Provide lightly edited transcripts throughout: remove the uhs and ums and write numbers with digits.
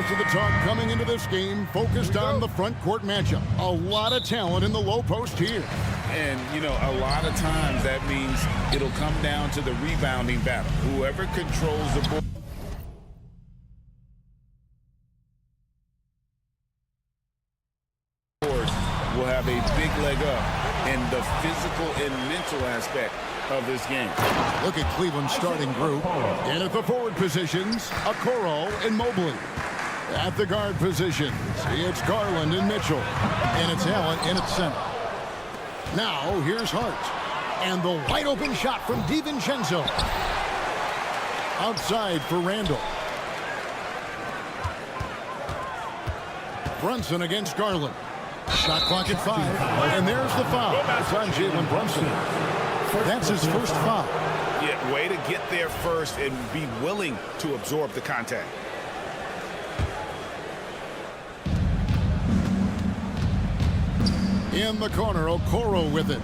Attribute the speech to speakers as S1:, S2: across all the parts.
S1: Most of the talk coming into this game focused on the front court matchup. A lot of talent in the low post here.
S2: And, you know, a lot of times that means it'll come down to the rebounding battle. Whoever controls the ball will have a big leg up in the physical and mental aspect of this game.
S1: Look at Cleveland's starting group. And at the forward positions, Okoro and Mobley. At the guard positions, it's Garland and Mitchell. And it's Allen in at center. Now, here's Hart. And the wide open shot from DiVincenzo. Outside for Randall. Brunson against Garland. Shot clock at 5. And there's the foul. It's on Jalen Brunson. That's his first foul.
S2: Yeah, way to get there first and be willing to absorb the contact.
S1: In the corner, Okoro with it.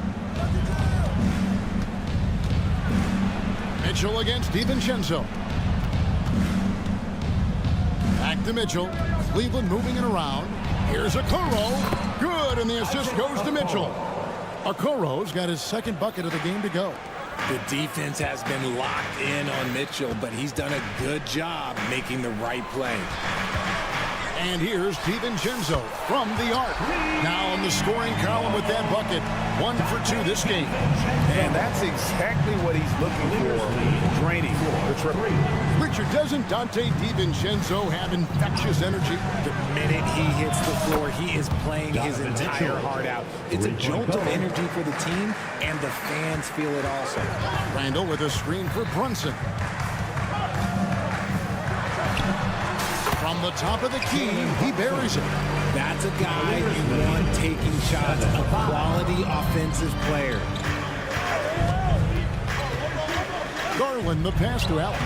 S1: Mitchell against DiVincenzo. Back to Mitchell. Cleveland moving it around. Here's Okoro. Good, and the assist goes to Mitchell. Okoro's got his second bucket of the game to go.
S3: The defense has been locked in on Mitchell, but he's done a good job making the right play.
S1: And here's DiVincenzo from the arc. Now in the scoring column with that bucket. 1 for 2 this game.
S2: And that's exactly what he's looking for, draining the triple.
S1: Richard, doesn't Dante DiVincenzo have infectious energy?
S3: The minute he hits the floor, he is playing his entire heart out. It's a jolt of energy for the team, and the fans feel it also.
S1: Randall with a screen for Brunson. From the top of the key, he buries it.
S3: That's a guy you want taking shots, a quality offensive player.
S1: Garland, the pass to Allen.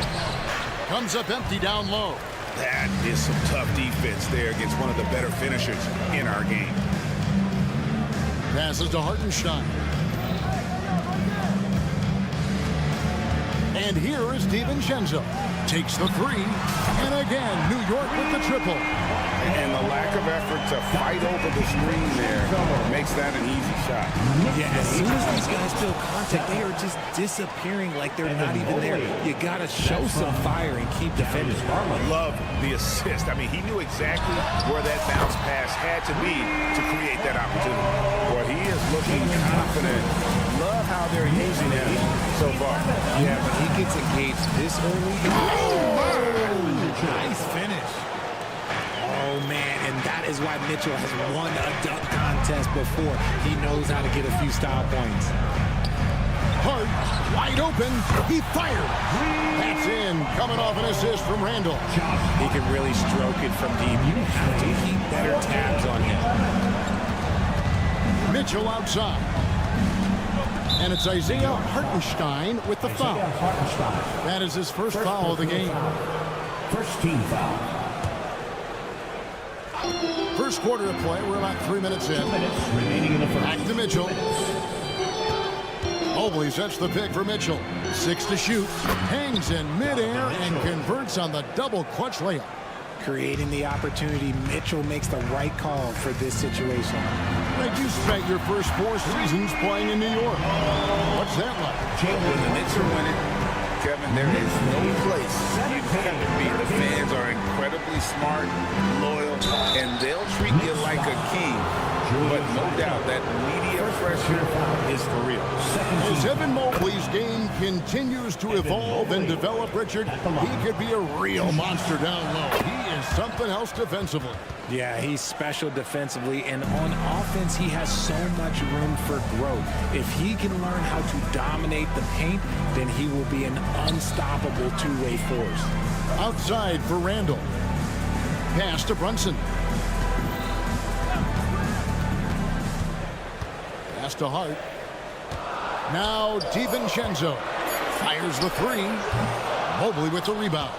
S1: Comes up empty down low.
S2: That is some tough defense there against one of the better finishers in our game.
S1: Passes to Hartenstein. And here is DiVincenzo. Takes the 3. And again, New York with the triple.
S2: And the lack of effort to fight over the screen there makes that an easy shot.
S3: Yeah, as soon as these guys feel contact, they are just disappearing like they're not even there. You got to show some fire and keep defending.
S2: I love the assist. I mean, he knew exactly where that bounce pass had to be to create that opportunity. Boy, he is looking confident. Love how they're using him so far.
S3: Yeah, but he gets engaged this early. Nice finish. Oh, man, and that is why Mitchell has won a dunk contest before. He knows how to get a few style points.
S1: Hart, wide open. He fired. That's in. Coming off an assist from Randall.
S3: He can really stroke it from deep. You have to keep better tabs on him.
S1: Mitchell outside. And it's Isaiah Hartenstein with the foul. That is his first foul of the game.
S4: First team foul.
S1: First quarter of play. We're about 3 minutes in.
S4: 2 minutes remaining in the first.
S1: Back to Mitchell. Mobley sets the pick for Mitchell. 6 to shoot. Hangs in midair and converts on the double clutch layup.
S3: Creating the opportunity, Mitchell makes the right call for this situation.
S1: Like you spent your first 4 seasons playing in New York. What's that like?
S2: When the Knicks are winning, Kevin, there is no place you'd rather be. The fans are incredibly smart, loyal, and they'll treat you like a king. But no doubt that media pressure is for real.
S1: As Evan Mobley's game continues to evolve and develop, Richard, he could be a real monster down low. He is something else defensively.
S3: Yeah, he's special defensively, and on offense, he has so much room for growth. If he can learn how to dominate the paint, then he will be an unstoppable two-way force.
S1: Outside for Randall. Pass to Brunson. Pass to Hart. Now DiVincenzo fires the 3. Mobley with the rebound.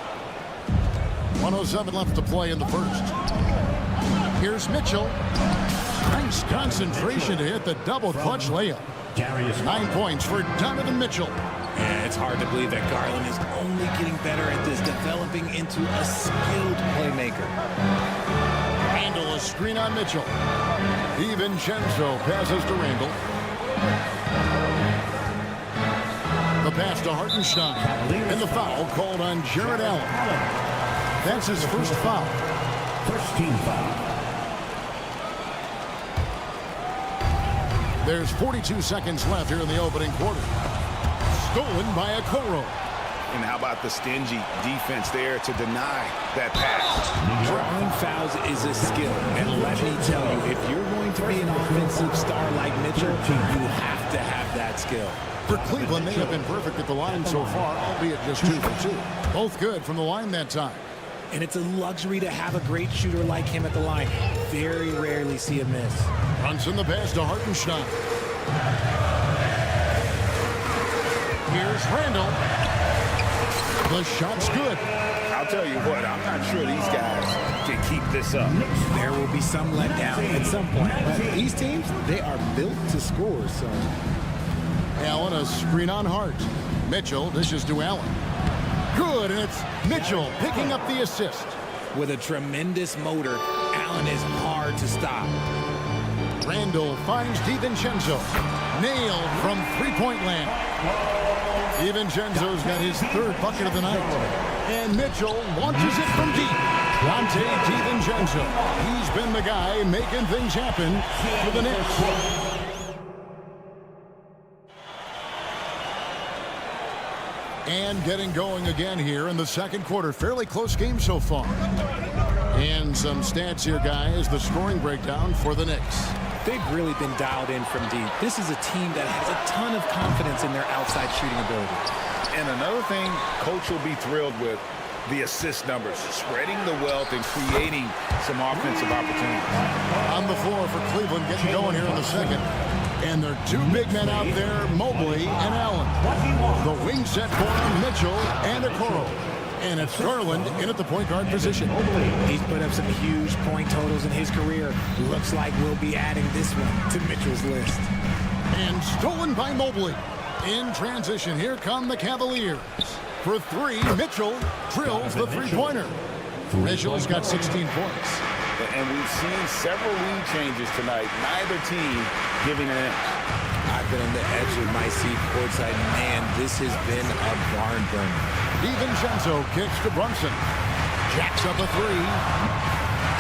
S1: 1:07 left to play in the first. Here's Mitchell. Nice concentration to hit the double clutch layup. 9 points for Donovan Mitchell.
S3: Yeah, it's hard to believe that Garland is only getting better at this, developing into a skilled playmaker.
S1: Randall, a screen on Mitchell. DiVincenzo passes to Randall. The pass to Hartenstein. And the foul called on Jared Allen. That's his first foul.
S4: First team foul.
S1: There's 42 seconds left here in the opening quarter. Stolen by Okoro.
S2: And how about the stingy defense there to deny that pass?
S3: Drawing fouls is a skill, and let me tell you, if you're going to be an offensive star like Mitchell, you have to have that skill.
S1: For Cleveland, they have been perfect at the line so far, albeit just 2 for 2. Both good from the line that time.
S3: And it's a luxury to have a great shooter like him at the line. Very rarely see a miss.
S1: Brunson the pass to Hartenstein. Here's Randall. The shot's good.
S2: I'll tell you what, I'm not sure these guys can keep this up.
S3: There will be some letdown at some point. But these teams, they are built to score, so...
S1: Allen, a screen on Hart. Mitchell dishes to Allen. Good, and it's Mitchell picking up the assist.
S3: With a tremendous motor, Allen is hard to stop.
S1: Randall finds DiVincenzo. Nailed from three-point land. DiVincenzo's got his third bucket of the night. And Mitchell launches it from deep. Dante DiVincenzo. He's been the guy making things happen for the Knicks. And getting going again here in the second quarter. Fairly close game so far. And some stats here, guys. The scoring breakdown for the Knicks.
S3: They've really been dialed in from deep. This is a team that has a ton of confidence in their outside shooting ability.
S2: And another thing Coach will be thrilled with, the assist numbers, spreading the wealth and creating some offensive opportunities.
S1: On the floor for Cleveland, getting going here in the second. And there are two big men out there, Mobley and Allen. The wing set for Mitchell and Okoro. And it's Garland in at the point guard position.
S3: He's put up some huge point totals in his career. Looks like we'll be adding this one to Mitchell's list.
S1: And stolen by Mobley. In transition, here come the Cavaliers. For three, Mitchell drills the three-pointer. Mitchell's got 16 points.
S2: And we've seen several lead changes tonight. Neither team giving an inch.
S3: I've been on the edge of my seat courtside. Man, this has been a barn burner.
S1: DiVincenzo kicks to Brunson. Jacks up a three.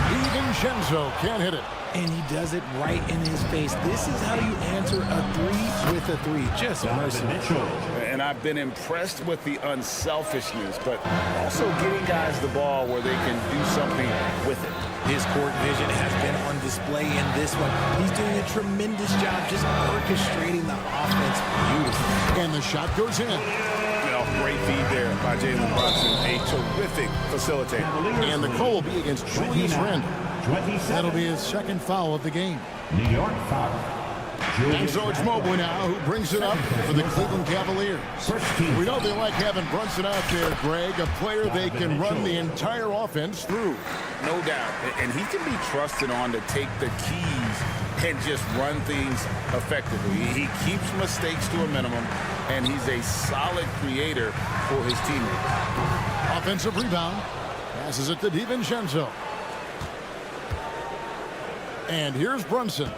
S1: DiVincenzo can't hit it.
S3: And he does it right in his face. This is how you answer a three with a three. Just merciless.
S2: And I've been impressed with the unselfishness, but also getting guys the ball where they can do something with it.
S3: His court vision has been on display in this one. He's doing a tremendous job just orchestrating the offense beautifully.
S1: And the shot goes in.
S2: Great feed there by Jalen Brunson, a terrific facilitator.
S1: And the call will be against Julius Randle. That'll be his second foul of the game.
S4: New York foul.
S1: And so it's Mobley now who brings it up for the Cleveland Cavaliers. We know they like having Brunson out there, Greg, a player they can run the entire offense through.
S2: No doubt. And he can be trusted on to take the keys and just run things effectively. He keeps mistakes to a minimum, and he's a solid creator for his teammates.
S1: Offensive rebound. Passes it to DiVincenzo. And here's Brunson.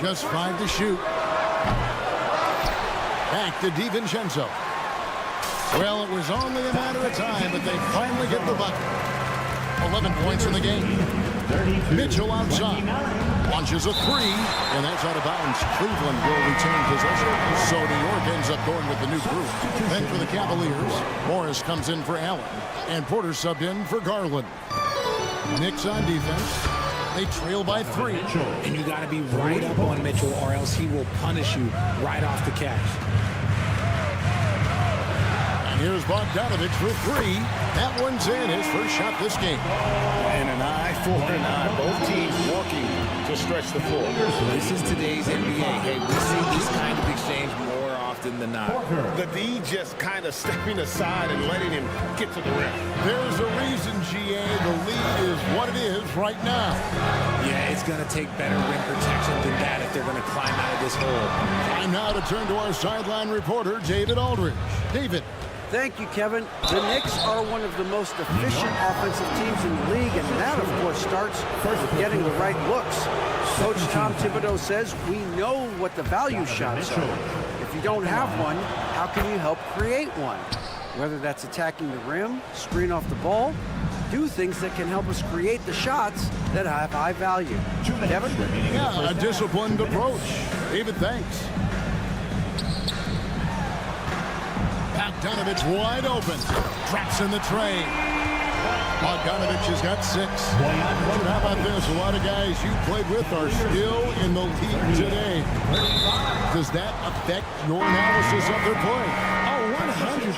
S1: Just 5 to shoot. Back to DiVincenzo. Well, it was only a matter of time, but they finally get the bucket. 11 points in the game. Mitchell outside. Launches a three, and that's out of bounds. Cleveland will retain possession. So New York ends up going with the new group. Then for the Cavaliers, Morris comes in for Allen. And Porter subbed in for Garland. Knicks on defense. They trail by 3.
S3: And you got to be right up on Mitchell, or else he will punish you right off the catch.
S1: And here's Bogdanovich for 3. That one's in, his first shot this game.
S2: And an eye for an eye. Both teams working to stretch the floor.
S3: This is today's NBA. Hey, we see this kind of exchange more often busting the knot.
S2: The D just kind of stepping aside and letting him get to the rim.
S1: There's a reason, GA. The lead is what it is right now.
S3: Yeah, it's going to take better rim protection than that if they're going to climb out of this hole.
S1: Time now to turn to our sideline reporter, David Aldridge. David.
S5: Thank you, Kevin. The Knicks are one of the most efficient offensive teams in the league, and that, of course, starts with getting the right looks. Coach Tom Thibodeau says we know what the value shots are. If you don't have one, how can you help create one? Whether that's attacking the rim, screen off the ball, do things that can help us create the shots that have high value. Kevin?
S1: Yeah, a disciplined approach. David, thanks. Bogdanovich wide open. Drops in the tray. Bogdanovich has got 6. And how about this? A lot of guys you played with are still in the league today. Does that affect your analysis of their play?
S3: Oh,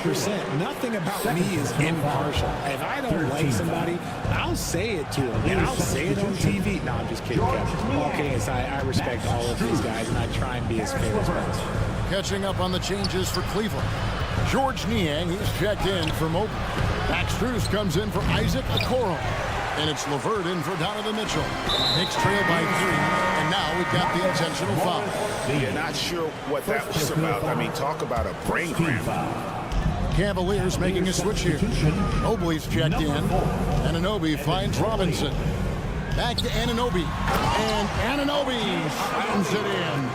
S3: 100%. Nothing about me is impartial. If I don't like somebody, I'll say it to them, and I'll say it on TV. No, I'm just kidding, Kevin. All kidding aside, I respect all of these guys, and I try and be as fair as possible.
S1: Catching up on the changes for Cleveland. George Niang, he's checked in for Mobley. Max Strus comes in for Isaac Okoro. And it's LeVert in for Donovan Mitchell. Knicks trail by 3, and now we've got the intentional foul.
S2: You're not sure what that was about. I mean, talk about a brain cramp.
S1: Cavaliers making a switch here. Mobley's checked in. Anunoby finds Robinson. Back to Anunoby. And Anunoby slams it in.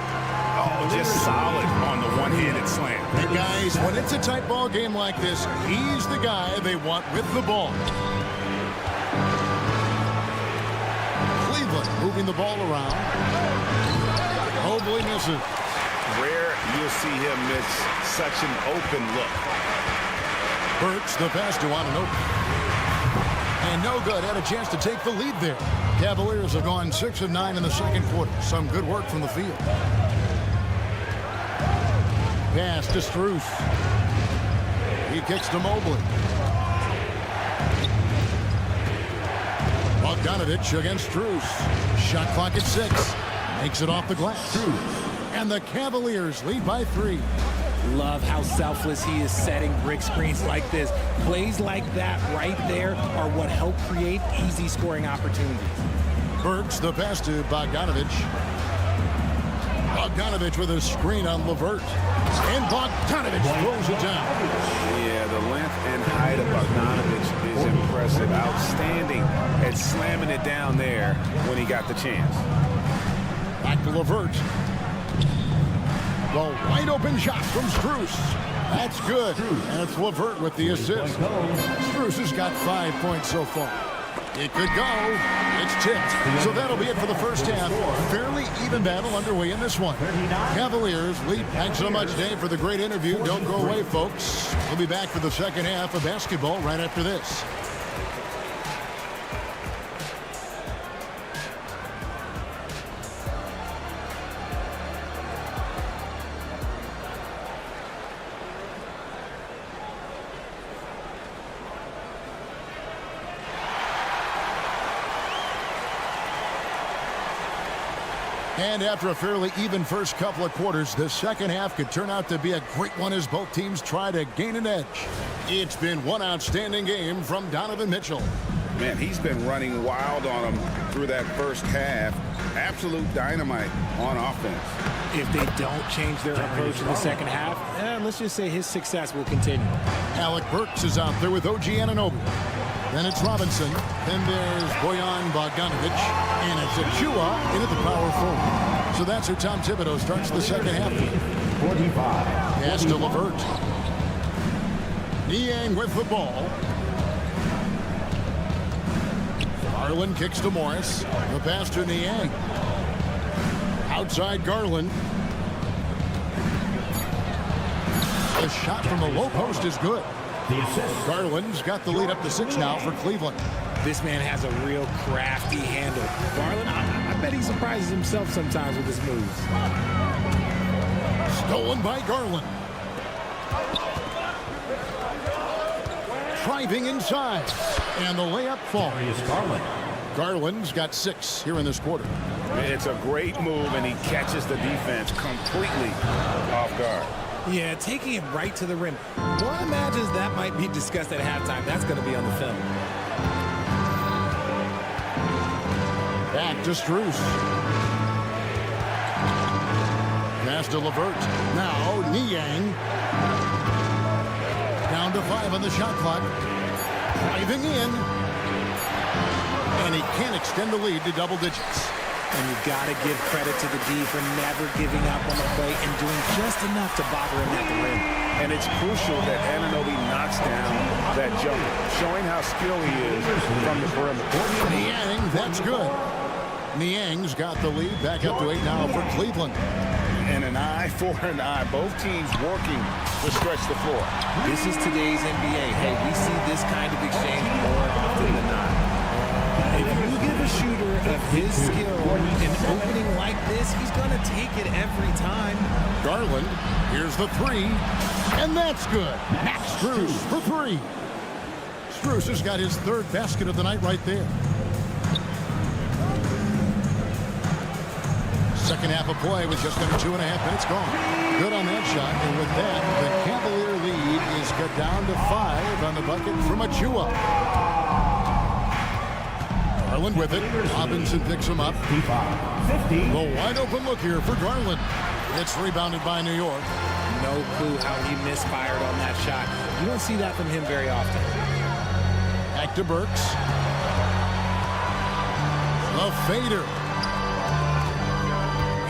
S2: Oh, just solid on the one-handed slam.
S1: And guys, when it's a tight ball game like this, he's the guy they want with the ball. Cleveland moving the ball around. Mobley misses.
S2: Rare you'll see him miss such an open look.
S1: Burks the pass to Anunoby. And no good. Had a chance to take the lead there. Cavaliers have gone 6 of 9 in the second quarter. Some good work from the field. Pass to Strus. He kicks to Mobley. Bogdanovich against Strus. Shot clock at 6. Makes it off the glass. And the Cavaliers lead by 3.
S3: Love how selfless he is setting brick screens like this. Plays like that right there are what help create easy scoring opportunities.
S1: Burks the pass to Bogdanovich. Bogdanovich with a screen on LeVert. And Bogdanovich throws it down.
S2: Yeah, the length and height of Bogdanovich is impressive. Outstanding at slamming it down there when he got the chance.
S1: Back to LeVert. The wide open shot from Strus. That's good. And it's LeVert with the assist. Strus has got 5 points so far. It could go. It's tipped. So that'll be it for the first half. Fairly even battle underway in this one. Cavaliers lead. Thanks so much, Dave, for the great interview. Don't go away, folks. We'll be back for the second half of basketball right after this. And after a fairly even first couple of quarters, the second half could turn out to be a great one as both teams try to gain an edge. It's been one outstanding game from Donovan Mitchell.
S2: Man, he's been running wild on them through that first half. Absolute dynamite on offense.
S3: If they don't change their approach in the second half, let's just say his success will continue.
S1: Alec Burks is out there with OG Anunoby. Then it's Robinson. Then there's Bojan Bogdanovich. And it's Achua into the power forward. So that's how Tom Thibodeau starts the second half.
S4: 45.
S1: Pass to LeVert. Niang with the ball. Garland kicks to Morris. The pass to Niang. Outside Garland. The shot from the low post is good. Garland's got the lead up to 6 now for Cleveland.
S3: This man has a real crafty handle. Garland, I bet he surprises himself sometimes with his moves.
S1: Stolen by Garland. Driving inside. And the layup falls. Garland's got 6 here in this quarter.
S2: It's a great move, and he catches the defense completely off guard.
S3: Yeah, taking it right to the rim. One imagines that might be discussed at halftime. That's going to be on the film.
S1: Back to Strus. Pass to LeVert. Now Niang. Down to 5 on the shot clock. Driving in. And he can't extend the lead to double digits.
S3: And you've got to give credit to the D for never giving up on the play and doing just enough to bother him at the rim.
S2: And it's crucial that Anunoby knocks down that jumper, showing how skilled he is from the perimeter.
S1: Niang, that's good. Niang's got the lead. Back up to 8 now for Cleveland.
S2: And an eye for an eye. Both teams working to stretch the floor.
S3: This is today's NBA. Hey, we see this kind of exchange more often than not. If you give a shooter of his skill an opening like this, he's going to take it every time.
S1: Garland, here's the 3. And that's good. Max Strus for 3. Strus has got his 3rd basket of the night right there. Second half of play with just under 2.5 minutes gone. Good on that shot. And with that, the Cavalier lead is cut down to 5 on the bucket from Achua. Garland with it. Robinson picks him up.
S4: 50.
S1: The wide open look here for Garland. It's rebounded by New York.
S3: No clue how he misfired on that shot. You don't see that from him very often.
S1: Back to Burks. The fader.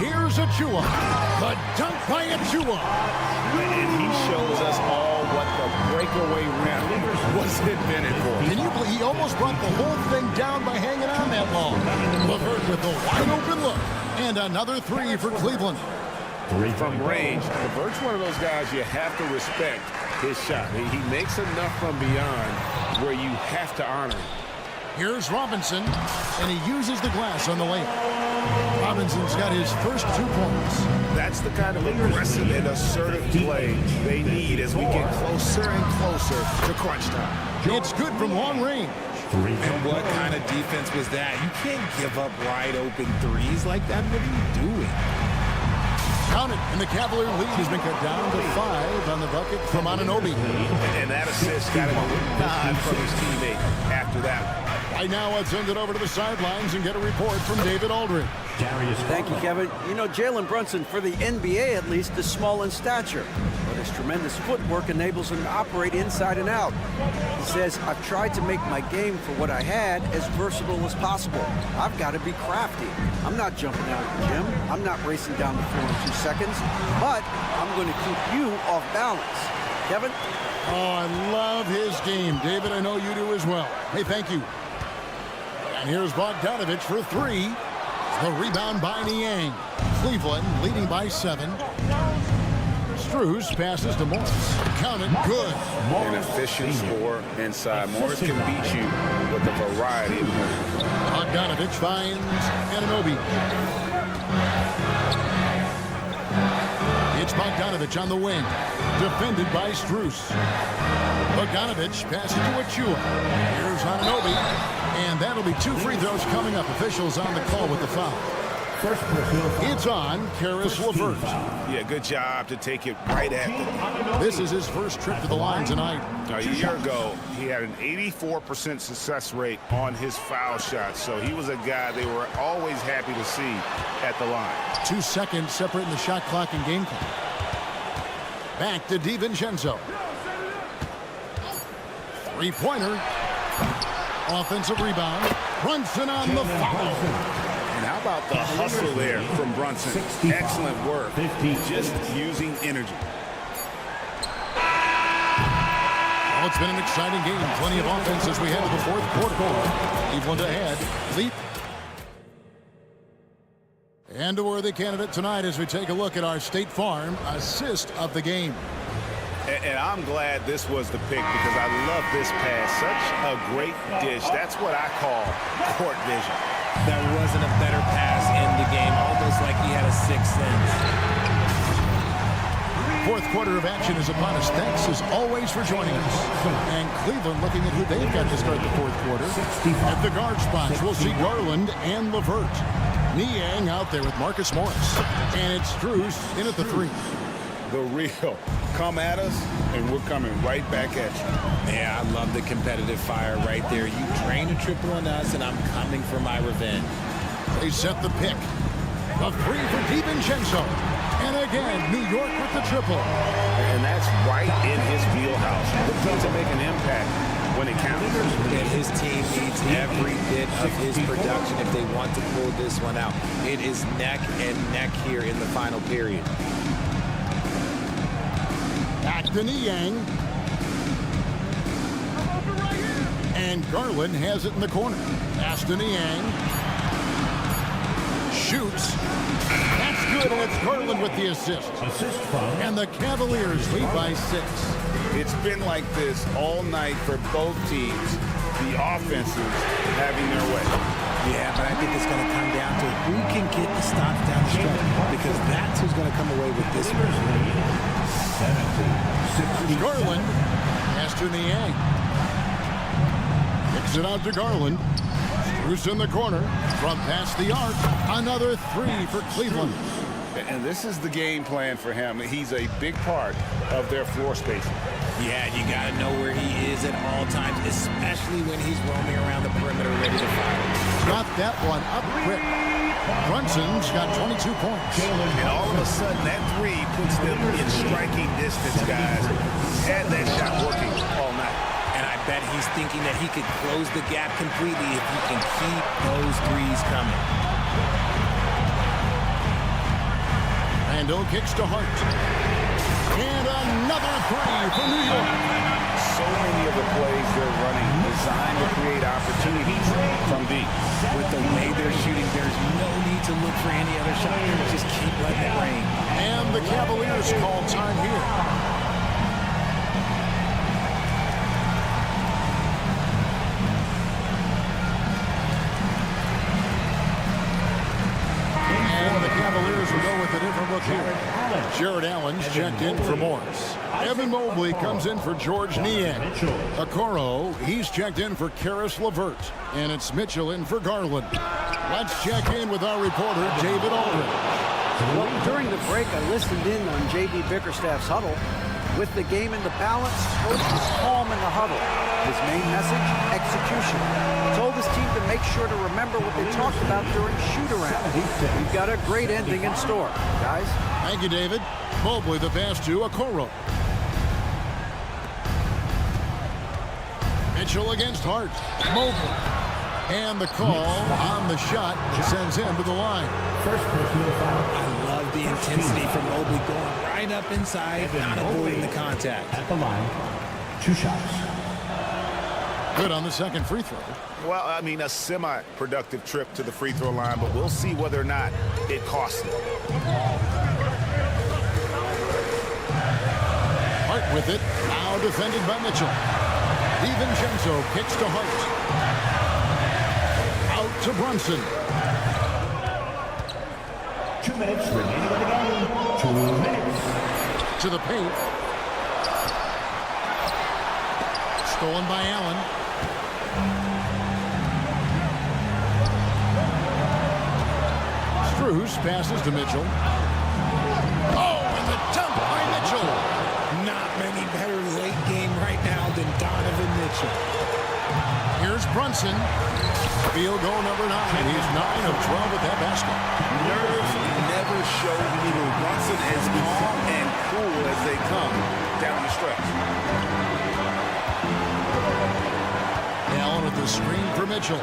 S1: Here's Achua. The dunk by Achua.
S2: And he shows us all what the breakaway rim was invented for.
S1: Can you believe he almost brought the whole thing down by hanging on that long? LeVert with the wide open look. And another 3 for Cleveland.
S2: From range, LeVert's one of those guys you have to respect his shot. He makes enough from beyond where you have to honor him.
S1: Here's Robinson, and he uses the glass on the layup. Robinson's got his first 2 points.
S2: That's the kind of aggressive and assertive play they need as we get closer and closer to crunch time.
S1: It's good from long range.
S3: And what kind of defense was that? You can't give up wide open threes like that. What are you doing?
S1: Count it, and the Cavalier lead has been cut down to 5 on the bucket from Anunoby.
S2: And that assist got him a nod from his teammate after that.
S1: Right now, let's send it over to the sidelines and get a report from David Aldridge.
S5: Thank you, Kevin. You know, Jalen Brunson, for the NBA at least, is small in stature, but his tremendous footwork enables him to operate inside and out. He says, I've tried to make my game for what I had as versatile as possible. I've got to be crafty. I'm not jumping out of the gym. I'm not racing down the floor in 2 seconds, but I'm going to keep you off balance. Kevin?
S1: Oh, I love his game. David, I know you do as well. Hey, thank you. And here's Bogdanovich for 3. The rebound by Niang. Cleveland leading by 7. Strus passes to Morris. Count it, good.
S2: An efficient score inside. Morris can beat you with a variety of moves.
S1: Bogdanovich finds Anunoby. It's Bogdanovich on the wing. Defended by Strus. Bogdanovich passes to Achua. Here's Anunoby. And that'll be 2 free throws coming up. Officials on the call with the foul. It's on Karis LeVert.
S2: Yeah, good job to take it right at them.
S1: This is his first trip to the line tonight.
S2: A year ago, he had an 84% success rate on his foul shots, so he was a guy they were always happy to see at the line.
S1: 2 seconds separating the shot clock and game clock. Back to DiVincenzo. 3-pointer. Offensive rebound. Brunson on the foul.
S2: And how about the hustle there from Brunson? Excellent work. Just using energy.
S1: Well, it's been an exciting game. Plenty of offense as we head to the 4th quarter. Cleveland ahead. Leap. And a worthy candidate tonight as we take a look at our State Farm assist of the game.
S2: And I'm glad this was the pick because I love this pass. Such a great dish. That's what I call court vision.
S3: There wasn't a better pass in the game, almost like he had a 6th sense.
S1: 4th quarter of action is upon us. Thanks as always for joining us. And Cleveland looking at who they've got to start the 4th quarter. At the guard spots, we'll see Garland and LeVert. Niang out there with Marcus Morris. And it's Strus in at the 3.
S2: the real. Come at us, and we're coming right back at you.
S3: Yeah, I love the competitive fire right there. You drain a triple on us, and I'm coming for my revenge.
S1: They set the pick. The three for DiVincenzo. And again, New York with the triple.
S2: And that's right in his wheelhouse. Looking to make an impact when it counts.
S3: And his team needs every bit of his production if they want to pull this one out. It is neck and neck here in the final period.
S1: Back to Niang. And Garland has it in the corner. Pass to Niang. Shoots. That's good, and it's Garland with the assist. And the Cavaliers lead by 6.
S2: It's been like this all night for both teams. The offenses having their way.
S3: Yeah, but I think it's going to come down to who can get the stops down the stretch, because that's who's going to come away with this one.
S1: Garland has to Niang. Kicks it out to Garland. Bruce in the corner. From past the arc. Another 3 for Cleveland.
S2: And this is the game plan for him. He's a big part of their floor spacing.
S3: Yeah, you got to know where he is at all times, especially when he's roaming around the perimeter ready to fire.
S1: Got that one up quick. Brunson's got 22 points.
S2: And all of a sudden, that 3 puts them in striking distance, guys. Had that shot working all night.
S3: And I bet he's thinking that he could close the gap completely if he can keep those threes coming.
S1: Randall kicks to Hart. And another 3 for New York.
S2: So many of the plays they're running designed to create opportunities from deep.
S3: With the way they're shooting, there's no need to look for any other shot. Just keep letting it rain.
S1: And the Cavaliers call time here. Cavaliers will go with a different look here. Jared Allen's checked in for Morris. Evan Mobley comes in for George Niang. Okoro, he's checked in for Karis LeVert. And it's Mitchell in for Garland. Let's check in with our reporter, David Aldridge.
S5: Well, during the break, I listened in on J.B. Bickerstaff's huddle. With the game in the balance, Coach was calm in the huddle. His main message, execution. Told his team to make sure to remember what they talked about during shoot-around. We've got a great ending in store, guys.
S1: Thank you, David. Mobley the pass to Okoro. Mitchell against Hart. Mobley. And the call on the shot sends him to the line.
S4: First personal foul.
S3: I love the intensity from Mobley going right up inside, not avoiding the contact.
S4: At the line, 2 shots.
S1: Good on the second free throw.
S2: Well, I mean, a semi-productive trip to the free throw line, but we'll see whether or not it costs him.
S1: Hart with it. Now defended by Mitchell. DiVincenzo kicks to Hart. Out to Brunson.
S4: 2 minutes remaining in the game. 2 minutes.
S1: To the paint. Stolen by Allen. Strus passes to Mitchell. Oh, and the dunk by Mitchell.
S3: Not many better late game right now than Donovan Mitchell.
S1: Here's Brunson. Field goal number 9. He's 9 of 12 with that basket.
S2: Nerves never show either Brunson as calm and cool as they come down the stretch.
S1: Allen with the screen for Mitchell.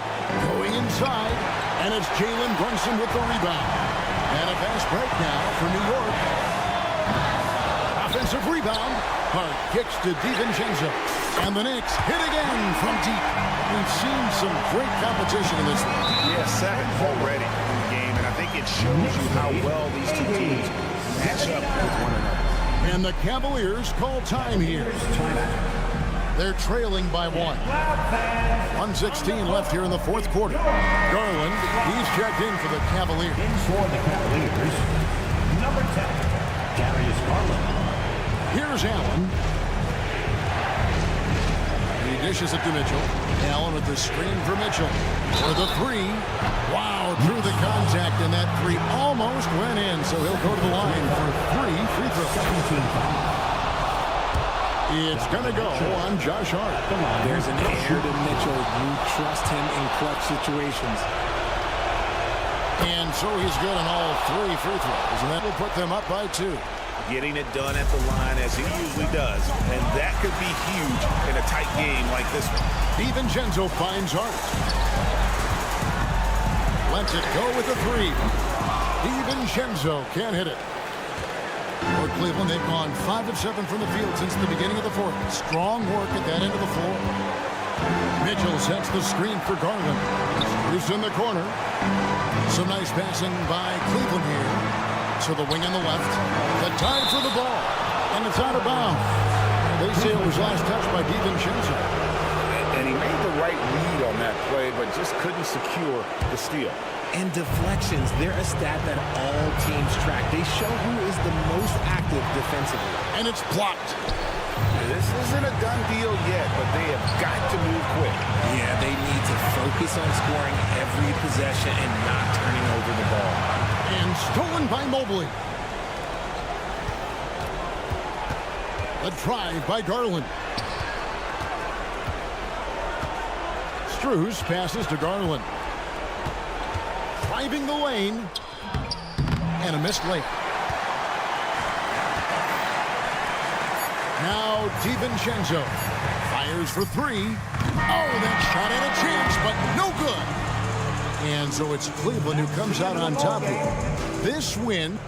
S1: Going inside, and it's Jalen Brunson with the rebound. And a fast break now for New York. Offensive rebound. Hart kicks to DiVincenzo. And the Knicks hit again from deep. We've seen some great competition in this one.
S2: Yeah, 7 already in the game, and I think it shows you how well these two teams match up with one another.
S1: And the Cavaliers call time here. They're trailing by 1. 1:16 left here in the fourth quarter. Garland, he's checked in for the Cavaliers.
S4: In for the Cavaliers, number 10, Darius Garland.
S1: Here's Allen. He dishes it to Mitchell. Allen with the screen for Mitchell. For the three. Wow, drew the contact, and that three almost went in, so he'll go to the line for 3 free throws. It's going to go on Josh Hart.
S3: There's an air to Mitchell. You trust him in clutch situations.
S1: And so he's good on all 3 free throws, and that will put them up by 2.
S2: Getting it done at the line as he usually does. And that could be huge in a tight game like this one.
S1: DiVincenzo finds Hart. Lets it go with a 3. DiVincenzo can't hit it. For Cleveland, they've gone 5 of 7 from the field since the beginning of the fourth. Strong work at that end of the floor. Mitchell sets the screen for Garland. Who's in the corner. Some nice passing by Cleveland here. So the wing on the left. The time for the ball. And it's out of bounds. They say it was last touched by DiVincenzo.
S2: And he made the right read on that play, but just couldn't secure the steal.
S3: And deflections, they're a stat that all teams track. They show who is the most active defensively.
S1: And it's blocked.
S2: This isn't a done deal yet, but they have got to move quick.
S3: Yeah, they need to focus on scoring every possession and not turning over the ball.
S1: And stolen by Mobley. A drive by Garland. Strus passes to Garland. Driving the lane. And a missed layup. Now DiVincenzo fires for 3. Oh, that shot had a chance, but no good. And so it's Cleveland who comes out on top here. This win.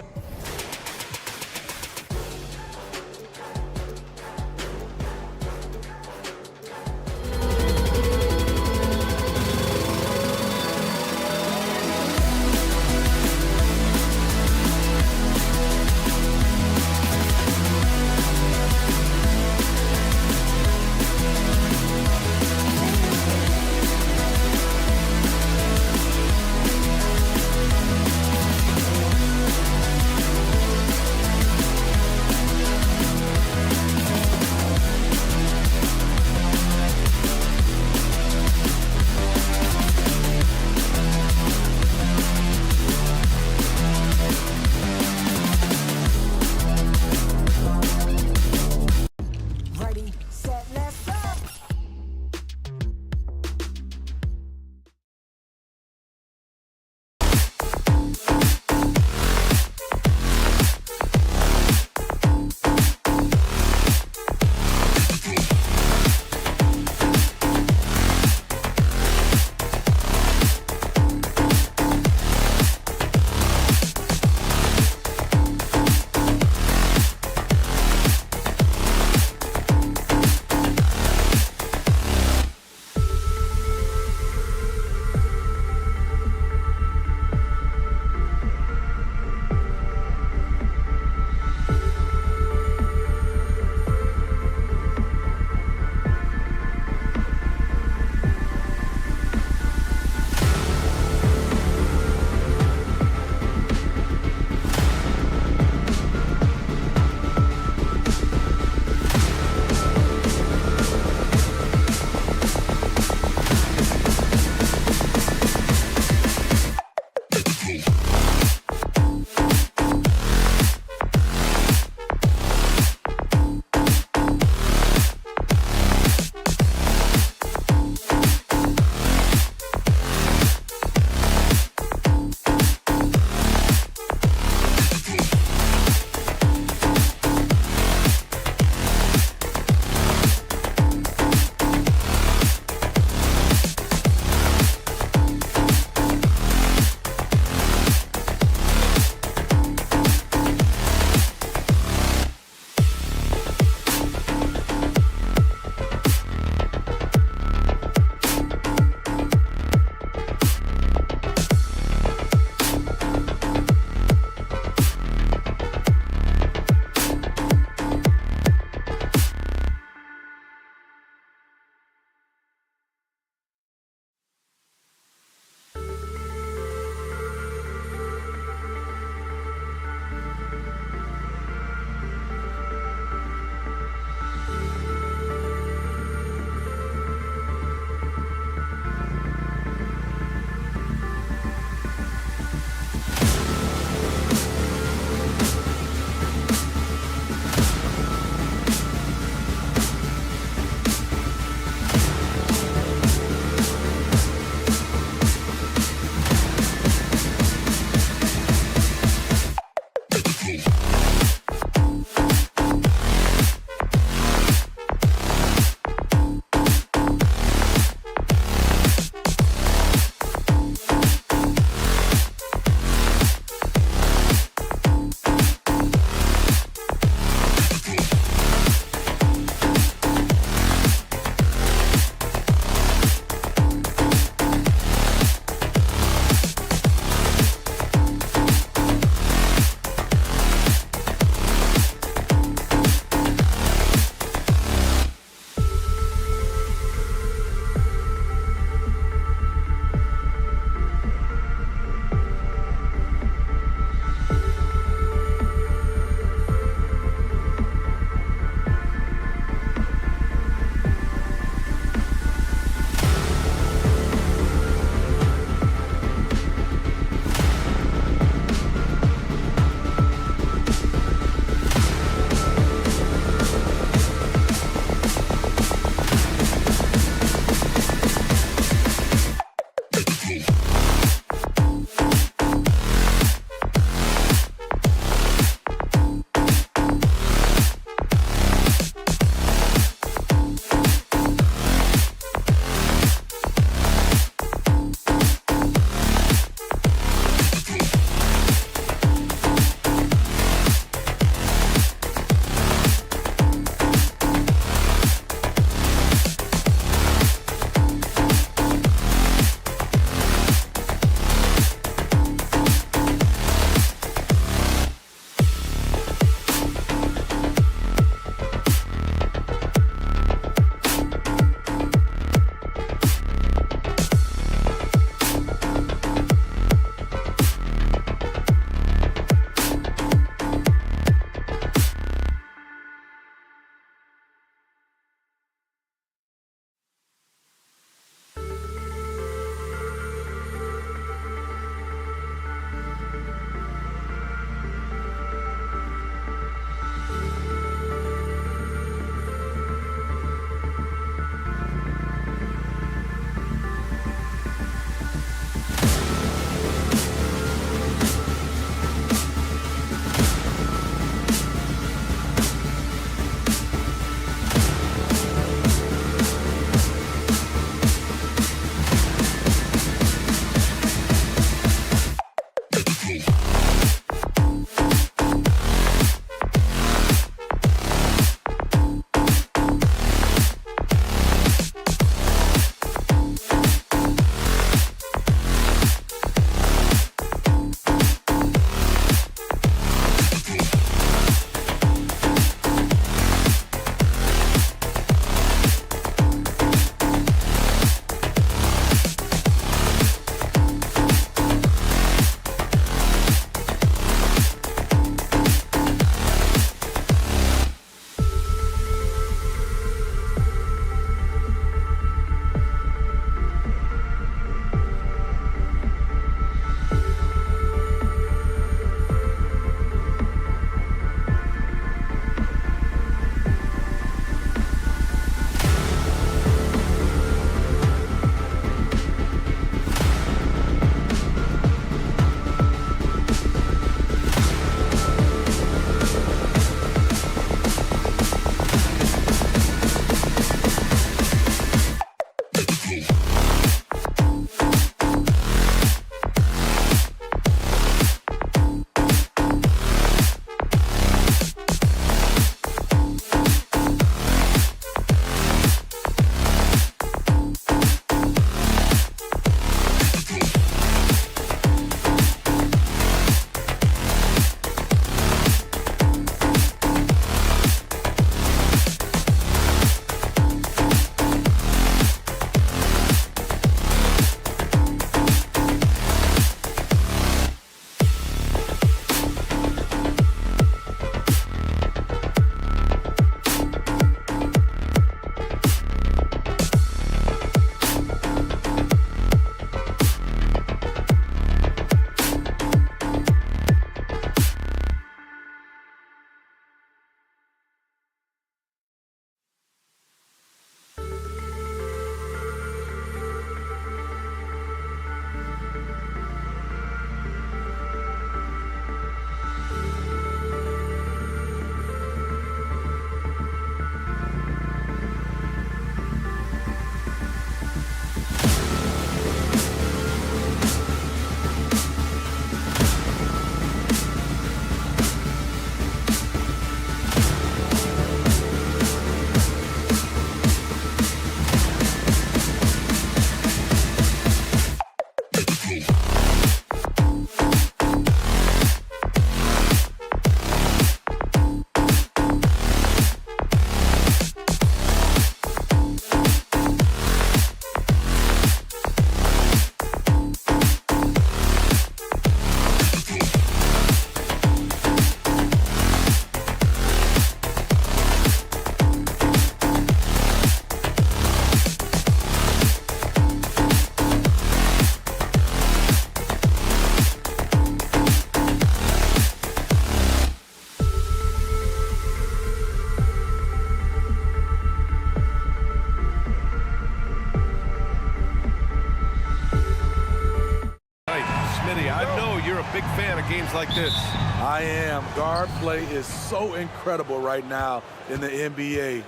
S6: a big fan of games like this.
S7: I am. Guard play is so incredible right now in the NBA.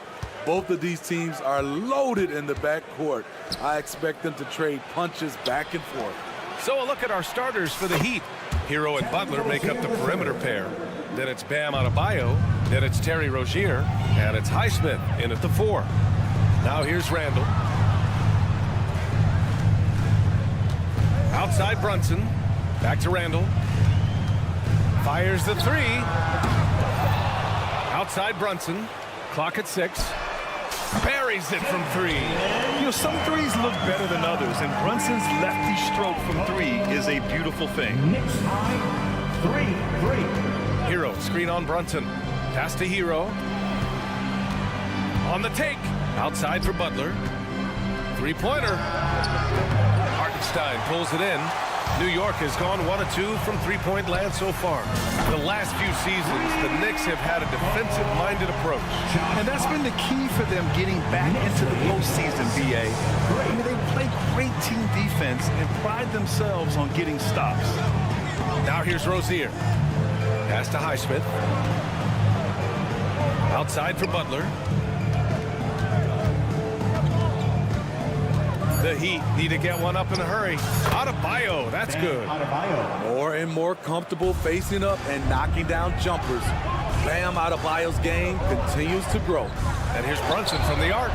S7: Both of these teams are loaded in the backcourt. I expect them to trade punches back and forth.
S6: So a look at our starters for the Heat. Hero and Butler make up the perimeter pair. Then it's Bam Adebayo. Then it's Terry Rozier. And it's Highsmith in at the 4. Now here's Randall. Outside Brunson. Back to Randall. Fires the 3. Outside Brunson. Clock at 6. Buries it from 3.
S8: You know, some threes look better than others, and Brunson's lefty stroke from 3 is a beautiful thing.
S4: Knicks high, 3-3.
S6: Hero, screen on Brunson. Pass to Hero. On the take. Outside for Butler. Three-pointer. Hartenstein pulls it in. New York has gone 1 of 2 from three-point land so far. The last few seasons, the Knicks have had a defensive-minded approach.
S8: And that's been the key for them getting back into the postseason, B.A. I mean, they play great team defense and pride themselves on getting stops.
S6: Now here's Rozier. Pass to Highsmith. Outside for Butler. The Heat need to get one up in a hurry. Adebayo, that's good.
S7: More and more comfortable facing up and knocking down jumpers. Bam Adebayo's game continues to grow.
S6: And here's Brunson from the arc.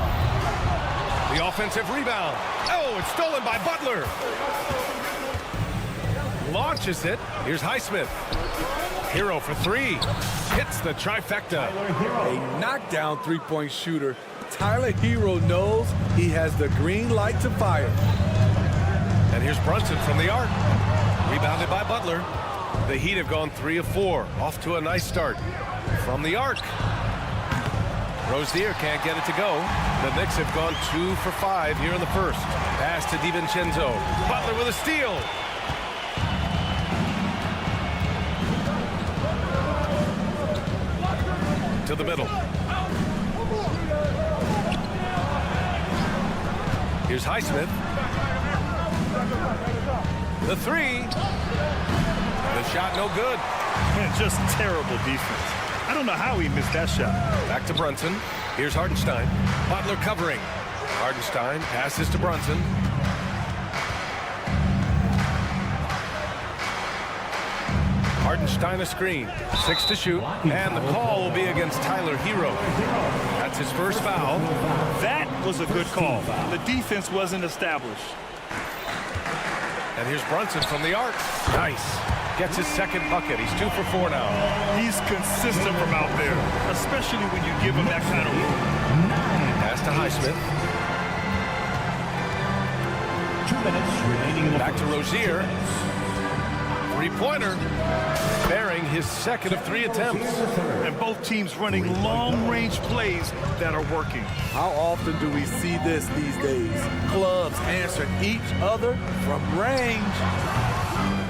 S6: The offensive rebound. Oh, it's stolen by Butler. Launches it. Here's Highsmith. Hero for 3. Hits the trifecta.
S7: A knockdown three-point shooter. Tyler Hero knows he has the green light to fire.
S6: And here's Brunson from the arc. Rebounded by Butler. The Heat have gone 3 of 4. Off to a nice start. From the arc. Rozier can't get it to go. The Knicks have gone 2 for 5 here in the first. Pass to DiVincenzo. Butler with a steal. To the middle. Here's Highsmith. The 3. The shot no good.
S8: Man, just terrible defense. I don't know how he missed that shot.
S6: Back to Brunson. Here's Hartenstein. Butler covering. Hartenstein passes to Brunson. Hartenstein a screen. 6 to shoot. And the call will be against Tyler Hero. That's his first foul.
S8: That was a good call. The defense wasn't established.
S6: And here's Brunson from the arc. Nice. Gets his second bucket. He's 2 for 4 now.
S8: He's consistent from out there, especially when you give him that kind of look.
S6: Pass to Highsmith.
S4: 2 minutes remaining in the
S6: Back to Rozier. Three-pointer. Bearing his second of 3 attempts.
S8: And both teams running long-range plays that are working.
S7: How often do we see this these days? Clubs answer each other from range.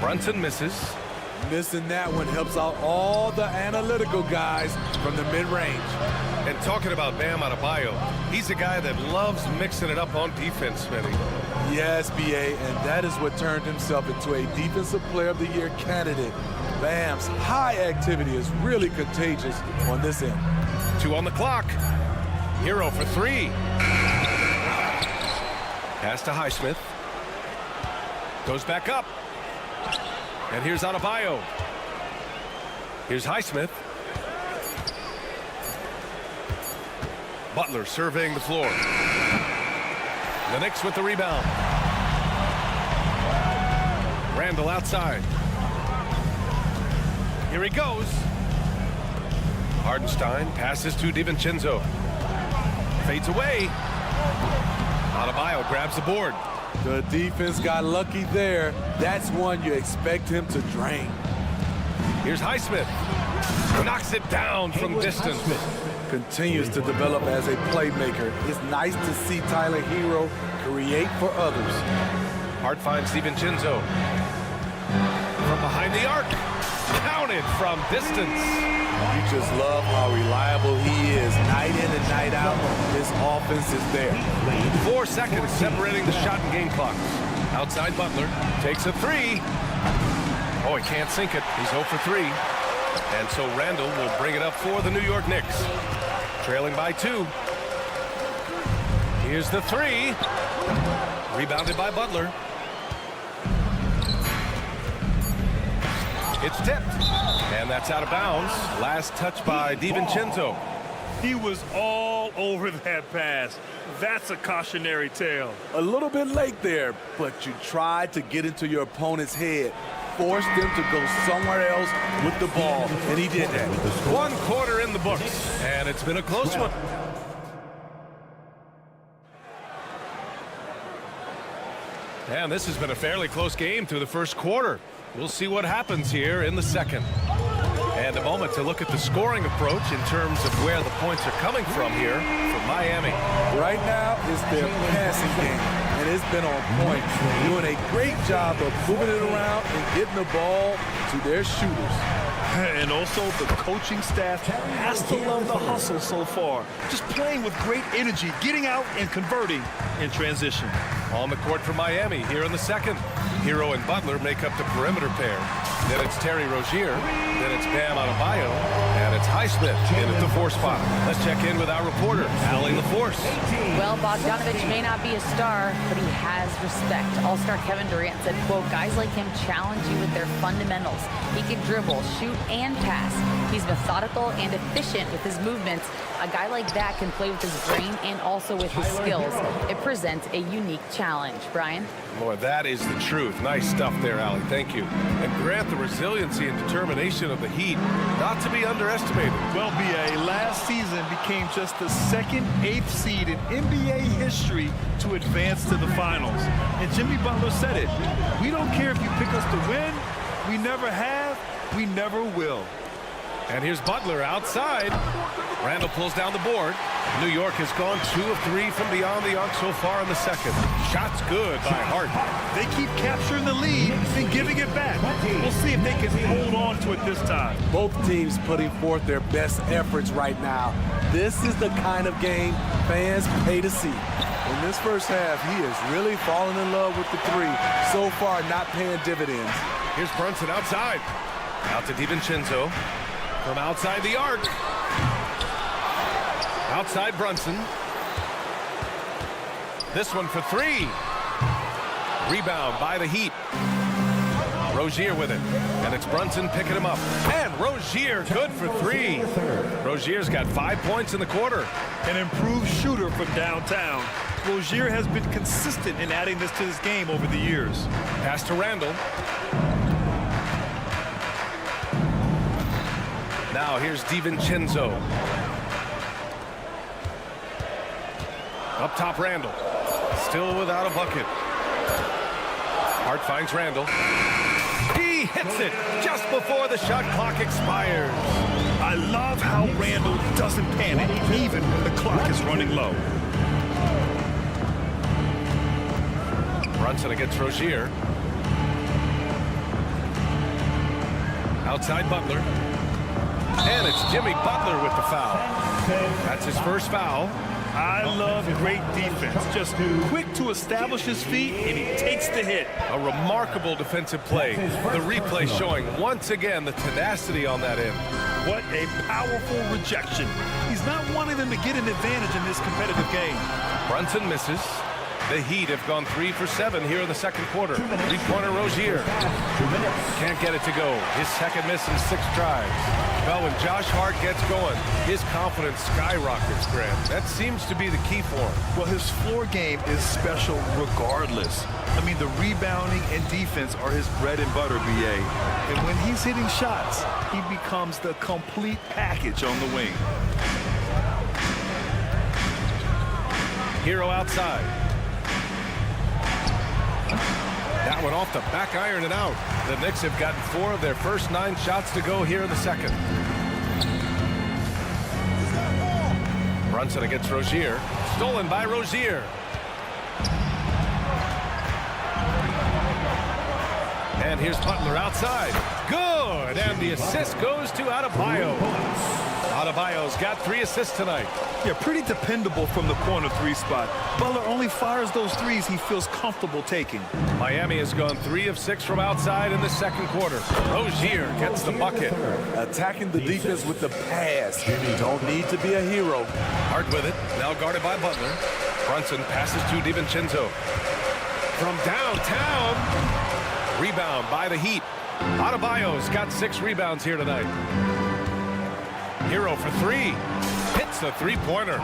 S6: Brunson misses.
S7: Missing that one helps out all the analytical guys from the mid-range.
S6: And talking about Bam Adebayo, he's a guy that loves mixing it up on defense, Smitty.
S7: Yes, B.A., and that is what turned himself into a Defensive Player of the Year candidate. Bam's high activity is really contagious on this end.
S6: 2 on the clock. Hero for 3. Pass to Highsmith. Goes back up. And here's Adebayo. Here's Highsmith. Butler surveying the floor. The Knicks with the rebound. Randall outside. Here he goes. Hartenstein passes to DiVincenzo. Fades away. Adebayo grabs the board.
S7: The defense got lucky there. That's one you expect him to drain.
S6: Here's Highsmith. Knocks it down from distance.
S7: Continues to develop as a playmaker. It's nice to see Tyler Hero create for others.
S6: Hart finds DiVincenzo. From behind the arc. Counted from distance.
S7: You just love how reliable he is. Night in and night out, his offense is there.
S6: 4 seconds separating the shot and game clock. Outside Butler. Takes a 3. Oh, he can't sink it. He's 0 for 3. And so Randall will bring it up for the New York Knicks. Trailing by 2. Here's the 3. Rebounded by Butler. It's tipped. And that's out of bounds. Last touch by DiVincenzo.
S9: He was all over that pass. That's a cautionary tale.
S7: A little bit late there, but you tried to get into your opponent's head. Forced them to go somewhere else with the ball, and he did that.
S6: 1 quarter in the books, and it's been a close one. And this has been a fairly close game through the first quarter. We'll see what happens here in the second. And a moment to look at the scoring approach in terms of where the points are coming from here for Miami.
S7: Right now, it's their passing game, and it's been on point. Doing a great job of moving it around and getting the ball to their shooters.
S9: And also, the coaching staff has to love the hustle so far. Just playing with great energy, getting out and converting in transition.
S6: On the court for Miami here in the second. Hero and Butler make up the perimeter pair. Then it's Terry Rozier. Then it's Bam Adebayo. And it's Highsmith in at the 4 spot. Let's check in with our reporter, Allie LaForce.
S10: Well, Bogdanovich may not be a star, but he has respect. All-star Kevin Durant said, quote, guys like him challenge you with their fundamentals. He can dribble, shoot, and pass. He's methodical and efficient with his movements. A guy like that can play with his brain and also with his skills. It presents a unique challenge. Brian?
S6: Boy, that is the truth. Nice stuff there, Allie. Thank you. And Grant, the resiliency and determination of the Heat, not to be underestimated.
S9: Well, B.A., last season became just the second 8th seed in NBA history to advance to the finals. And Jimmy Butler said it. We don't care if you pick us to win. We never have. We never will.
S6: And here's Butler outside. Randall pulls down the board. New York has gone 2 of 3 from beyond the arc so far in the second. Shots good by Hart.
S9: They keep capturing the lead and giving it back. We'll see if they can hold on to it this time.
S7: Both teams putting forth their best efforts right now. This is the kind of game fans pay to see. In this first half, he is really falling in love with the 3. So far, not paying dividends.
S6: Here's Brunson outside. Out to DiVincenzo. From outside the arc. Outside Brunson. This one for 3. Rebound by the Heat. Rozier with it. And it's Brunson picking him up. And Rozier good for 3. Rozier's got 5 points in the quarter.
S9: An improved shooter from downtown. Rozier has been consistent in adding this to his game over the years.
S6: Pass to Randall. Now here's DiVincenzo. Up top, Randall. Still without a bucket. Hart finds Randall. He hits it just before the shot clock expires.
S9: I love how Randall doesn't panic, even when the clock is running low.
S6: Brunson against Rozier. Outside Butler. And it's Jimmy Butler with the foul. That's his first foul.
S9: I love great defense. Just quick to establish his feet, and he takes the hit.
S6: A remarkable defensive play. The replay showing once again the tenacity on that end.
S9: What a powerful rejection. He's not wanting them to get an advantage in this competitive game.
S6: Brunson misses. The Heat have gone 3 for 7 here in the second quarter. 3-pointer Rozier. Can't get it to go. His second miss in 6 tries. Well, when Josh Hart gets going, his confidence skyrockets, Grant. That seems to be the key for him.
S8: Well, his floor game is special regardless. I mean, the rebounding and defense are his bread and butter, B.A. And when he's hitting shots, he becomes the complete package on the wing.
S6: Hero outside. That one off the back iron and out. The Knicks have gotten 4 of their first 9 shots to go here in the second. Brunson against Rozier. Stolen by Rozier. And here's Butler outside. Good, and the assist goes to Adebayo. Adebayo's got 3 assists tonight.
S8: Yeah, pretty dependable from the corner 3 spot. Butler only fires those threes he feels comfortable taking.
S6: Miami has gone 3 of 6 from outside in the second quarter. Rozier gets the bucket.
S7: Attacking the defense with the pass. You don't need to be a hero.
S6: Hart with it, now guarded by Butler. Brunson passes to DiVincenzo. From downtown. Rebound by the Heat. Adebayo's got 6 rebounds here tonight. Hero for 3. Hits the three-pointer.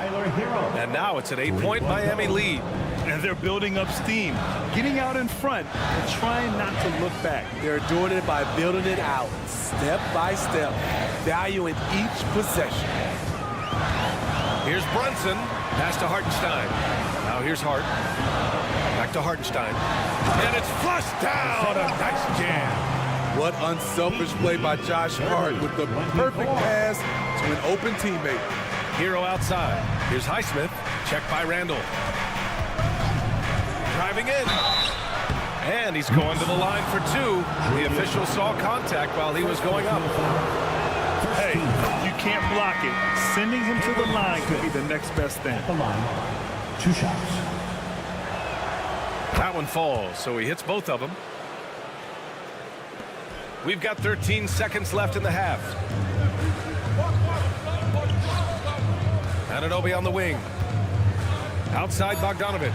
S6: And now it's an 8-point Miami lead.
S8: And they're building up steam, getting out in front and trying not to look back.
S7: They're doing it by building it out, step by step, valuing each possession.
S6: Here's Brunson. Pass to Hartenstein. Now here's Hart. Back to Hartenstein. And it's flushed down. A nice jam.
S7: What unselfish play by Josh Hart with the perfect pass to an open teammate.
S6: Hero outside. Here's Highsmith. Checked by Randall. Driving in. And he's going to the line for 2. The official saw contact while he was going up.
S8: Hey, you can't block it. Sending him to the line could be the next best thing.
S4: The line. 2 shots.
S6: That one falls, so he hits both of them. We've got 13 seconds left in the half. Anunoby on the wing. Outside Bogdanovic.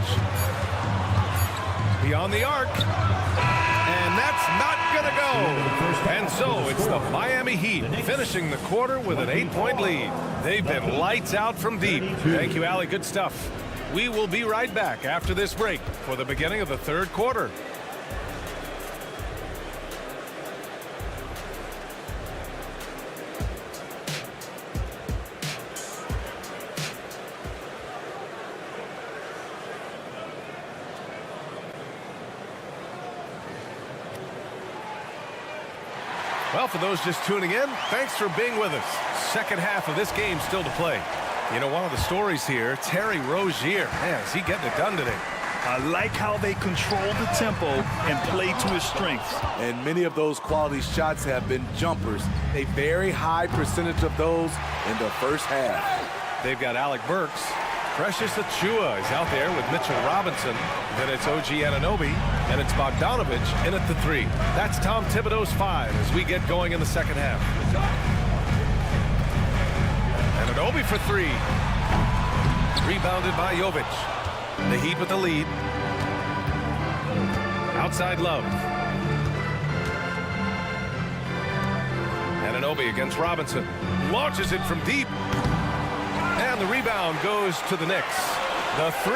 S6: Beyond the arc. And that's not going to go. And so it's the Miami Heat finishing the quarter with an 8-point lead. They've been lights out from deep. Thank you, Allie. Good stuff. We will be right back after this break for the beginning of the third quarter. Well, for those just tuning in, thanks for being with us. Second half of this game still to play. You know, one of the stories here, Terry Rozier. Man, is he getting it done today?
S8: I like how they control the tempo and play to his strengths.
S7: And many of those quality shots have been jumpers. A very high percentage of those in the first half.
S6: They've got Alec Burks. Precious Achiuwa is out there with Mitchell Robinson. Then it's OG Anunoby, and it's Bogdanovic in at the 3. That's Tom Thibodeau's 5 as we get going in the second half. Anunoby for 3. Rebounded by Jovic. The Heat with the lead. Outside Love. Anunoby against Robinson. Launches it from deep. And the rebound goes to the Knicks. The 3.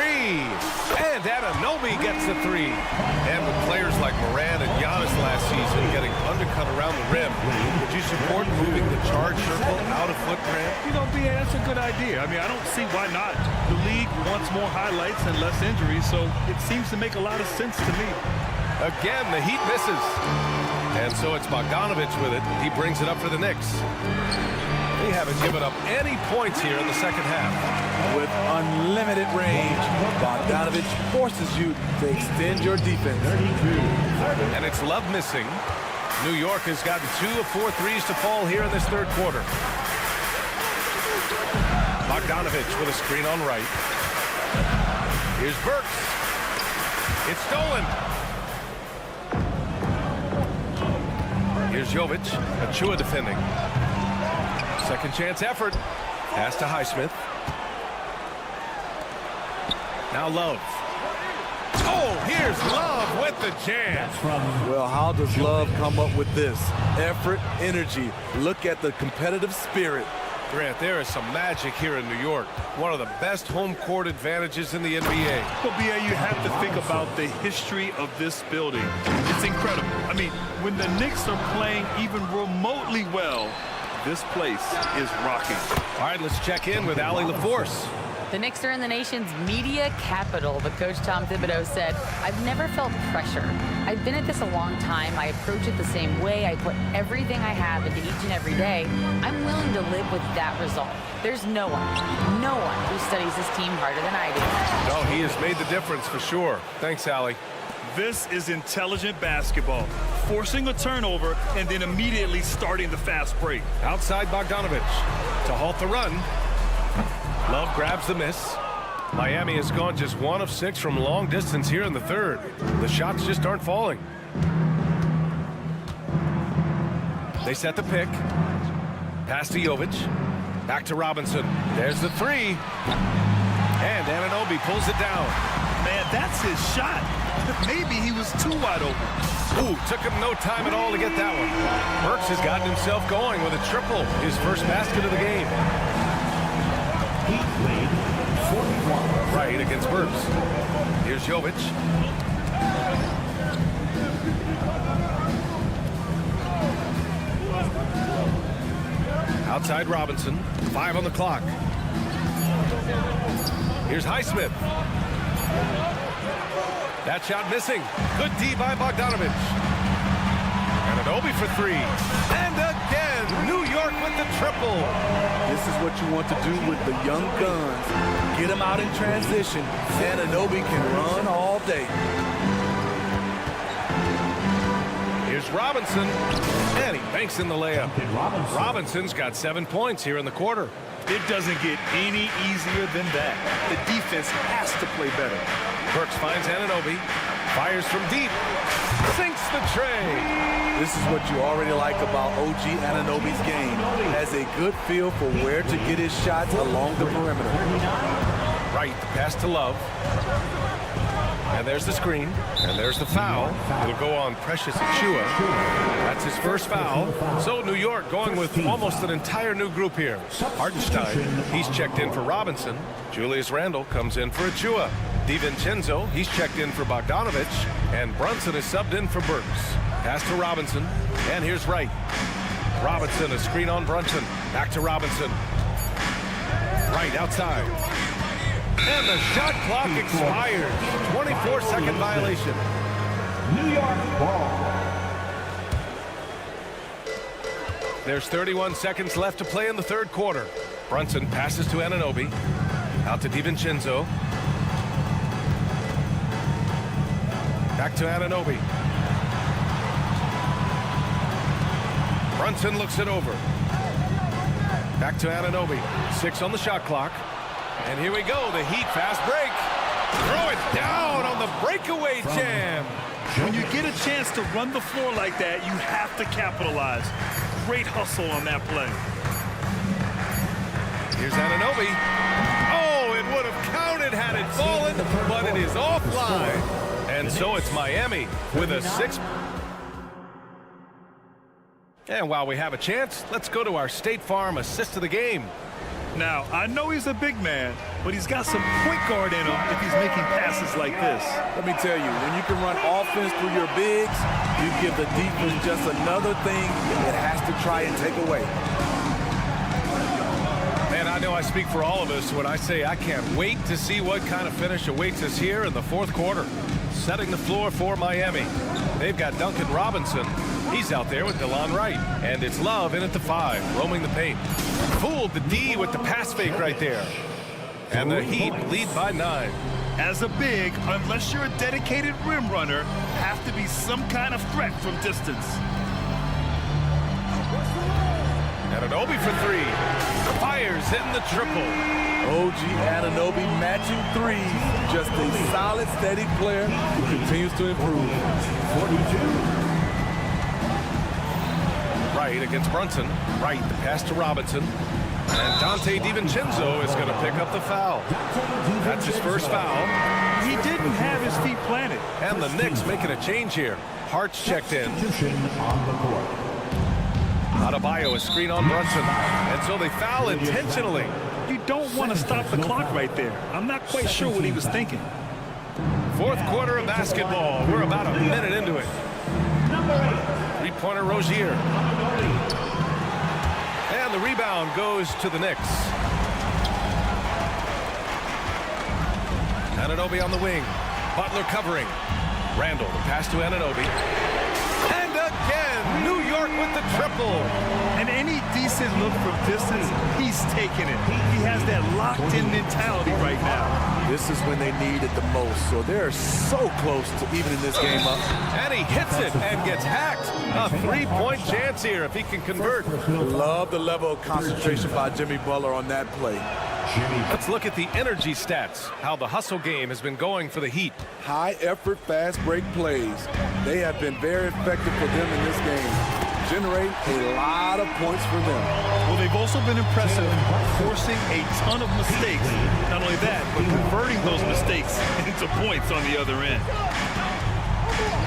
S6: And Anunoby gets the 3. And with players like Moran and Giannis last season getting undercut around the rim, would you support moving the charge circle out of footprint?
S8: You know, BA, that's a good idea. I mean, I don't see why not. The league wants more highlights and less injuries, so it seems to make a lot of sense to me.
S6: Again, the Heat misses. And so it's Bogdanovic with it. He brings it up for the Knicks. They haven't given up any points here in the second half.
S7: With unlimited range, Bogdanovic forces you to extend your defense.
S6: And it's Love missing. New York has gotten 2 of 4 threes to fall here in this third quarter. Bogdanovic with a screen on right. Here's Burks. It's stolen. Here's Jovic. Achiuwa defending. Second chance effort. Pass to Highsmith. Now Love. Oh, here's Love with the jam.
S7: Well, how does Love come up with this? Effort, energy. Look at the competitive spirit.
S6: Grant, there is some magic here in New York. One of the best home court advantages in the NBA.
S8: Well, BA, you have to think about the history of this building. It's incredible. I mean, when the Knicks are playing even remotely well, this place is rocking.
S6: All right, let's check in with Allie LaForce.
S10: The Knicks are in the nation's media capital, but Coach Tom Thibodeau said, "I've never felt pressure. I've been at this a long time. I approach it the same way. I put everything I have into each and every day. I'm willing to live with that result. There's no one who studies this team harder than I do."
S6: No, he has made the difference for sure. Thanks, Allie.
S9: This is intelligent basketball. Forcing a turnover and then immediately starting the fast break.
S6: Outside Bogdanovich to halt the run. Love grabs the miss. Miami has gone just 1 of 6 from long distance here in the third. The shots just aren't falling. They set the pick. Pass to Jovic. Back to Robinson. There's the three. And Anunoby pulls it down.
S9: Man, that's his shot. Maybe he was too wide open.
S6: Ooh, took him no time at all to get that one. Burks has gotten himself going with a triple. His first basket of the game.
S4: Heat lead, 41.
S6: Right against Burks. Here's Jovic. Outside Robinson. 5 on the clock. Here's Highsmith. That shot missing. Good D by Bogdanovich. Anunoby for 3. And again, New York with the triple.
S7: This is what you want to do with the young guns. Get them out in transition. Anunoby can run all day.
S6: Here's Robinson. And he banks in the layup. Robinson's got 7 points here in the quarter.
S9: It doesn't get any easier than that. The defense has to play better.
S6: Burks finds Anunoby. Fires from deep. Sinks the tray.
S7: This is what you already like about OG Anunoby's game. Has a good feel for where to get his shots along the perimeter.
S6: Right, the pass to Love. And there's the screen. And there's the foul. It'll go on Precious Achiuwa. That's his first foul. So New York going with almost an entire new group here. Hartenstein, he's checked in for Robinson. Julius Randle comes in for Achiuwa. DiVincenzo, he's checked in for Bogdanovich. And Brunson is subbed in for Burks. Pass to Robinson. And here's Wright. Robinson, a screen on Brunson. Back to Robinson. Wright outside. And the shot clock expires. 24-second violation.
S4: New York ball.
S6: There's 31 seconds left to play in the third quarter. Brunson passes to Anunoby. Out to DiVincenzo. Back to Anunoby. Brunson looks it over. Back to Anunoby. 6 on the shot clock. And here we go, the Heat fast break. Throw it down on the breakaway jam.
S9: When you get a chance to run the floor like that, you have to capitalize. Great hustle on that play.
S6: Here's Anunoby. Oh, it would have counted had it fallen, but it is offline. And so it's Miami with a 6. And while we have a chance, let's go to our State Farm assist of the game.
S9: Now, I know he's a big man, but he's got some point guard in him if he's making passes like this.
S7: Let me tell you, when you can run offense through your bigs, you give the defense just another thing it has to try and take away.
S6: Man, I know I speak for all of us when I say I can't wait to see what kind of finish awaits us here in the fourth quarter. Setting the floor for Miami. They've got Duncan Robinson. He's out there with DeLon Wright. And it's Love in at the 5, roaming the paint. Fooled the D with the pass fake right there. And the Heat lead by 9.
S9: As a big, unless you're a dedicated rim runner, have to be some kind of threat from distance.
S6: Anunoby for 3. Fires in the triple.
S7: OG Anunoby matching threes. Just a solid, steady player who continues to improve.
S4: 42.
S6: Wright against Brunson. Wright, the pass to Robinson. And Dante DiVincenzo is going to pick up the foul. That's his first foul.
S9: He didn't have his feet planted.
S6: And the Knicks making a change here. Hart's checked in. Adebayo, a screen on Brunson. And so they foul intentionally.
S9: You don't want to stop the clock right there. I'm not quite sure what he was thinking.
S6: Fourth quarter of basketball. We're about a minute into it. Three-pointer Rozier. And the rebound goes to the Knicks. Anunoby on the wing. Butler covering. Randle, the pass to Anunoby. And again, New York with the triple.
S9: And any decent look from distance, he's taking it. He has that locked-in mentality right now.
S7: This is when they need it the most, so they're so close to evening this game up.
S6: And he hits it and gets hacked. A three-point chance here if he can convert.
S7: Love the level of concentration by Jimmy Butler on that play.
S6: Let's look at the energy stats, how the hustle game has been going for the Heat.
S7: High effort, fast break plays. They have been very effective for them in this game. Generate a lot of points for them.
S9: Well, they've also been impressive, forcing a ton of mistakes. Not only that, but converting those mistakes into points on the other end.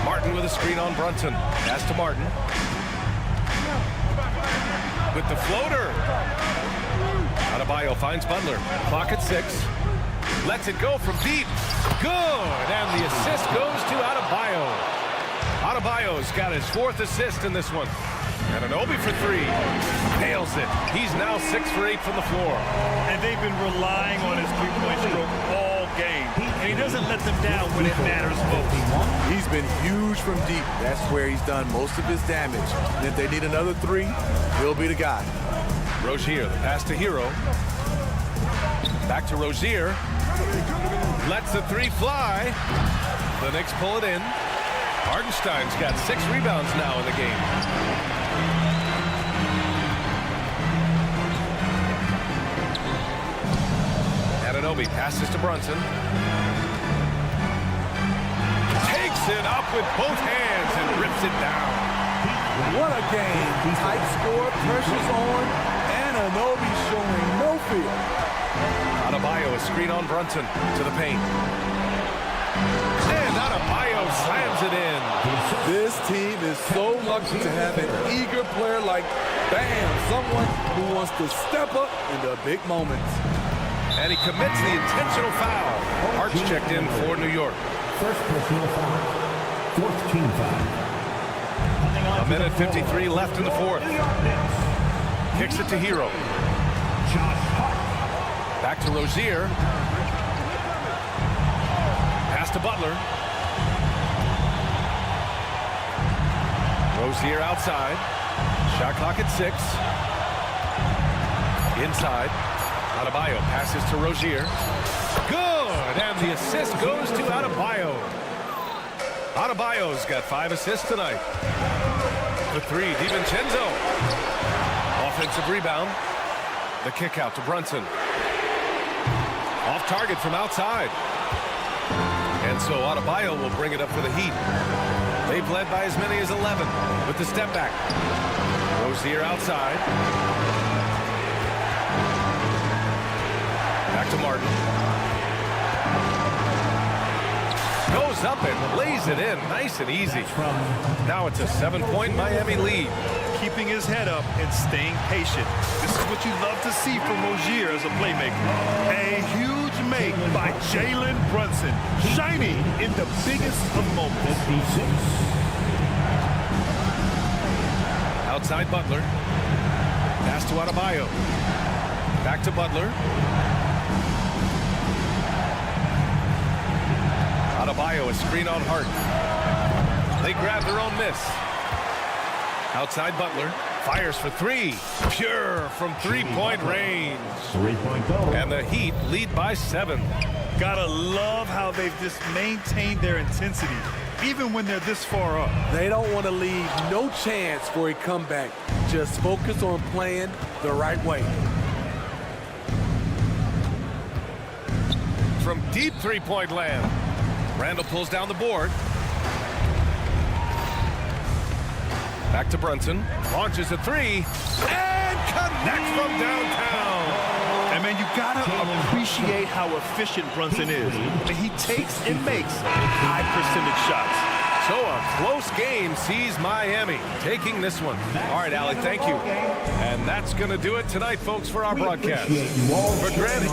S6: Martin with a screen on Brunson. Pass to Martin. With the floater. Adebayo finds Butler. Clock at 6. Lets it go from deep. Good. And the assist goes to Adebayo. Adebayo's got his 4th assist in this one. And an Obi for 3. Nails it. He's now 6 for 8 from the floor.
S9: And they've been relying on his three-point stroke all game. And he doesn't let them down when it matters most.
S7: He's been huge from deep. That's where he's done most of his damage. And if they need another 3, he'll be the guy.
S6: Rozier, the pass to Hero. Back to Rozier. Lets the 3 fly. The Knicks pull it in. Hartenstein's got 6 rebounds now in the game. Anunoby passes to Brunson. Takes it up with both hands and rips it down.
S7: What a game. Tight score, pressure's on. Anunoby showing no fear.
S6: Adebayo, a screen on Brunson to the paint. And Adebayo slams it in.
S7: This team is so lucky to have an eager player like Bam, someone who wants to step up in the big moments.
S6: And he commits the intentional foul. Hart's checked in for New York.
S4: First personal foul. 4th team foul.
S6: A minute 53 left in the 4th. Kicks it to Hero. Back to Rozier. Pass to Butler. Rozier outside. Shot clock at 6. Inside. Adebayo passes to Rozier. Good! And the assist goes to Adebayo. Adebayo's got 5 assists tonight. The 3, DiVincenzo. Offensive rebound. The kick out to Brunson. Off target from outside. And so Adebayo will bring it up for the Heat. They've led by as many as 11 with the step back. Rozier outside. Back to Martin. Goes up and lays it in nice and easy. Now it's a 7-point Miami lead.
S9: Keeping his head up and staying patient. This is what you love to see from Rozier as a playmaker. A huge make by Jalen Brunson, shining in the biggest of moments.
S6: Outside Butler. Pass to Adebayo. Back to Butler. Adebayo, a screen on Hart. They grab their own miss. Outside Butler. Fires for 3. Pure from 3-point range.
S4: 3-point goal.
S6: And the Heat lead by 7.
S9: Gotta love how they've just maintained their intensity, even when they're this far up.
S7: They don't want to leave no chance for a comeback. Just focus on playing the right way.
S6: From deep 3-point land. Randall pulls down the board. Back to Brunson. Launches a 3. And connects from downtown.
S9: And man, you gotta appreciate how efficient Brunson is. He takes and makes high percentage shots.
S6: So a close game sees Miami taking this one. All right, Allie, thank you. And that's going to do it tonight, folks, for our broadcast. For Granny.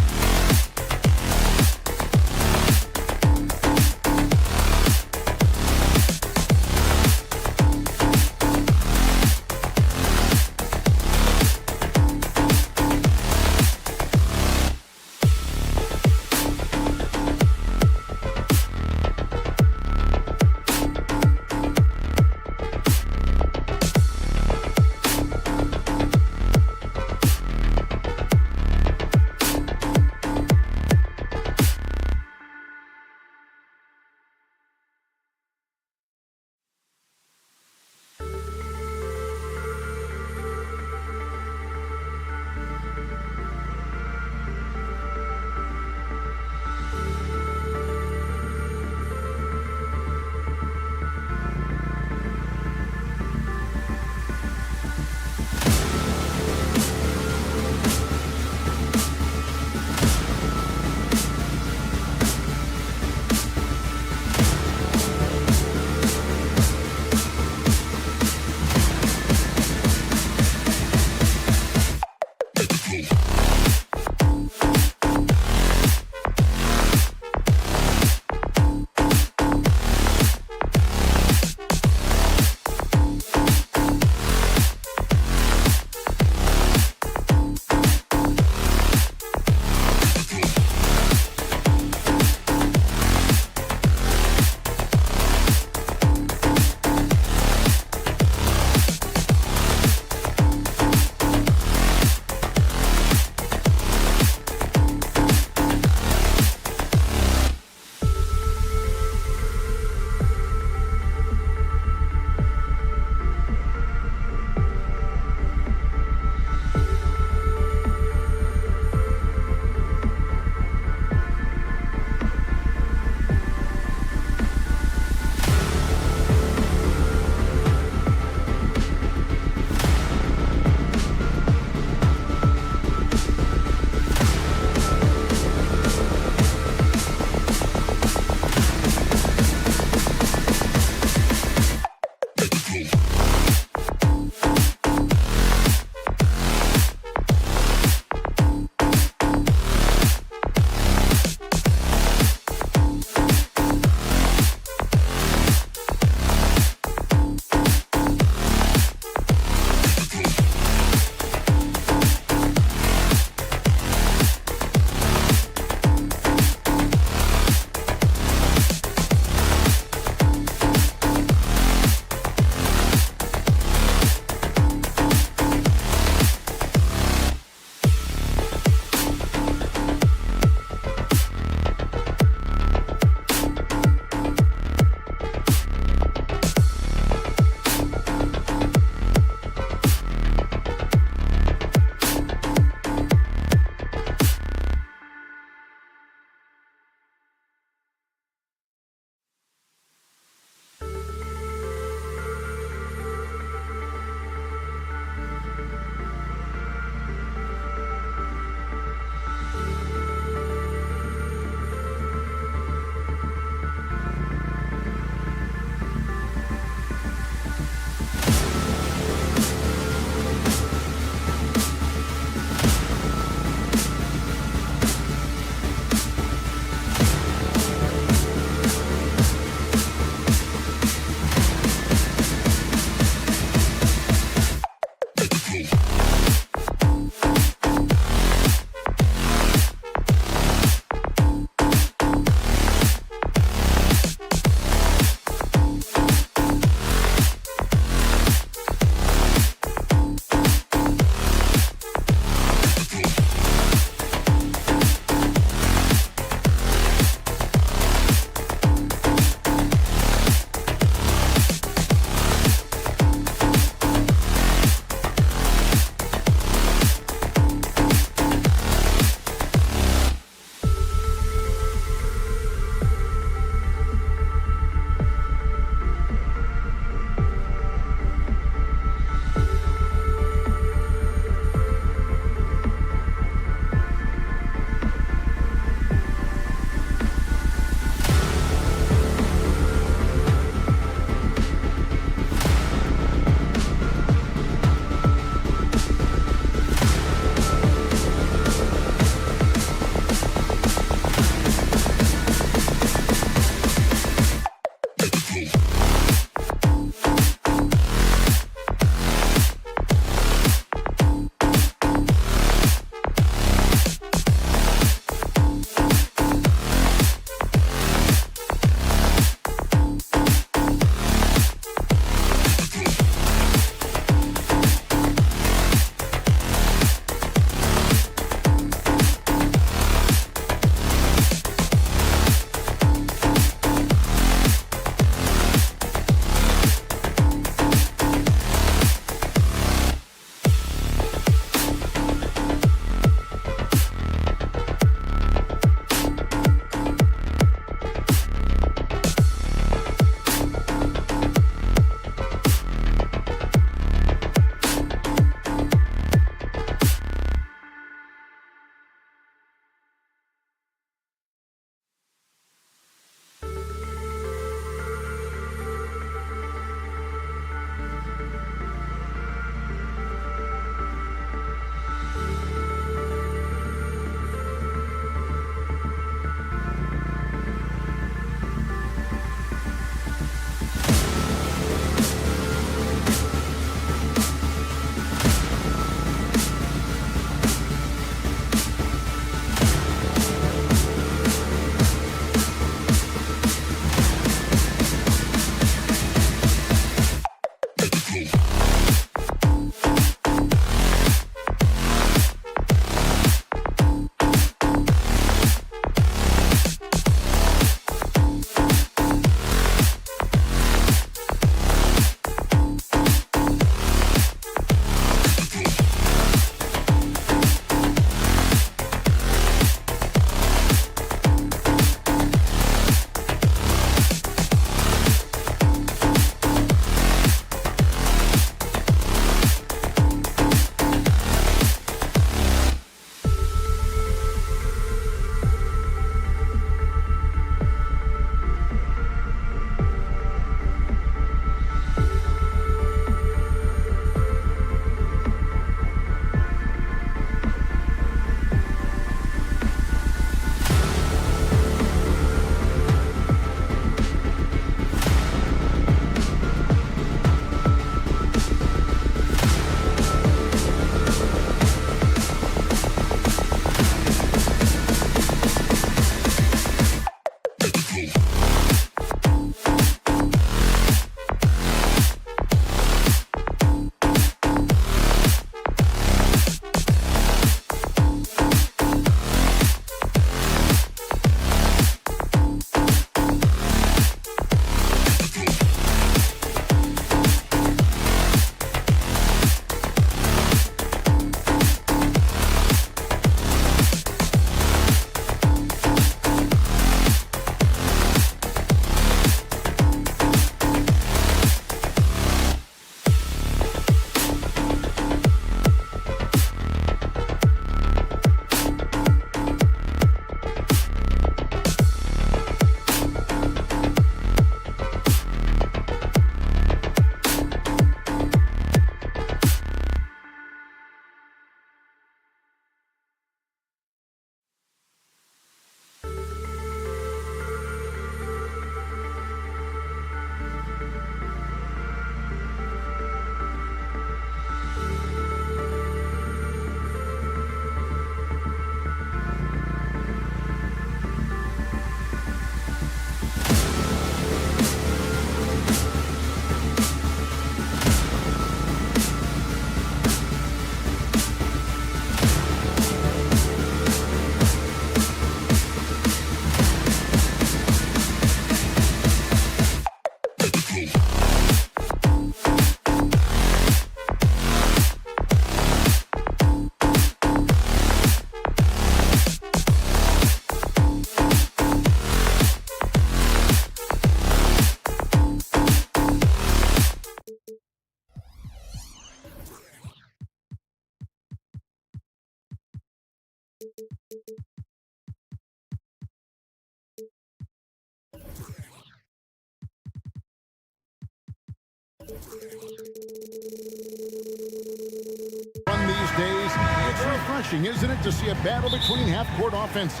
S1: refreshing, isn't it, to see a battle between half-court offenses?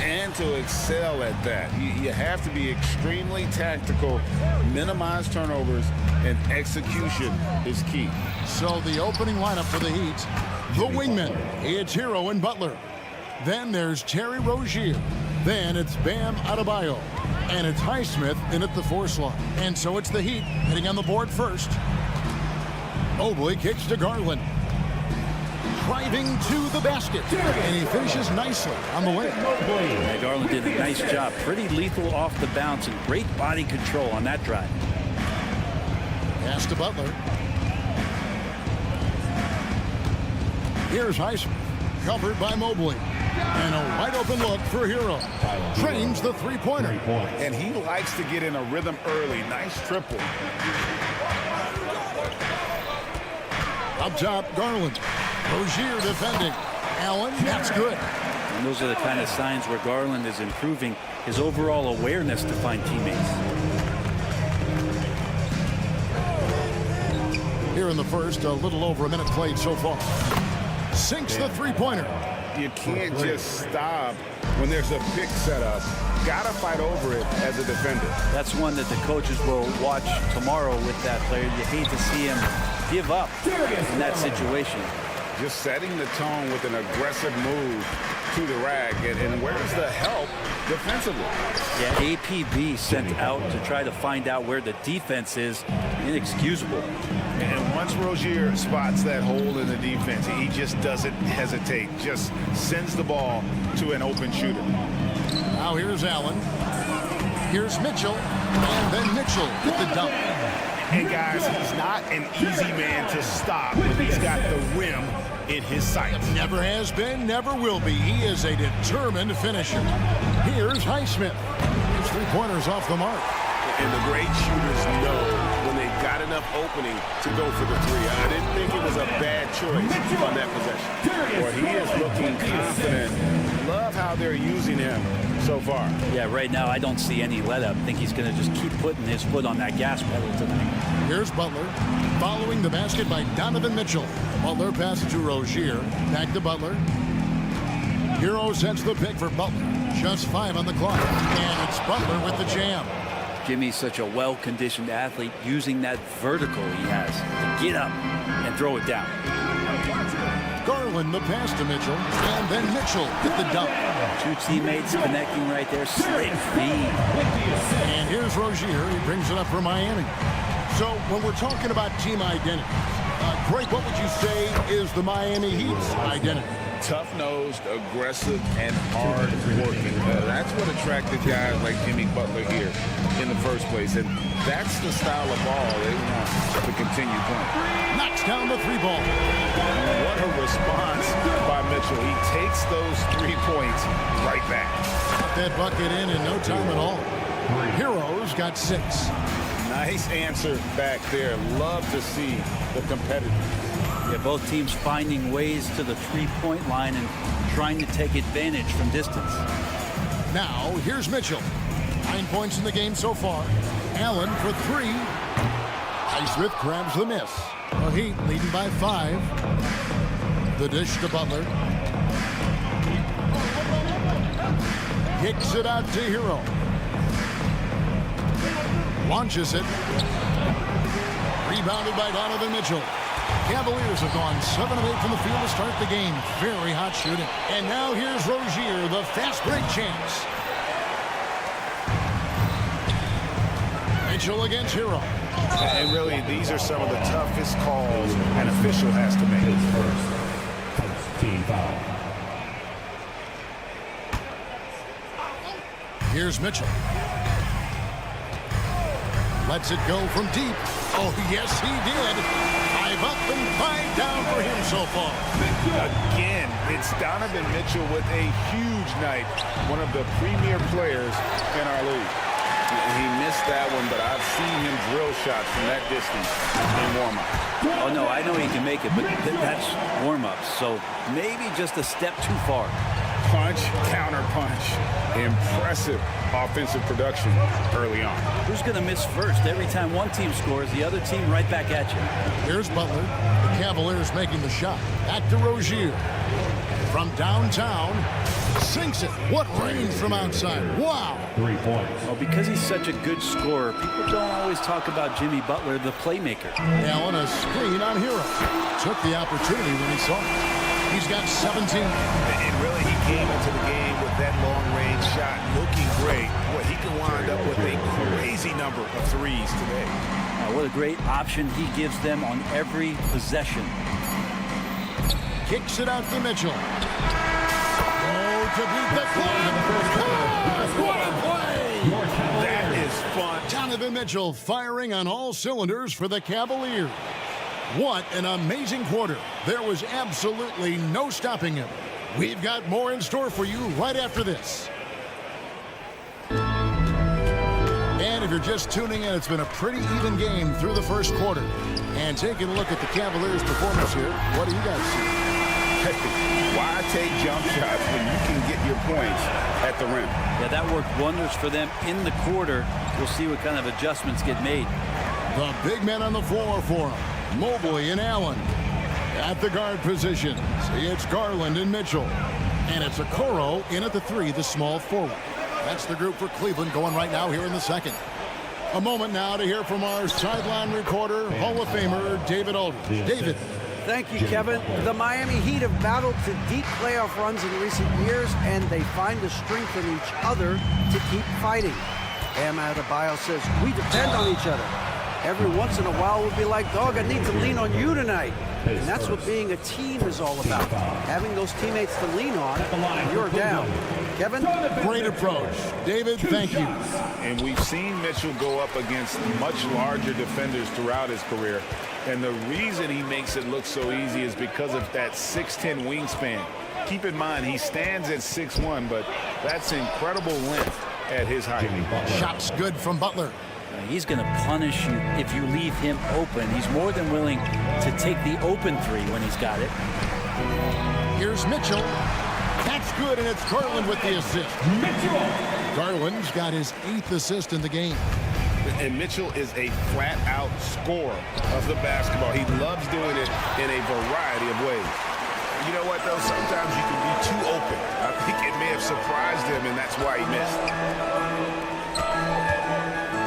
S2: And to excel at that. You have to be extremely tactical, minimize turnovers, and execution is key.
S1: So the opening lineup for the Heat, the wingmen, it's Hero and Butler. Then there's Terry Rozier. Then it's Bam Adebayo. And it's Highsmith in at the 4 slot. And so it's the Heat hitting on the board first. Mobley kicks to Garland. Driving to the basket. And he finishes nicely on the way.
S11: Yeah, Garland did a nice job. Pretty lethal off the bounce and great body control on that drive.
S1: Pass to Butler. Here's Highsmith. Covered by Mobley. And a wide open look for Hero. Drains the three-pointer.
S2: And he likes to get in a rhythm early. Nice triple.
S1: Up top, Garland. Rozier defending. Allen, that's good.
S11: And those are the kind of signs where Garland is improving his overall awareness to find teammates.
S1: Here in the first, a little over a minute played so far. Sinks the three-pointer.
S2: You can't just stop when there's a pick set up. Got to fight over it as a defender.
S11: That's one that the coaches will watch tomorrow with that player. You hate to see him give up in that situation.
S2: Just setting the tone with an aggressive move to the rack. And where's the help defensively?
S11: Yeah, APB sent out to try to find out where the defense is. Inexcusable.
S2: And once Rozier spots that hole in the defense, he just doesn't hesitate. Just sends the ball to an open shooter.
S1: Now here's Allen. Here's Mitchell. And then Mitchell with the dunk.
S2: And guys, he's not an easy man to stop when he's got the rim in his sights.
S1: Never has been, never will be. He is a determined finisher. Here's Highsmith. His three-pointer's off the mark.
S12: And the great shooters know when they've got enough opening to go for the three. I didn't think it was a bad choice on that possession.
S2: Well, he is looking confident. Love how they're using him so far.
S11: Yeah, right now I don't see any let up. I think he's going to just keep putting his foot on that gas pedal tonight.
S1: Here's Butler. Following the basket by Donovan Mitchell. Butler passes to Rozier. Back to Butler. Hero sets the pick for Butler. Just 5 on the clock. And it's Butler with the jam.
S11: Jimmy's such a well-conditioned athlete, using that vertical he has to get up and throw it down.
S1: Garland the pass to Mitchell, and then Mitchell with the dunk.
S11: 2 teammates connecting right there. Slick feed.
S1: And here's Rozier. He brings it up for Miami. So when we're talking about team identity, Craig, what would you say is the Miami Heat's identity?
S2: Tough-nosed, aggressive, and hard-working. That's what attracted guys like Jimmy Butler here in the first place. And that's the style of ball they want to continue playing.
S1: Knocks down the 3-ball.
S2: What a response by Mitchell. He takes those 3 points right back.
S1: Got that bucket in no time at all. Heroes got 6.
S2: Nice answer back there. Love to see the competitiveness.
S11: Yeah, both teams finding ways to the 3-point line and trying to take advantage from distance.
S1: Now, here's Mitchell. 9 points in the game so far. Allen for 3. Highsmith grabs the miss. The Heat leading by 5. The dish to Butler. Kicks it out to Hero. Launches it. Rebounded by Donovan Mitchell. Cavaliers have gone 7 of 8 from the field to start the game. Very hot shooting. And now here's Rozier, the fast break chance. Mitchell against Hero.
S2: And really, these are some of the toughest calls an official has to make.
S4: Team foul.
S1: Here's Mitchell. Lets it go from deep. Oh, yes, he did. 5 up and 5 down for him so far.
S2: Again, it's Donovan Mitchell with a huge night. One of the premier players in our league. He missed that one, but I've seen him drill shots from that distance in warm-up.
S11: Oh, no, I know he can make it, but that's warm-up, so maybe just a step too far.
S2: Punch, counter punch. Impressive offensive production early on.
S11: Who's going to miss first? Every time one team scores, the other team right back at you.
S1: Here's Butler. The Cavaliers making the shot. Back to Rozier. From downtown, sinks it. What range from outside. Wow.
S4: 3 points.
S11: Well, because he's such a good scorer, people don't always talk about Jimmy Butler, the playmaker.
S1: Allen, a screen on Hero. Took the opportunity when he saw it. He's got 17.
S12: And really, he came into the game with that long-range shot looking great. Boy, he can wind up with a crazy number of threes today.
S11: What a great option he gives them on every possession.
S1: Kicks it out to Mitchell. Oh, to beat the clock. What a play!
S12: That is fun.
S1: Donovan Mitchell firing on all cylinders for the Cavaliers. What an amazing quarter. There was absolutely no stopping him. We've got more in store for you right after this. And if you're just tuning in, it's been a pretty even game through the first quarter. And taking a look at the Cavaliers' performance here, what do you guys see?
S2: Why take jump shots when you can get your points at the rim?
S11: Yeah, that worked wonders for them in the quarter. We'll see what kind of adjustments get made.
S1: The big men on the floor for him. Mobley and Allen. At the guard positions, it's Garland and Mitchell. And it's Okoro in at the 3, the small forward. That's the group for Cleveland going right now here in the second. A moment now to hear from our sideline reporter, Hall of Famer David Aldridge. David.
S5: Thank you, Kevin. The Miami Heat have battled to deep playoff runs in recent years, and they find the strength in each other to keep fighting. Bam Adebayo says, we depend on each other. Every once in a while, we'll be like, dog, I need to lean on you tonight. And that's what being a team is all about. Having those teammates to lean on when you're down. Kevin?
S1: Great approach. David, thank you.
S2: And we've seen Mitchell go up against much larger defenders throughout his career. And the reason he makes it look so easy is because of that 6'10" wingspan. Keep in mind, he stands at 6'1", but that's incredible length at his height.
S1: Shots good from Butler.
S11: He's going to punish you if you leave him open. He's more than willing to take the open 3 when he's got it.
S1: Here's Mitchell. That's good, and it's Garland with the assist. Mitchell. Garland's got his 8th assist in the game.
S2: And Mitchell is a flat-out scorer of the basketball. He loves doing it in a variety of ways. You know what, though? Sometimes you can be too open. I think it may have surprised him, and that's why he missed.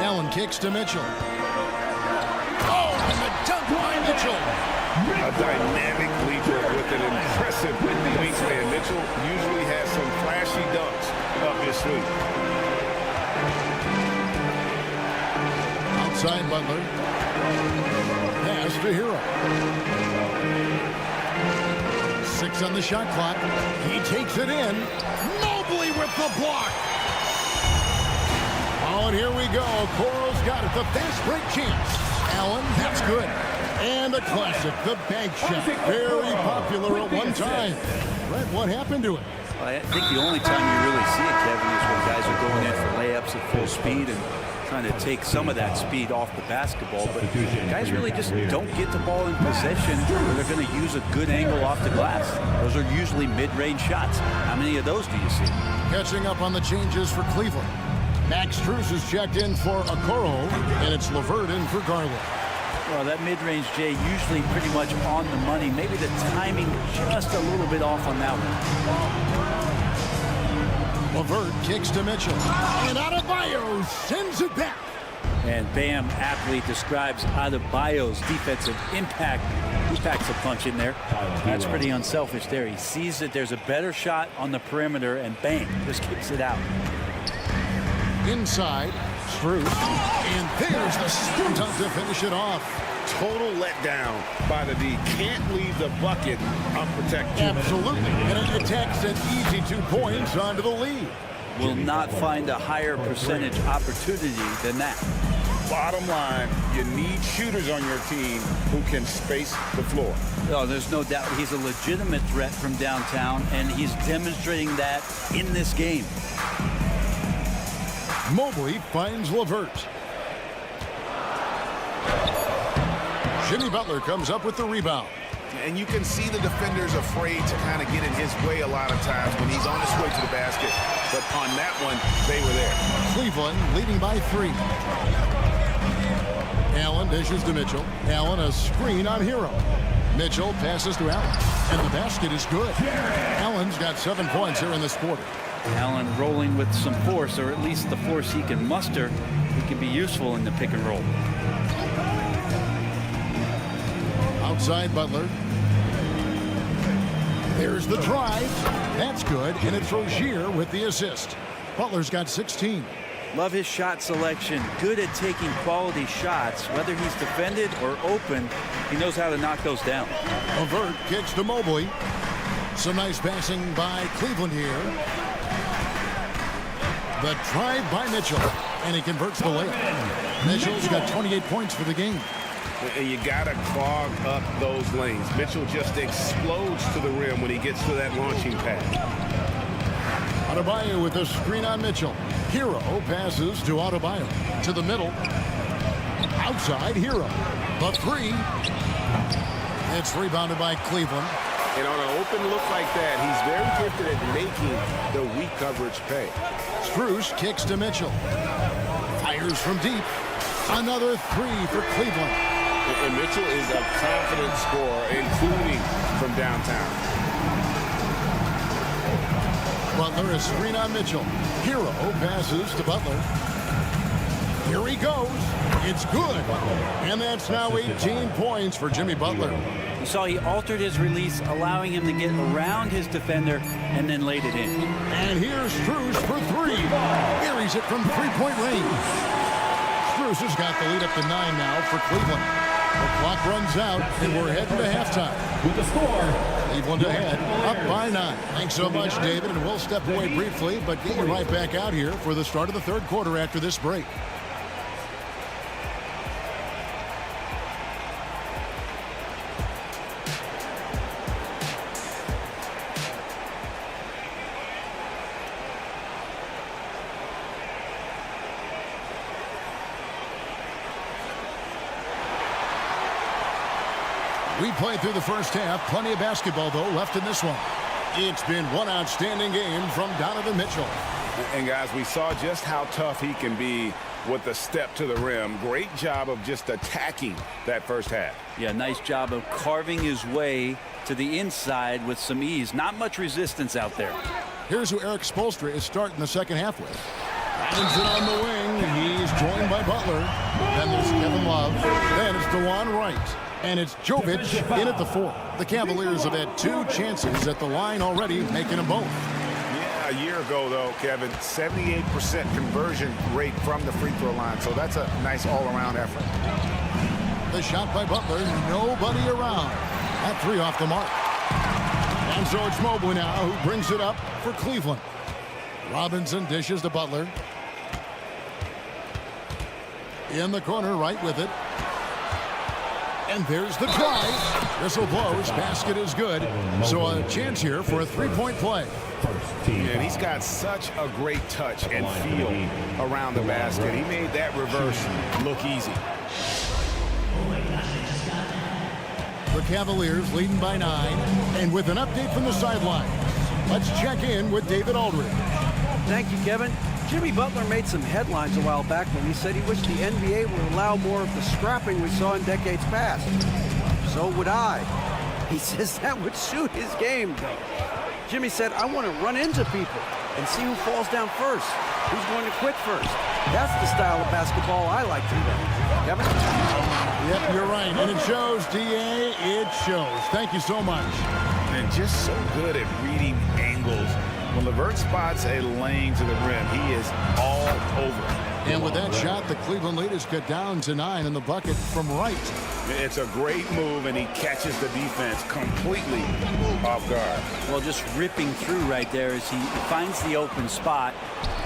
S1: Allen kicks to Mitchell. Oh, and the dunk by Mitchell.
S2: A dynamic leaper with an impressive wingspan. Mitchell usually has some flashy dunks up his sleeve.
S1: Outside Butler. Pass to Hero. 6 on the shot clock. He takes it in. Mobley with the block. Oh, and here we go. Okoro's got it. The fast break chance. Allen, that's good. And a classic, the bank shot. Very popular at one time. Brett, what happened to it?
S11: I think the only time you really see it, Kevin, is when guys are going in for layups at full speed and trying to take some of that speed off the basketball. But guys really just don't get the ball in possession where they're going to use a good angle off the glass. Those are usually mid-range shots. How many of those do you see?
S1: Catching up on the changes for Cleveland. Max Strus is checked in for Okoro, and it's LeVert in for Garland.
S11: Well, that mid-range, Jay, usually pretty much on the money. Maybe the timing just a little bit off on that one.
S1: LeVert kicks to Mitchell. And Adebayo sends it back.
S11: And Bam aptly describes Adebayo's defensive impact. He packs a punch in there. That's pretty unselfish there. He sees that there's a better shot on the perimeter, and bang, just kicks it out.
S1: Inside, Strus, and there's the stunt to finish it off.
S2: Total letdown by the D. Can't leave the bucket unprotected.
S1: Absolutely, and it takes an easy 2 points onto the lead.
S11: Will not find a higher percentage opportunity than that.
S2: Bottom line, you need shooters on your team who can space the floor.
S11: Oh, there's no doubt he's a legitimate threat from downtown, and he's demonstrating that in this game.
S1: Mobley finds LeVert. Jimmy Butler comes up with the rebound.
S2: And you can see the defenders afraid to kind of get in his way a lot of times when he's on his way to the basket. But on that one, they were there.
S1: Cleveland leading by 3. Allen dishes to Mitchell. Allen a screen on Hero. Mitchell passes to Allen. And the basket is good. Allen's got 7 points here in this quarter.
S11: Allen rolling with some force, or at least the force he can muster. He can be useful in the pick and roll.
S1: Outside Butler. There's the drive. That's good, and it's Rozier with the assist. Butler's got 16.
S11: Love his shot selection. Good at taking quality shots. Whether he's defended or open, he knows how to knock those down.
S1: Levert kicks to Mobley. Some nice passing by Cleveland here. The drive by Mitchell, and he converts the layup. Mitchell's got 28 points for the game.
S2: You got to clog up those lanes. Mitchell just explodes to the rim when he gets to that launching pad.
S1: Adebayo with a screen on Mitchell. Hero passes to Adebayo. To the middle. Outside Hero. The 3. It's rebounded by Cleveland.
S12: And on an open look like that, he's very gifted at making the weak coverage pay.
S1: Strus kicks to Mitchell. Fires from deep. Another 3 for Cleveland.
S12: And Mitchell is a confident scorer, including from downtown.
S1: Butler a screen on Mitchell. Hero passes to Butler. Here he goes. It's good. And that's now 18 points for Jimmy Butler.
S11: You saw he altered his release, allowing him to get around his defender and then laid it in.
S1: And here's Strus for 3. Carries it from three-point range. Strus has got the lead up to 9 now for Cleveland. The clock runs out, and we're heading to halftime.
S4: With the score,
S1: Cleveland ahead, up by 9. Thanks so much, David, and we'll step away briefly, but get you right back out here for the start of the third quarter after this break. We played through the first half. Plenty of basketball, though, left in this one. It's been one outstanding game from Donovan Mitchell.
S2: And, guys, we saw just how tough he can be with the step to the rim. Great job of just attacking that first half.
S11: Yeah, nice job of carving his way to the inside with some ease. Not much resistance out there.
S1: Here's who Eric Spoelstra is starting the second half with. Robinson on the wing. He's joined by Butler. Then there's Kevin Love. Then it's DeJuan Wright. And it's Jovic in at the 4. The Cavaliers have had 2 chances at the line already, making them both.
S2: Yeah, a year ago, though, Kevin, 78% conversion rate from the free throw line. So that's a nice all-around effort.
S1: The shot by Butler, nobody around. That 3 off the mark. And so it's Mobley now who brings it up for Cleveland. Robinson dishes to Butler. In the corner, right with it. And there's the drive. Whistle blows. Basket is good. So a chance here for a 3-point play.
S2: And he's got such a great touch and feel around the basket. He made that reverse look easy.
S1: The Cavaliers leading by 9. And with an update from the sideline, let's check in with David Aldridge.
S5: Thank you, Kevin. Jimmy Butler made some headlines a while back when he said he wished the NBA would allow more of the scrapping we saw in decades past. So would I. He says that would suit his game, though. Jimmy said, I want to run into people and see who falls down first, who's going to quit first. That's the style of basketball I like to play. Kevin?
S1: Yep, you're right. And it shows, D.A. It shows. Thank you so much.
S2: And just so good at reading angles. When LeVert spots a lane to the rim, he is all over.
S1: And with that shot, the Cleveland lead is cut down to 9 in the bucket from Wright.
S2: It's a great move, and he catches the defense completely off guard.
S11: Well, just ripping through right there as he finds the open spot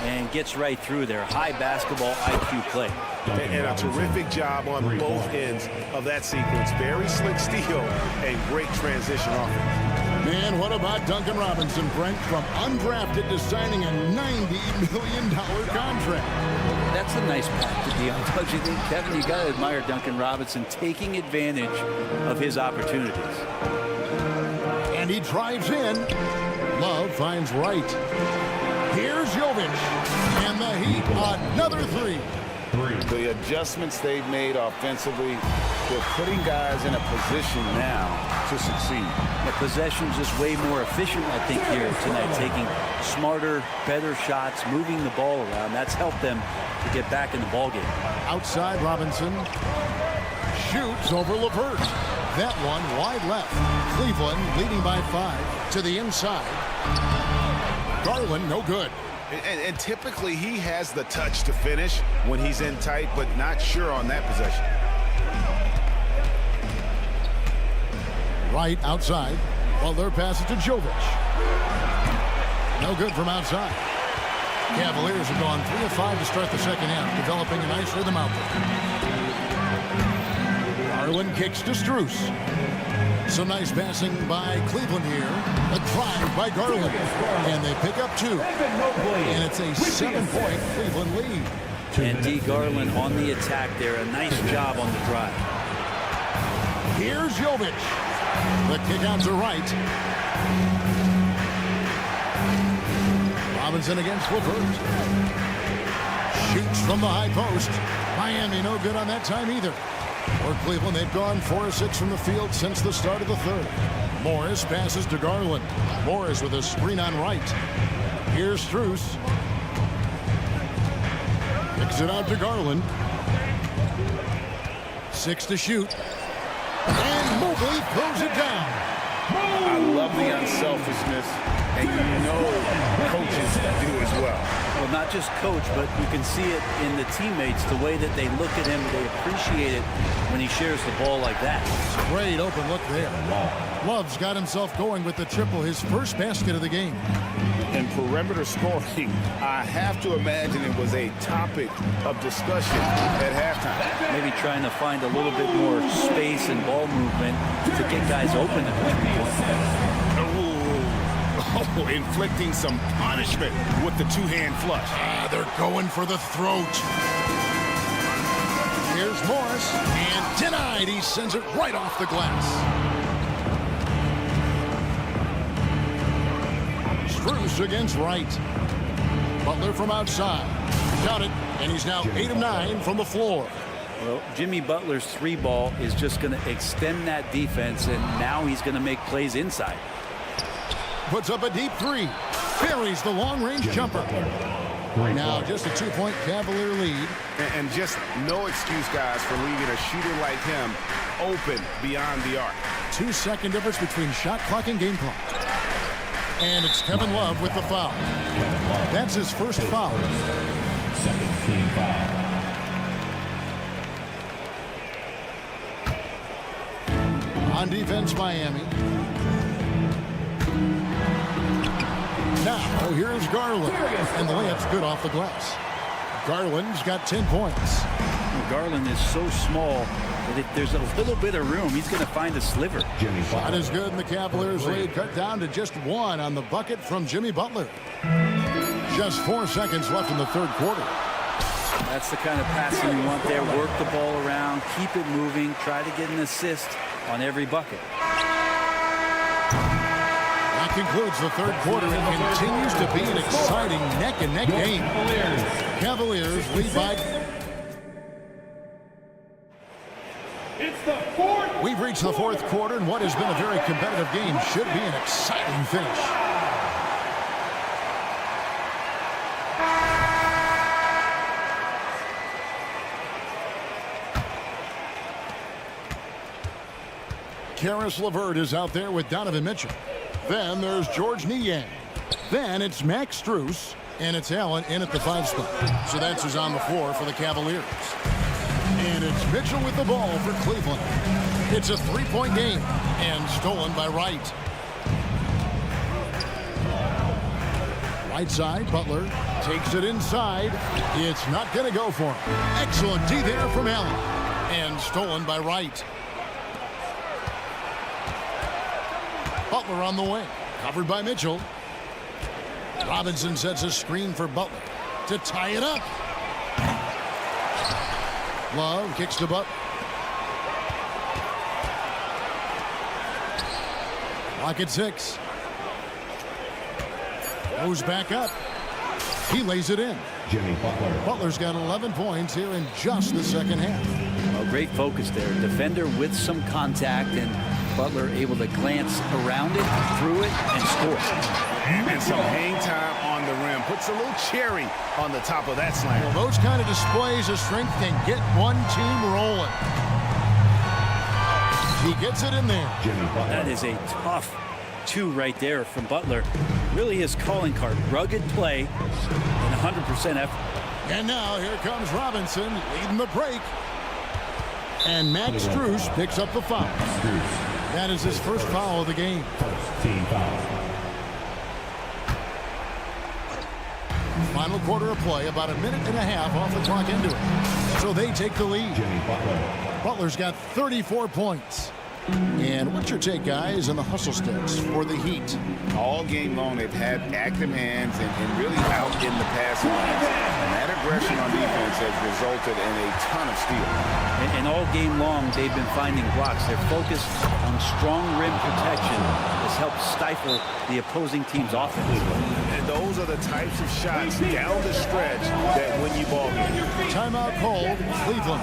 S11: and gets right through there. High basketball IQ play.
S2: And a terrific job on both ends of that sequence. Very slick steal and great transition offense.
S1: Man, what about Duncan Robinson, Brent, from undrafted to signing a $90 million contract?
S11: That's a nice pack to be on. Don't you think, Kevin? You got to admire Duncan Robinson taking advantage of his opportunities.
S1: And he drives in. Love finds Wright. Here's Jovic. And the Heat, another three.
S2: The adjustments they've made offensively, they're putting guys in a position now to succeed.
S11: The possession's just way more efficient, I think, here tonight, taking smarter, better shots, moving the ball around. That's helped them to get back in the ballgame.
S1: Outside, Robinson shoots over LeVert. That one wide left. Cleveland leading by 5 to the inside. Garland, no good.
S12: And typically he has the touch to finish when he's in tight, but not sure on that possession.
S1: Right outside. Butler passes to Jovic. No good from outside. Cavaliers have gone 3 of 5 to start the second half, developing a nice rhythm out there. Garland kicks to Strus. Some nice passing by Cleveland here. A drive by Garland. And they pick up 2. And it's a 7-point Cleveland lead.
S11: And D. Garland on the attack there. A nice job on the drive.
S1: Here's Jovic. The kick out to Wright. Robinson against LeVert. Shoots from the high post. Miami no good on that time either. For Cleveland, they've gone 4 of 6 from the field since the start of the third. Morris passes to Garland. Morris with a screen on Wright. Here's Strus. Kicks it out to Garland. 6 to shoot. And Mobley throws it down.
S2: I love the unselfishness, and you know coaches do as well.
S11: Well, not just coach, but you can see it in the teammates, the way that they look at him. They appreciate it when he shares the ball like that.
S1: Great open look there. Love's got himself going with the triple, his first basket of the game.
S2: And perimeter scoring, I have to imagine it was a topic of discussion at halftime.
S11: Maybe trying to find a little bit more space and ball movement to get guys open at the 3-point.
S12: Oh, inflicting some punishment with the two-hand flush.
S1: They're going for the throat. Here's Morris, and denied. He sends it right off the glass. Strus against Wright. Butler from outside. Got it, and he's now 8 of 9 from the floor.
S11: Well, Jimmy Butler's 3-ball is just going to extend that defense, and now he's going to make plays inside.
S1: Puts up a deep 3. Buries the long-range jumper. Now just a 2-point Cavalier lead.
S12: And just no excuse, guys, for leaving a shooter like him open beyond the arc.
S1: 2-second difference between shot clock and game clock. And it's Kevin Love with the foul. That's his first foul.
S4: Second team foul.
S1: On defense, Miami. Now, here's Garland. And the layup's good off the glass. Garland's got 10 points.
S11: Garland is so small that if there's a little bit of room, he's going to find a sliver.
S1: Shot is good, and the Cavaliers lead cut down to just 1 on the bucket from Jimmy Butler. Just 4 seconds left in the third quarter.
S11: That's the kind of passing you want there. Work the ball around, keep it moving, try to get an assist on every bucket.
S1: That concludes the third quarter. It continues to be an exciting neck-and-neck game. Cavaliers lead by... We've reached the fourth quarter, and what has been a very competitive game should be an exciting finish. Karis LeVert is out there with Donovan Mitchell. Then there's George Niang. Then it's Max Strus, and it's Allen in at the 5 spot. So that's who's on the floor for the Cavaliers. And it's Mitchell with the ball for Cleveland. It's a 3-point game, and stolen by Wright. Right side, Butler takes it inside. It's not going to go for him. Excellent D there from Allen, and stolen by Wright. Butler on the wing, covered by Mitchell. Robinson sets a screen for Butler to tie it up. Love kicks to Butler. Lock at 6. Goes back up. He lays it in.
S4: Jimmy Butler.
S1: Butler's got 11 points here in just the second half.
S11: A great focus there. Defender with some contact, and Butler able to glance around it, through it, and score.
S12: And some hang time on the rim. Puts a little cherry on the top of that slam.
S1: Well, those kind of displays of strength can get one team rolling. He gets it in there.
S4: Jimmy Butler.
S11: That is a tough 2 right there from Butler. Really his calling card. Rugged play and 100% effort.
S1: And now here comes Robinson leading the break. And Max Strus picks up the foul. That is his first foul of the game.
S4: First team foul.
S1: Final quarter of play, about a minute and a half off the clock into it. So they take the lead.
S4: Jimmy Butler.
S1: Butler's got 34 points. And what's your take, guys, on the hustle sticks for the Heat?
S2: All game long, they've had active hands and really out in the passing lanes. And that aggression on defense has resulted in a ton of steals.
S11: And all game long, they've been finding blocks. Their focus on strong rim protection has helped stifle the opposing team's offense.
S12: And those are the types of shots down the stretch that win you ball games.
S1: Timeout called, Cleveland.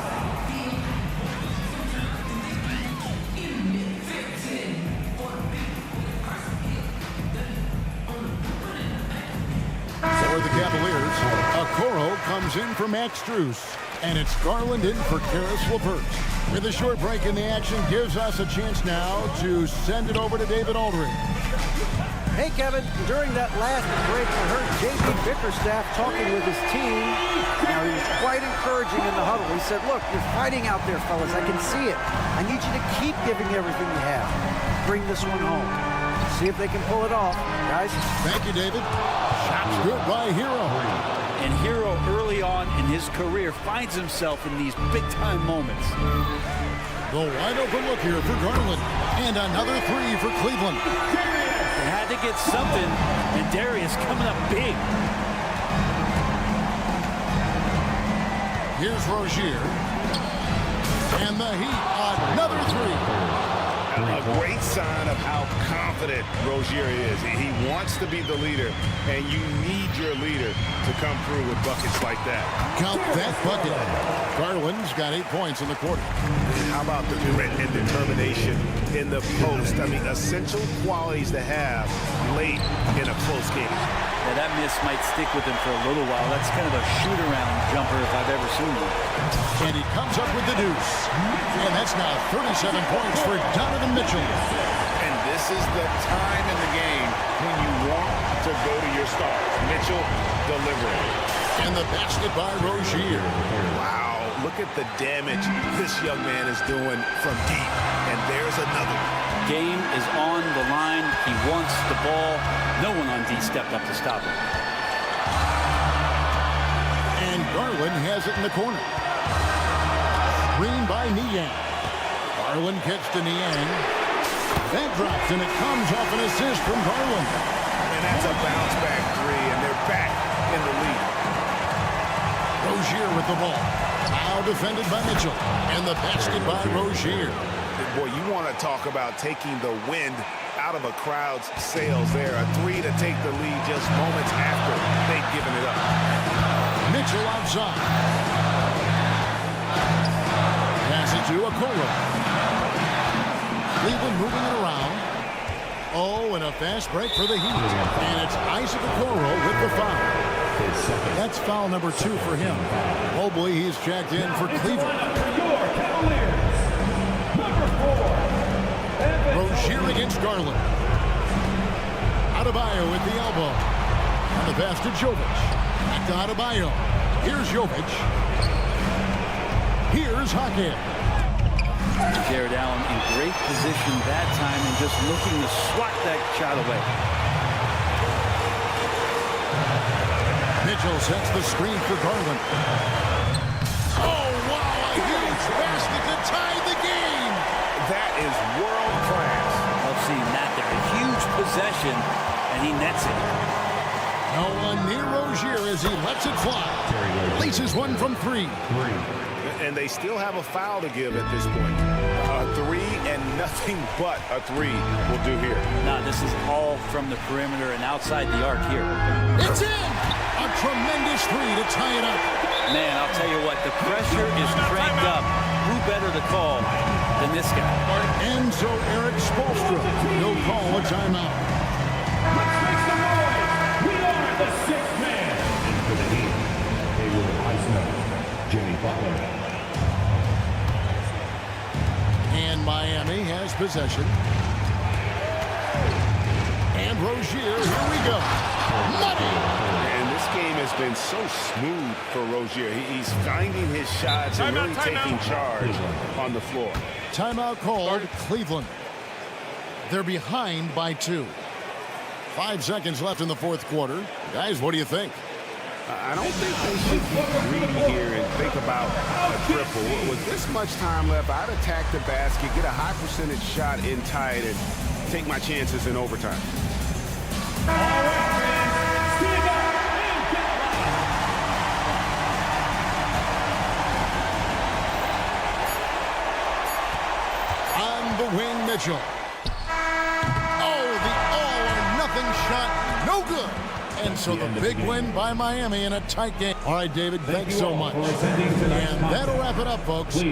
S1: For the Cavaliers, Okoro comes in for Max Strus, and it's Garland in for Karis LeVert. With a short break in the action, gives us a chance now to send it over to David Aldridge.
S5: Hey, Kevin, during that last break, I heard J.B. Bickerstaff talking with his team. Now, he was quite encouraging in the huddle. He said, look, you're fighting out there, fellas. I can see it. I need you to keep giving everything you have. Bring this one home. See if they can pull it off, guys.
S1: Thank you, David. Shots good by Hero.
S11: And Hero early on in his career finds himself in these big-time moments.
S1: The wide open look here for Garland. And another 3 for Cleveland.
S11: They had to get something, and Darius coming up big.
S1: Here's Rozier. And the Heat, another 3.
S12: A great sign of how confident Rozier is. He wants to be the leader, and you need your leader to come through with buckets like that.
S1: Count that bucket. Garland's got 8 points in the quarter.
S12: How about the grit and determination in the post? I mean, essential qualities to have late in a close game.
S11: Yeah, that miss might stick with him for a little while. That's kind of a shoot-around jumper if I've ever seen one.
S1: And he comes up with the deuce. And that's now 37 points for Donovan Mitchell.
S2: And this is the time in the game when you want to go to your stars. Mitchell delivering.
S1: And the basket by Rozier.
S12: Wow, look at the damage this young man is doing from deep. And there's another.
S11: Game is on the line. He wants the ball. No one on D stepped up to stop him.
S1: And Garland has it in the corner. Screen by Niang. Garland kicks to Niang. That drops, and it comes off an assist from Garland.
S12: And that's a bounce-back 3, and they're back in the lead.
S1: Rozier with the ball. Now defended by Mitchell. And the basket by Rozier.
S12: Boy, you want to talk about taking the wind out of a crowd's sails there. A 3 to take the lead just moments after they'd given it up.
S1: Mitchell outside. Pass it to Okoro. Cleveland moving it around. Oh, and a fast break for the Heat. And it's Isaac Okoro with the foul. That's foul number 2 for him. Mobley, he's checked in for Cleveland. Rozier against Garland. Adebayo with the elbow. On the pass to Jovic. Back to Adebayo. Here's Jovic. Here's Hackett.
S11: Jared Allen in great position that time and just looking to swat that shot away.
S1: Mitchell sets the screen for Garland. Oh, wow, a huge basket to tie the game.
S12: That is world class.
S11: Love seeing that there. A huge possession, and he nets it.
S1: No one near Rozier as he lets it fly. Laces one from 3.
S12: and they still have a foul to give at this point. A three and nothing but a three will do here.
S11: Now, this is all from the perimeter and outside the arc here.
S1: It's in! A tremendous three to tie it up.
S11: Man, I'll tell you what, the pressure is cranked up. Who better to call than this guy?
S1: And so Eric Spoelstra will call a timeout.
S4: Let's make some noise. We are the sixth man. And for the Heat, they will ice Jimmy Butler.
S1: And Miami has possession. And Rozier, here we go. Money!
S12: And this game has been so smooth for Rozier. He's finding his shots and really taking charge on the floor.
S1: Timeout called Cleveland. They're behind by 2. 5 seconds left in the fourth quarter. Guys, what do you think?
S12: I don't think they should be greedy here and think about a triple. With this much time left, I'd attack the basket, get a high percentage shot in tight, and take my chances in overtime.
S1: On the wing, Mitchell. Oh, the all-or-nothing shot, no good. And so the big win by Miami in a tight game. All right, David, thanks so much. And that'll wrap it up, folks.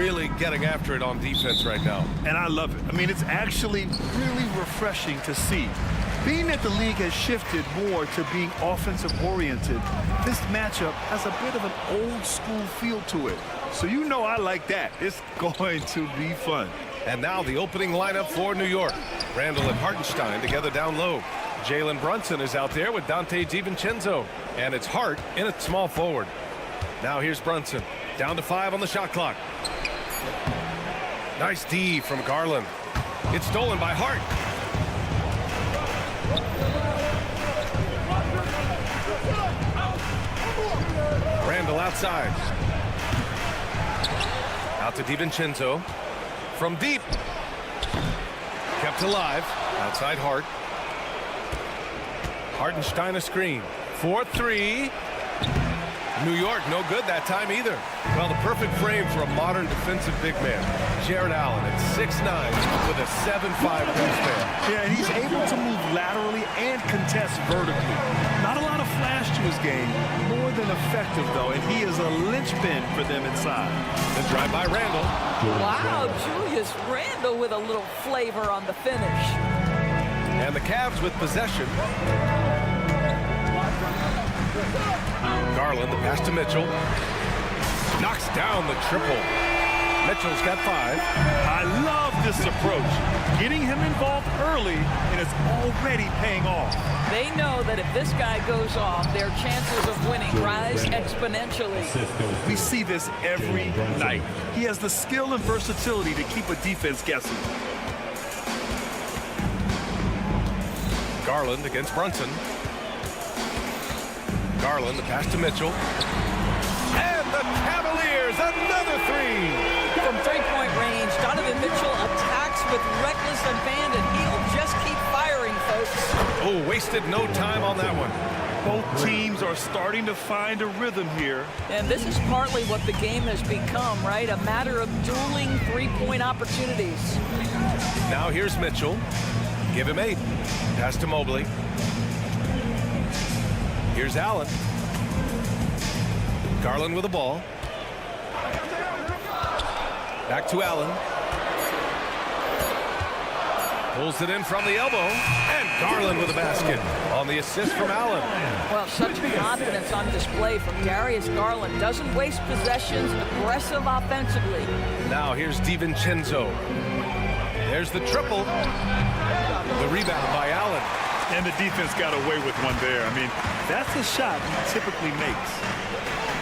S6: really getting after it on defense right now.
S8: And I love it. I mean, it's actually really refreshing to see. Being that the league has shifted more to being offensive-oriented, this matchup has a bit of an old-school feel to it. So you know I like that. It's going to be fun.
S6: And now the opening lineup for New York. Randall and Hartenstein together down low. Jalen Brunson is out there with Dante DiVincenzo. And it's Hart in at small forward. Now here's Brunson. Down to 5 on the shot clock. Nice D from Garland. It's stolen by Hart. Randall outside. Out to DiVincenzo. From deep. Kept alive. Outside Hart. Hartenstein a screen. 4-3. New York no good that time either. Well, the perfect frame for a modern defensive big man. Jared Allen at 6'9" with a 7'5" wingspan.
S8: Yeah, and he's able to move laterally and contest vertically. Not a lot of flash to his game, more than effective though, and he is a linchpin for them inside.
S6: The drive by Randall.
S13: Wow, Julius Randall with a little flavor on the finish.
S6: And the Cavs with possession. Garland, the pass to Mitchell. Knocks down the triple. Mitchell's got 5.
S8: I love this approach. Getting him involved early, and it's already paying off.
S13: They know that if this guy goes off, their chances of winning rise exponentially.
S8: We see this every night. He has the skill and versatility to keep a defense guessing.
S6: Garland against Brunson. Garland, the pass to Mitchell. And the Cavaliers, another 3.
S13: From three-point range, Donovan Mitchell attacks with reckless abandon. He'll just keep firing, folks.
S6: Oh, wasted no time on that one.
S8: Both teams are starting to find a rhythm here.
S13: And this is partly what the game has become, right? A matter of dueling three-point opportunities.
S6: Now here's Mitchell. Give him 8. Pass to Mobley. Here's Allen. Garland with the ball. Back to Allen. Pulls it in from the elbow. And Garland with a basket on the assist from Allen.
S13: Well, such confidence on display from Darius Garland. Doesn't waste possessions, aggressive offensively.
S6: Now here's DiVincenzo. There's the triple. The rebound by Allen.
S8: And the defense got away with one there. I mean, that's a shot he typically makes.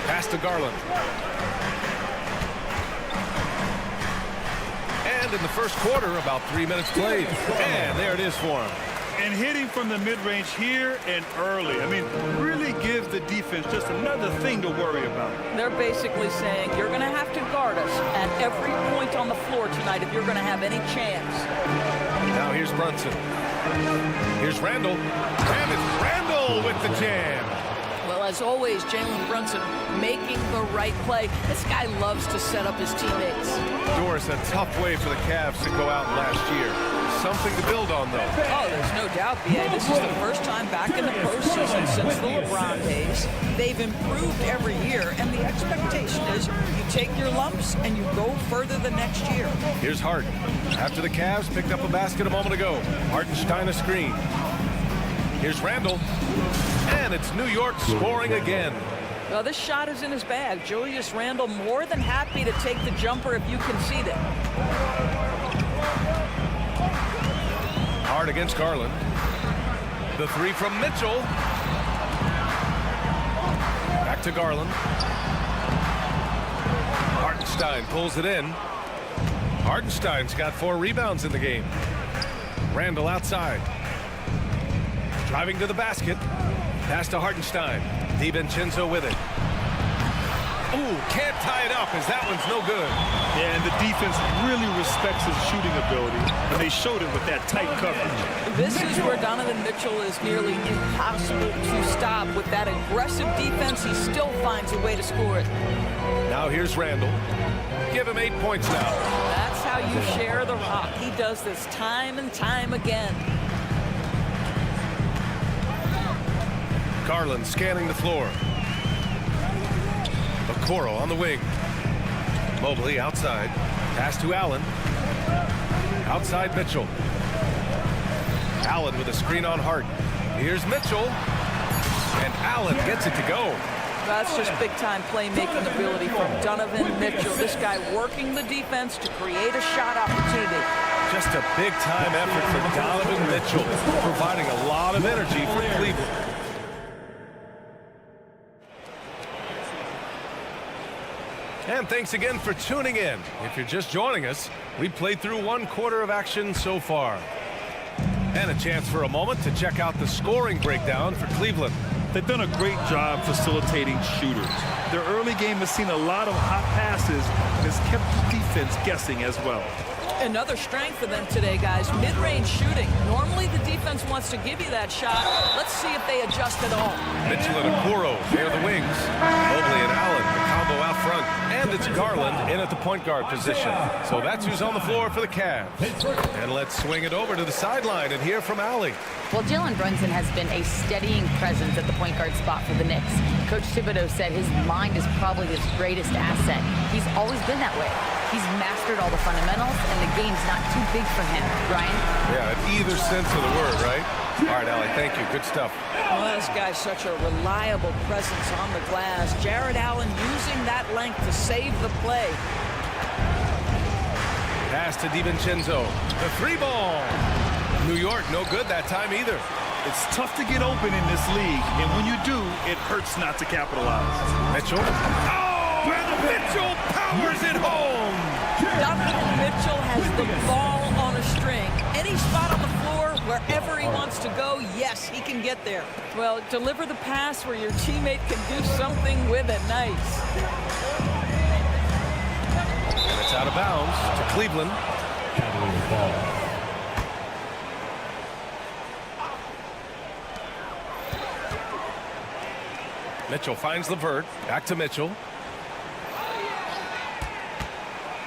S6: Pass to Garland. And in the first quarter, about 3 minutes played. And there it is for him.
S8: And hitting from the mid-range here and early. I mean, really give the defense just another thing to worry about.
S13: They're basically saying, you're going to have to guard us at every point on the floor tonight if you're going to have any chance.
S6: Now here's Brunson. Here's Randall. And it's Randall with the jam.
S13: Well, as always, Jalen Brunson making the right play. This guy loves to set up his teammates.
S6: Doris, a tough way for the Cavs to go out last year. Something to build on, though.
S13: Oh, there's no doubt, B.A. This is the first time back in the postseason since the LeBron days. They've improved every year, and the expectation is you take your lumps and you go further the next year.
S6: Here's Hart. After the Cavs picked up a basket a moment ago. Hartenstein a screen. Here's Randall. And it's New York scoring again.
S13: Well, this shot is in his bag. Julius Randall more than happy to take the jumper if you concede it.
S6: Hart against Garland. The 3 from Mitchell. Back to Garland. Hartenstein pulls it in. Hartenstein's got 4 rebounds in the game. Randall outside. Driving to the basket. Pass to Hartenstein. DiVincenzo with it. Ooh, can't tie it up as that one's no good.
S8: Yeah, and the defense really respects his shooting ability, and they showed it with that tight coverage.
S13: This is where Donovan Mitchell is nearly impossible to stop. With that aggressive defense, he still finds a way to score it.
S6: Now here's Randall. Give him 8 points now.
S13: That's how you share the rock. He does this time and time again.
S6: Garland scanning the floor. Okoro on the wing. Mobley outside. Pass to Allen. Outside Mitchell. Allen with a screen on Hart. Here's Mitchell. And Allen gets it to go.
S13: That's just big-time playmaking ability from Donovan Mitchell. This guy working the defense to create a shot opportunity.
S6: Just a big-time effort for Donovan Mitchell, providing a lot of energy for Cleveland. And thanks again for tuning in. If you're just joining us, we played through 1 quarter of action so far. And a chance for a moment to check out the scoring breakdown for Cleveland.
S9: They've done a great job facilitating shooters. Their early game has seen a lot of hot passes and has kept the defense guessing as well.
S13: Another strength for them today, guys. Mid-range shooting. Normally the defense wants to give you that shot. Let's see if they adjust at all.
S6: Mitchell and Okoro, they're the wings. Mobley and Allen, the combo out front. And it's Garland in at the point guard position. So that's who's on the floor for the Cavs. And let's swing it over to the sideline and hear from Allie.
S10: Well, Jalen Brunson has been a steadying presence at the point guard spot for the Knicks. Coach Thibodeau said his mind is probably his greatest asset. He's always been that way. He's mastered all the fundamentals, and the game's not too big for him. Ryan?
S6: Yeah, in either sense of the word, right? All right, Allie, thank you. Good stuff.
S13: Well, this guy's such a reliable presence on the glass. Jared Allen using that length to save the play.
S6: Pass to DiVincenzo. The 3-ball. New York, no good that time either.
S9: It's tough to get open in this league, and when you do, it hurts not to capitalize.
S6: Mitchell. Oh, and Mitchell powers it home.
S13: Donovan Mitchell has the ball on a string. Any spot on the floor, wherever he wants to go, yes, he can get there. Well, deliver the pass where your teammate can do something with it. Nice.
S6: And it's out of bounds to Cleveland.
S4: Cavaliers ball.
S6: Mitchell finds LeVert. Back to Mitchell.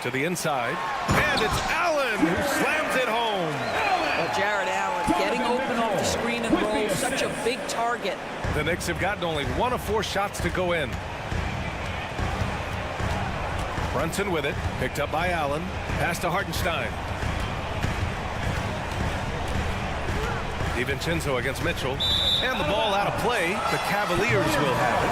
S6: To the inside. And it's Allen who slams it home.
S13: Well, Jared Allen getting open off the screen and roll. Such a big target.
S6: The Knicks have gotten only 1 of 4 shots to go in. Brunson with it. Picked up by Allen. Pass to Hartenstein. DiVincenzo against Mitchell. And the ball out of play. The Cavaliers will have it.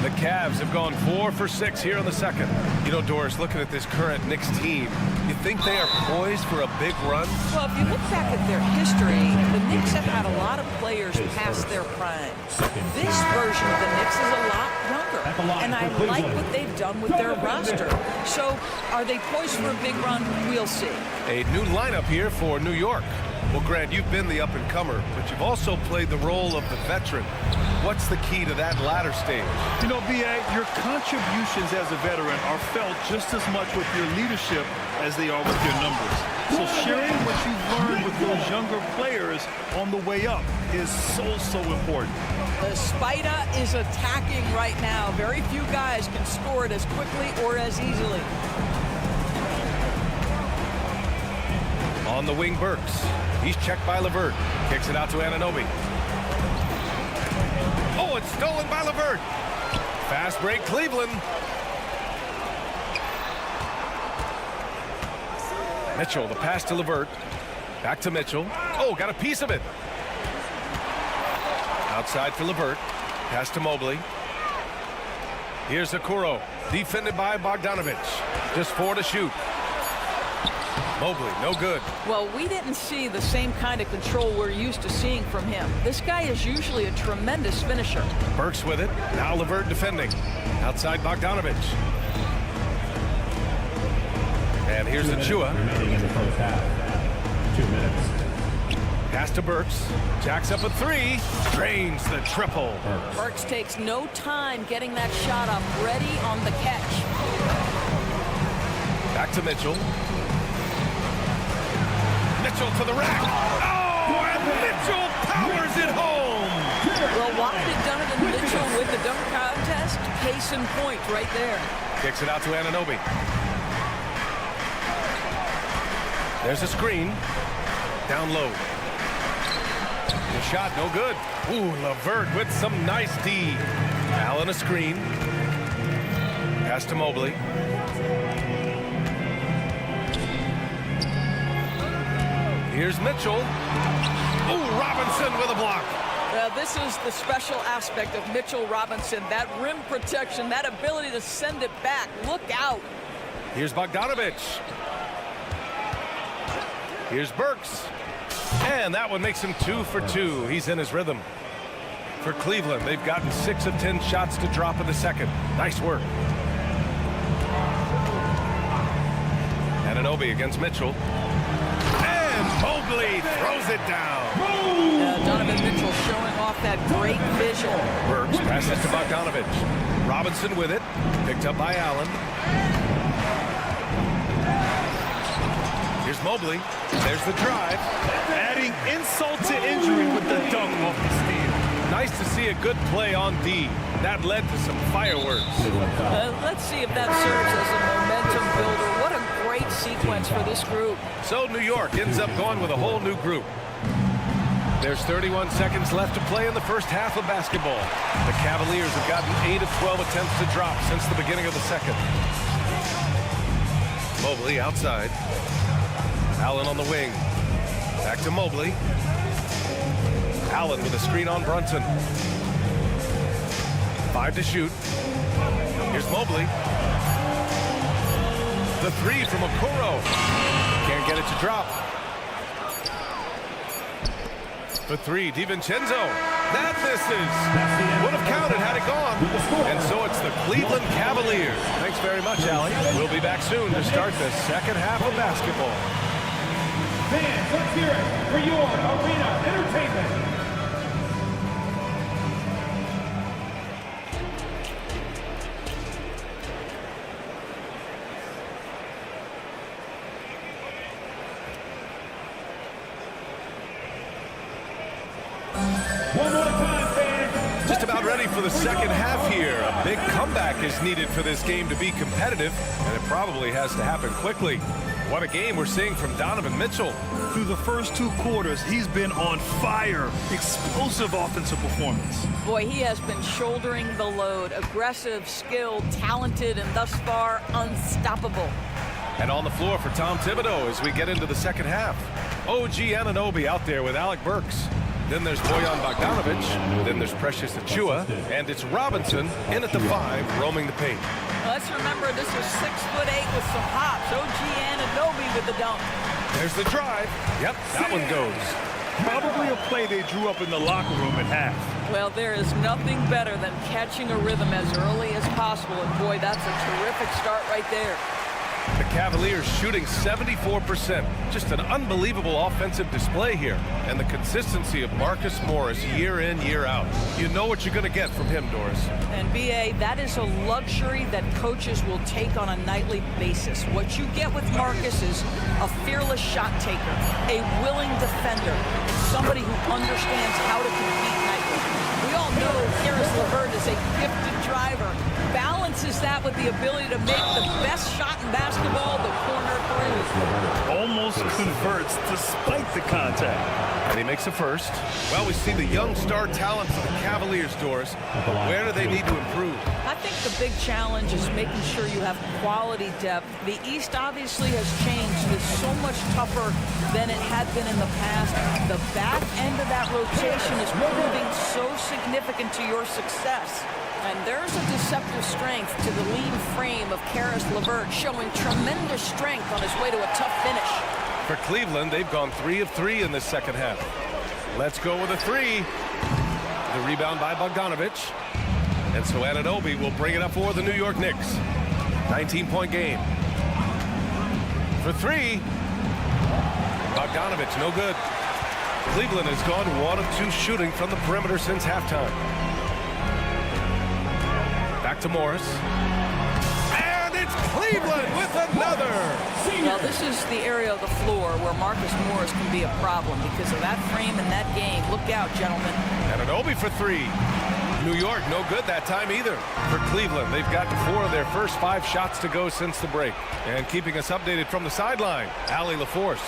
S6: The Cavs have gone 4 for 6 here in the second. You know, Doris, looking at this current Knicks team, you think they are poised for a big run?
S13: Well, if you look back at their history, the Knicks have had a lot of players past their prime. This version of the Knicks is a lot younger, and I like what they've done with their roster. So, are they poised for a big run? We'll see.
S6: A new lineup here for New York. Well, Grant, you've been the up-and-comer, but you've also played the role of the veteran. What's the key to that latter stage?
S9: You know, B.A., your contributions as a veteran are felt just as much with your leadership as they are with your numbers. So sharing what you've learned with those younger players on the way up is so important.
S13: The Spider is attacking right now. Very few guys can score it as quickly or as easily.
S6: On the wing, Burks. He's checked by LeVert. Kicks it out to Anunoby. Oh, it's stolen by LeVert. Fast break, Cleveland. Mitchell, the pass to LeVert. Back to Mitchell. Oh, got a piece of it. Outside for LeVert. Pass to Mobley. Here's Okoro. Defended by Bogdanovich. Just 4 to shoot. Mobley, no good.
S13: Well, we didn't see the same kind of control we're used to seeing from him. This guy is usually a tremendous finisher.
S6: Burks with it. Now LeVert defending. Outside Bogdanovich. And here's Achua.
S4: Remaining in the first half. 2 minutes.
S6: Pass to Burks. Jacks up a 3. Drains the triple.
S13: Burks takes no time getting that shot up. Ready on the catch.
S6: Back to Mitchell. Mitchell to the rack. Oh, and Mitchell powers it home.
S13: Well, why did Donovan Mitchell win the dunk contest? Case in point right there.
S6: Kicks it out to Anunoby. There's a screen. Down low. The shot, no good. Ooh, LeVert with some nice D. Allen a screen. Pass to Mobley. Here's Mitchell. Oh, Robinson with a block.
S13: This is the special aspect of Mitchell Robinson. That rim protection, that ability to send it back. Look out.
S6: Here's Bogdanovich. Here's Burks. And that one makes him 2 for 2. He's in his rhythm. For Cleveland, they've gotten 6 of 10 shots to drop in the second. Nice work. Anunoby against Mitchell. And Mobley throws it down.
S13: Donovan Mitchell showing off that great vision.
S6: Burks passes to Bogdanovich. Robinson with it. Picked up by Allen. Here's Mobley. There's the drive.
S9: Adding insult to injury with the dunk off the steal.
S6: Nice to see a good play on D. That led to some fireworks.
S13: Let's see if that serves as a momentum builder. What a great sequence for this group.
S6: So New York ends up going with a whole new group. There's 31 seconds left to play in the first half of basketball. The Cavaliers have gotten 8 of 12 attempts to drop since the beginning of the second. Mobley outside. Allen on the wing. Back to Mobley. Allen with a screen on Brunson. 5 to shoot. Here's Mobley. The 3 from Okoro. Can't get it to drop. The 3, DiVincenzo. That misses. Would have counted had it gone. And so it's the Cleveland Cavaliers. Thanks very much, Allie. We'll be back soon to start the second half of basketball.
S4: Fans, let's hear it for your arena entertainment. One more time, fans.
S6: Just about ready for the second half here. A big comeback is needed for this game to be competitive, and it probably has to happen quickly. What a game we're seeing from Donovan Mitchell.
S9: Through the first 2 quarters, he's been on fire. Explosive offensive performance.
S13: Boy, he has been shouldering the load. Aggressive, skilled, talented, and thus far unstoppable.
S6: And on the floor for Tom Thibodeau as we get into the second half. OG Anunoby out there with Alec Burks. Then there's Bojan Bogdanovich. Then there's Precious Achiuwa. And it's Robinson in at the 5, roaming the paint.
S13: Let's remember this is 6'8" with some hops. OG Anunoby with the dunk.
S6: There's the drive. Yep, that one goes.
S9: Probably a play they drew up in the locker room at half.
S13: Well, there is nothing better than catching a rhythm as early as possible. And boy, that's a terrific start right there.
S6: The Cavaliers shooting 74%. Just an unbelievable offensive display here. And the consistency of Marcus Morris year in, year out. You know what you're going to get from him, Doris.
S13: And B.A., that is a luxury that coaches will take on a nightly basis. What you get with Marcus is a fearless shot taker, a willing defender, somebody who understands how to compete nightly. We all know Caris LeVert is a gifted driver. Balances that with the ability to make the best shot in basketball, the corner 3.
S9: Almost converts despite the contact.
S6: And he makes a first. Well, we see the young star talent for the Cavaliers, Doris. Where do they need to improve?
S13: I think the big challenge is making sure you have quality depth. The East obviously has changed. It's so much tougher than it had been in the past. The back end of that rotation is proving so significant to your success. And there's a deceptive strength to the lean frame of Caris LeVert, showing tremendous strength on his way to a tough finish.
S6: For Cleveland, they've gone 3 of 3 in this second half. Let's go with a 3. The rebound by Bogdanovich. And so Anunoby will bring it up for the New York Knicks. 19-point game. For 3. Bogdanovich, no good. Cleveland has gone 1 of 2 shooting from the perimeter since halftime. Back to Morris. And it's Cleveland with another.
S13: Well, this is the area of the floor where Marcus Morris can be a problem because of that frame in that game. Look out, gentlemen.
S6: Anunoby for 3. New York, no good that time either. For Cleveland, they've got 4 of their first 5 shots to go since the break. And keeping us updated from the sideline, Allie LaForce.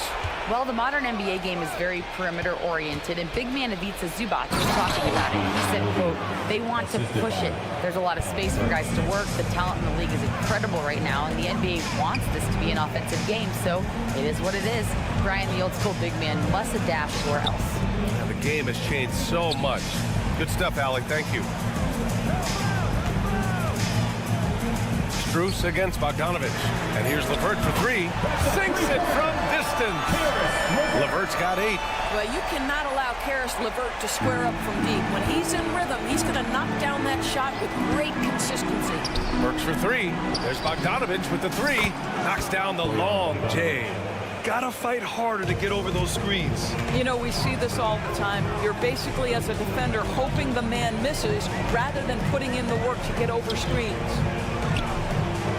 S10: Well, the modern NBA game is very perimeter-oriented, and big man Ivica Zubac was talking about it. He said, quote, they want to push it. There's a lot of space for guys to work. The talent in the league is incredible right now, and the NBA wants this to be an offensive game, so it is what it is. Brian, the old-school big man, must adapt or else.
S6: And the game has changed so much. Good stuff, Alec. Thank you. Strus against Bogdanovic. And here's LeVert for three. Sinks it from distance. LeVert's got 8.
S13: Well, you cannot allow Karis LeVert to square up from deep. When he's in rhythm, he's going to knock down that shot with great consistency.
S6: Burks for 3. There's Bogdanovic with the 3. Knocks down the long J.
S9: Gotta fight harder to get over those screens.
S13: You know, we see this all the time. You're basically, as a defender, hoping the man misses rather than putting in the work to get over screens.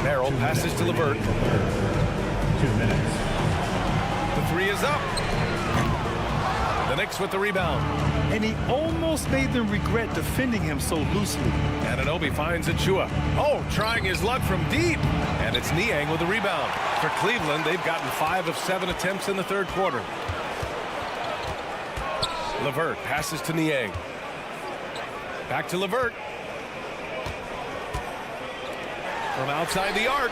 S6: Merrill passes to LeVert.
S4: 2 minutes.
S6: The 3 is up. The Knicks with the rebound.
S9: And he almost made them regret defending him so loosely.
S6: Anunoby finds Achua. Oh, trying his luck from deep. And it's Niang with the rebound. For Cleveland, they've gotten 5 of 7 attempts in the third quarter. LeVert passes to Niang. Back to LeVert. From outside the arc.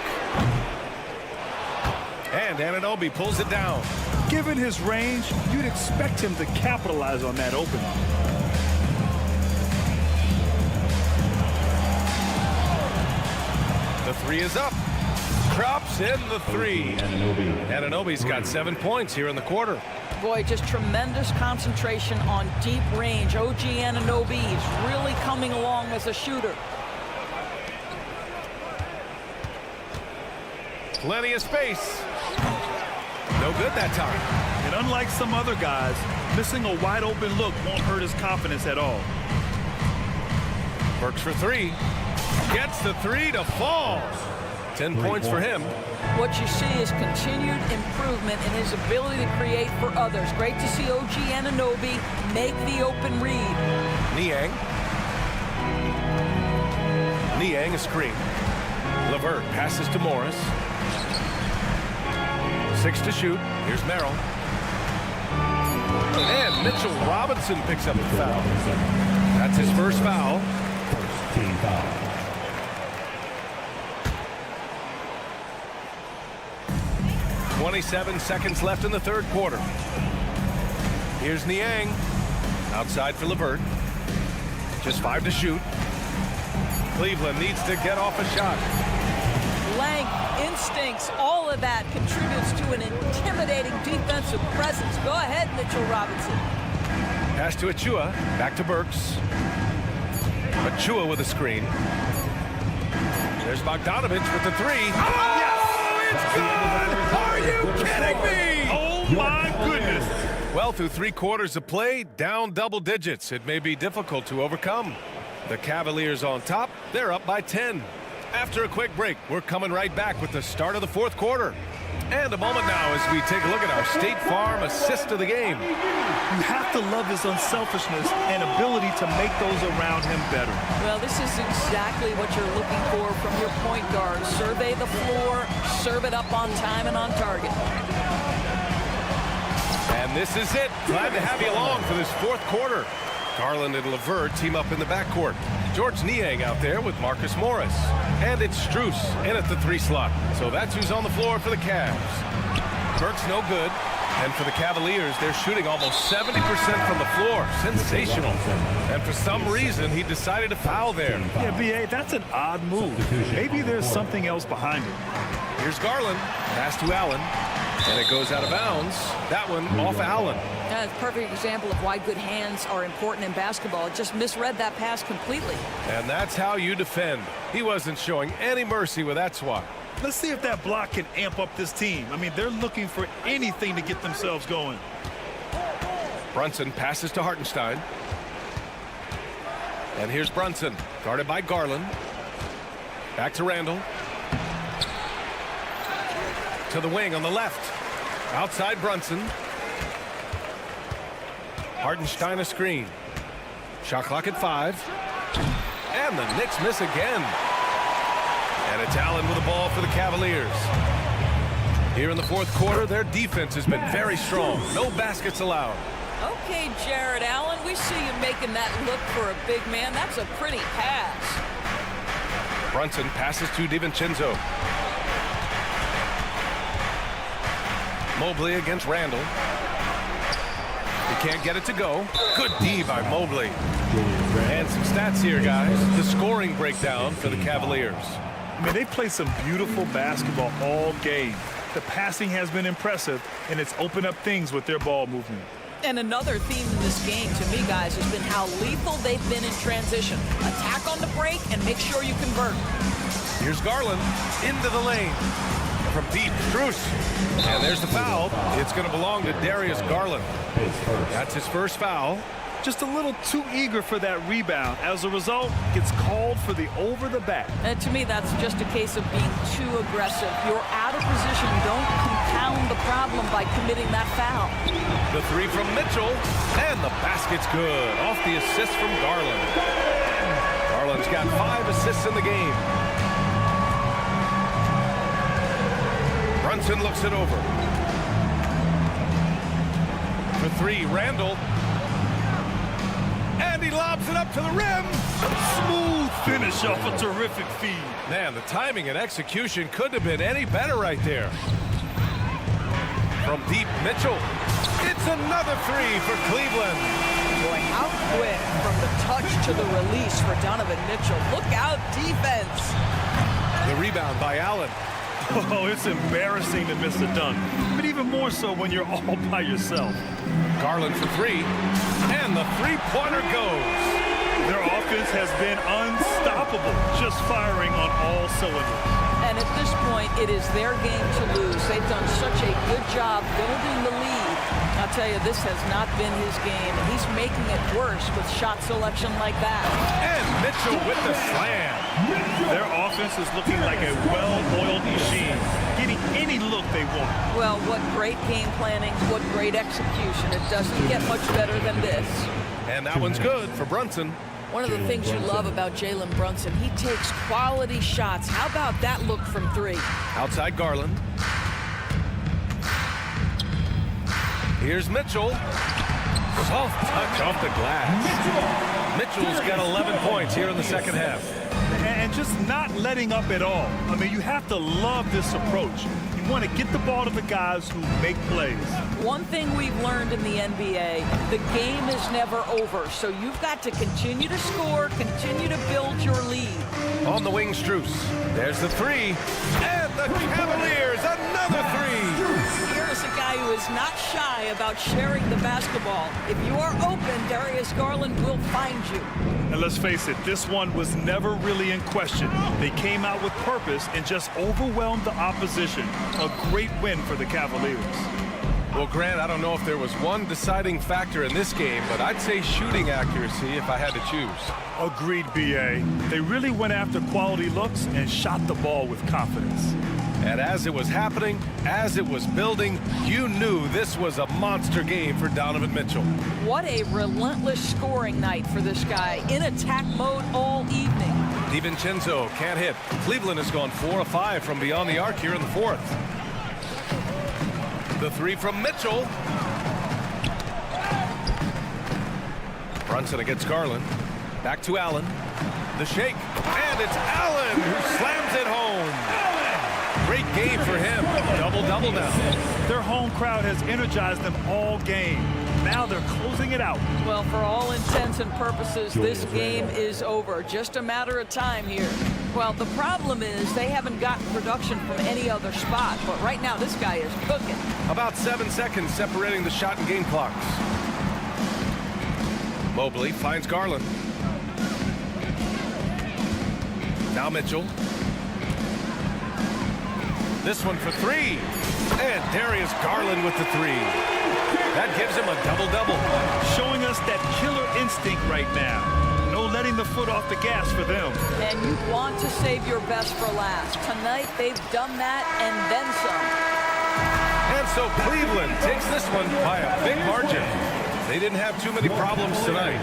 S6: And Anunoby pulls it down.
S9: Given his range, you'd expect him to capitalize on that opening.
S6: The 3 is up. Drops in the 3. Anunoby's got 7 points here in the quarter.
S13: Boy, just tremendous concentration on deep range. OG Anunoby is really coming along as a shooter.
S6: Plenty of space. No good that time.
S9: And unlike some other guys, missing a wide open look won't hurt his confidence at all.
S6: Burks for 3. Gets the 3 to fall. 10 points for him.
S13: What you see is continued improvement in his ability to create for others. Great to see OG Anunoby make the open read.
S6: Niang. Niang a screen. LeVert passes to Morris. 6 to shoot. Here's Merrill. And Mitchell Robinson picks up the foul. That's his first foul.
S4: First team foul.
S6: 27 seconds left in the third quarter. Here's Niang. Outside for LeVert. Just 5 to shoot. Cleveland needs to get off a shot.
S13: Length, instincts, all of that contributes to an intimidating defensive presence. Go ahead, Mitchell Robinson.
S6: Pass to Achua. Back to Burks. Achua with a screen. There's Bogdanovic with the 3. Oh, yes! It's good! Are you kidding me?
S9: Oh, my goodness.
S6: Well, through 3 quarters of play, down double digits. It may be difficult to overcome. The Cavaliers on top. They're up by 10. After a quick break, we're coming right back with the start of the fourth quarter. And a moment now as we take a look at our State Farm assist of the game.
S9: You have to love his unselfishness and ability to make those around him better.
S13: Well, this is exactly what you're looking for from your point guard. Survey the floor, serve it up on time and on target.
S6: And this is it. Glad to have you along for this fourth quarter. Garland and LeVert team up in the backcourt. George Niang out there with Marcus Morris. And it's Strus in at the 3 slot. So that's who's on the floor for the Cavs. Burks no good. And for the Cavaliers, they're shooting almost 70% from the floor. Sensational. And for some reason, he decided to foul there.
S9: Yeah, B.A., that's an odd move. Maybe there's something else behind it.
S6: Here's Garland. Pass to Allen. And it goes out of bounds. That one off Allen.
S13: Yeah, it's a perfect example of why good hands are important in basketball. It just misread that pass completely.
S6: And that's how you defend. He wasn't showing any mercy with that swat.
S9: Let's see if that block can amp up this team. I mean, they're looking for anything to get themselves going.
S6: Brunson passes to Hartenstein. And here's Brunson, guarded by Garland. Back to Randall. To the wing on the left. Outside Brunson. Hartenstein a screen. Shot clock at 5. And the Knicks miss again. And it's Allen with the ball for the Cavaliers. Here in the fourth quarter, their defense has been very strong. No baskets allowed.
S13: Okay, Jared Allen, we see you making that look for a big man. That's a pretty pass.
S6: Brunson passes to DiVincenzo. Mobley against Randall. He can't get it to go. Good D by Mobley. And some stats here, guys. The scoring breakdown for the Cavaliers.
S9: I mean, they played some beautiful basketball all game. The passing has been impressive, and it's opened up things with their ball movement.
S13: And another theme in this game, to me, guys, has been how lethal they've been in transition. Attack on the break and make sure you convert.
S6: Here's Garland into the lane. From deep, Strus. And there's the foul. It's going to belong to Darius Garland. That's his first foul.
S9: Just a little too eager for that rebound. As a result, gets called for the over the back.
S13: And to me, that's just a case of being too aggressive. You're out of position. Don't compound the problem by committing that foul.
S6: The three from Mitchell, and the basket's good. Off the assist from Garland. Garland's got 5 assists in the game. Brunson looks it over. For 3, Randall. And he lobs it up to the rim.
S9: Smooth finish off a terrific feed.
S6: Man, the timing and execution couldn't have been any better right there. From deep, Mitchell. It's another 3 for Cleveland.
S13: Boy, how quick from the touch to the release for Donovan Mitchell. Look out, defense.
S6: The rebound by Allen.
S9: Oh, it's embarrassing to miss a dunk, but even more so when you're all by yourself.
S6: Garland for 3, and the three-pointer goes.
S9: Their offense has been unstoppable, just firing on all cylinders.
S13: And at this point, it is their game to lose. They've done such a good job building the lead. I'll tell you, this has not been his game. He's making it worse with shot selection like that.
S6: And Mitchell with the slam.
S9: Their offense is looking like a well-oiled machine, getting any look they want.
S13: Well, what great game planning, what great execution. It doesn't get much better than this.
S6: And that one's good for Brunson.
S13: One of the things you love about Jalen Brunson, he takes quality shots. How about that look from 3?
S6: Outside Garland. Here's Mitchell. Soft touch off the glass. Mitchell's got 11 points here in the second half.
S9: And just not letting up at all. I mean, you have to love this approach. You want to get the ball to the guys who make plays.
S13: One thing we've learned in the NBA, the game is never over. So you've got to continue to score, continue to build your lead.
S6: On the wing, Strus. There's the 3. And the Cavaliers, another 3.
S13: Here is a guy who is not shy about sharing the basketball. If you are open, Darius Garland will find you.
S9: And let's face it, this one was never really in question. They came out with purpose and just overwhelmed the opposition. A great win for the Cavaliers.
S6: Well, Grant, I don't know if there was one deciding factor in this game, but I'd say shooting accuracy if I had to choose.
S9: Agreed, B.A. They really went after quality looks and shot the ball with confidence.
S6: And as it was happening, as it was building, you knew this was a monster game for Donovan Mitchell.
S13: What a relentless scoring night for this guy. In attack mode all evening.
S6: DiVincenzo can't hit. Cleveland has gone 4 of 5 from beyond the arc here in the fourth. The 3 from Mitchell. Brunson against Garland. Back to Allen. The shake. And it's Allen who slams it home. Great game for him. Double-double now.
S9: Their home crowd has energized them all game. Now they're closing it out.
S13: Well, for all intents and purposes, this game is over. Just a matter of time here. Well, the problem is they haven't gotten production from any other spot. But right now, this guy is cooking.
S6: About 7 seconds separating the shot and game clocks. Mobley finds Garland. Now Mitchell. This one for 3. And Darius Garland with the 3. That gives him a double-double.
S9: Showing us that killer instinct right now. No letting the foot off the gas for them.
S13: And you want to save your best for last. Tonight, they've done that and then some.
S6: And so Cleveland takes this one by a big margin. They didn't have too many problems tonight.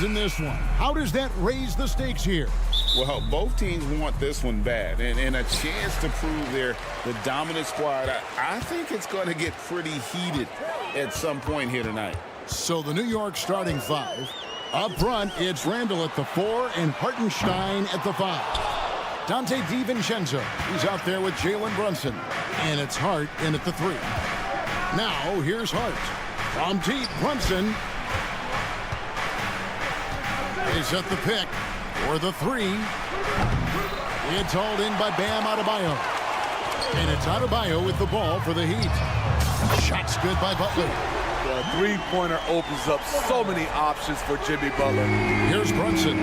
S1: leads in this one. How does that raise the stakes here?
S2: Well, both teams want this one bad, and a chance to prove they're the dominant squad. I think it's going to get pretty heated at some point here tonight.
S1: So the New York starting five. Up front, it's Randall at the 4 and Hartenstein at the 5. Dante DiVincenzo, he's out there with Jalen Brunson. And it's Hart in at the 3. Now, here's Hart. From deep, Brunson is at the pick for the 3. It's hauled in by Bam Adebayo. And it's Adebayo with the ball for the Heat. Shot's good by Butler.
S7: The three-pointer opens up so many options for Jimmy Butler.
S1: Here's Brunson.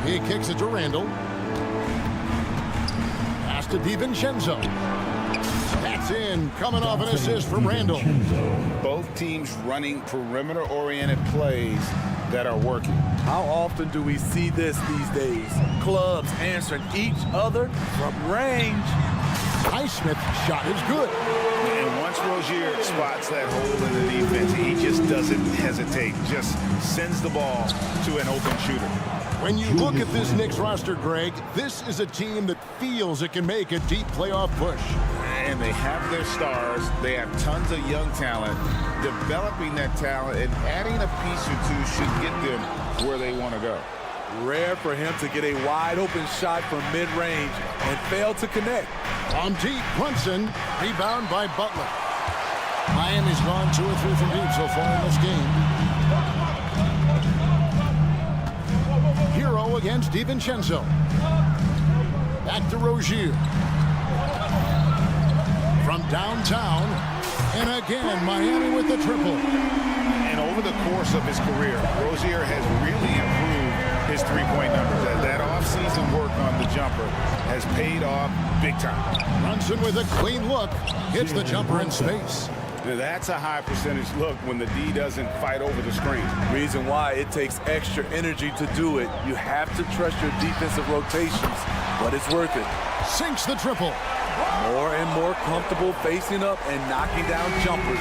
S1: He kicks it to Randall. Pass to DiVincenzo. That's in, coming off an assist from Randall.
S2: Both teams running perimeter-oriented plays that are working.
S7: How often do we see this these days? Clubs answering each other from range.
S1: Highsmith's shot is good.
S2: And once Rozier spots that hole in the defense, he just doesn't hesitate. Just sends the ball to an open shooter.
S1: When you look at this Knicks roster, Greg, this is a team that feels it can make a deep playoff push.
S2: And they have their stars. They have tons of young talent. Developing that talent and adding a piece or two should get them where they want to go.
S7: Rare for him to get a wide-open shot from mid-range and fail to connect.
S1: From deep, Brunson, rebound by Butler. Miami's gone 2 or 3 from deep so far in this game. Hero against DiVincenzo. Back to Rozier. From downtown, and again, Miami with the triple.
S2: And over the course of his career, Rozier has really improved his three-point numbers. That offseason work on the jumper has paid off big time.
S1: Brunson with a clean look, hits the jumper in space.
S2: Now that's a high percentage look when the D doesn't fight over the screen.
S7: Reason why it takes extra energy to do it. You have to trust your defensive rotations, but it's worth it.
S1: Sinks the triple.
S7: More and more comfortable facing up and knocking down jumpers.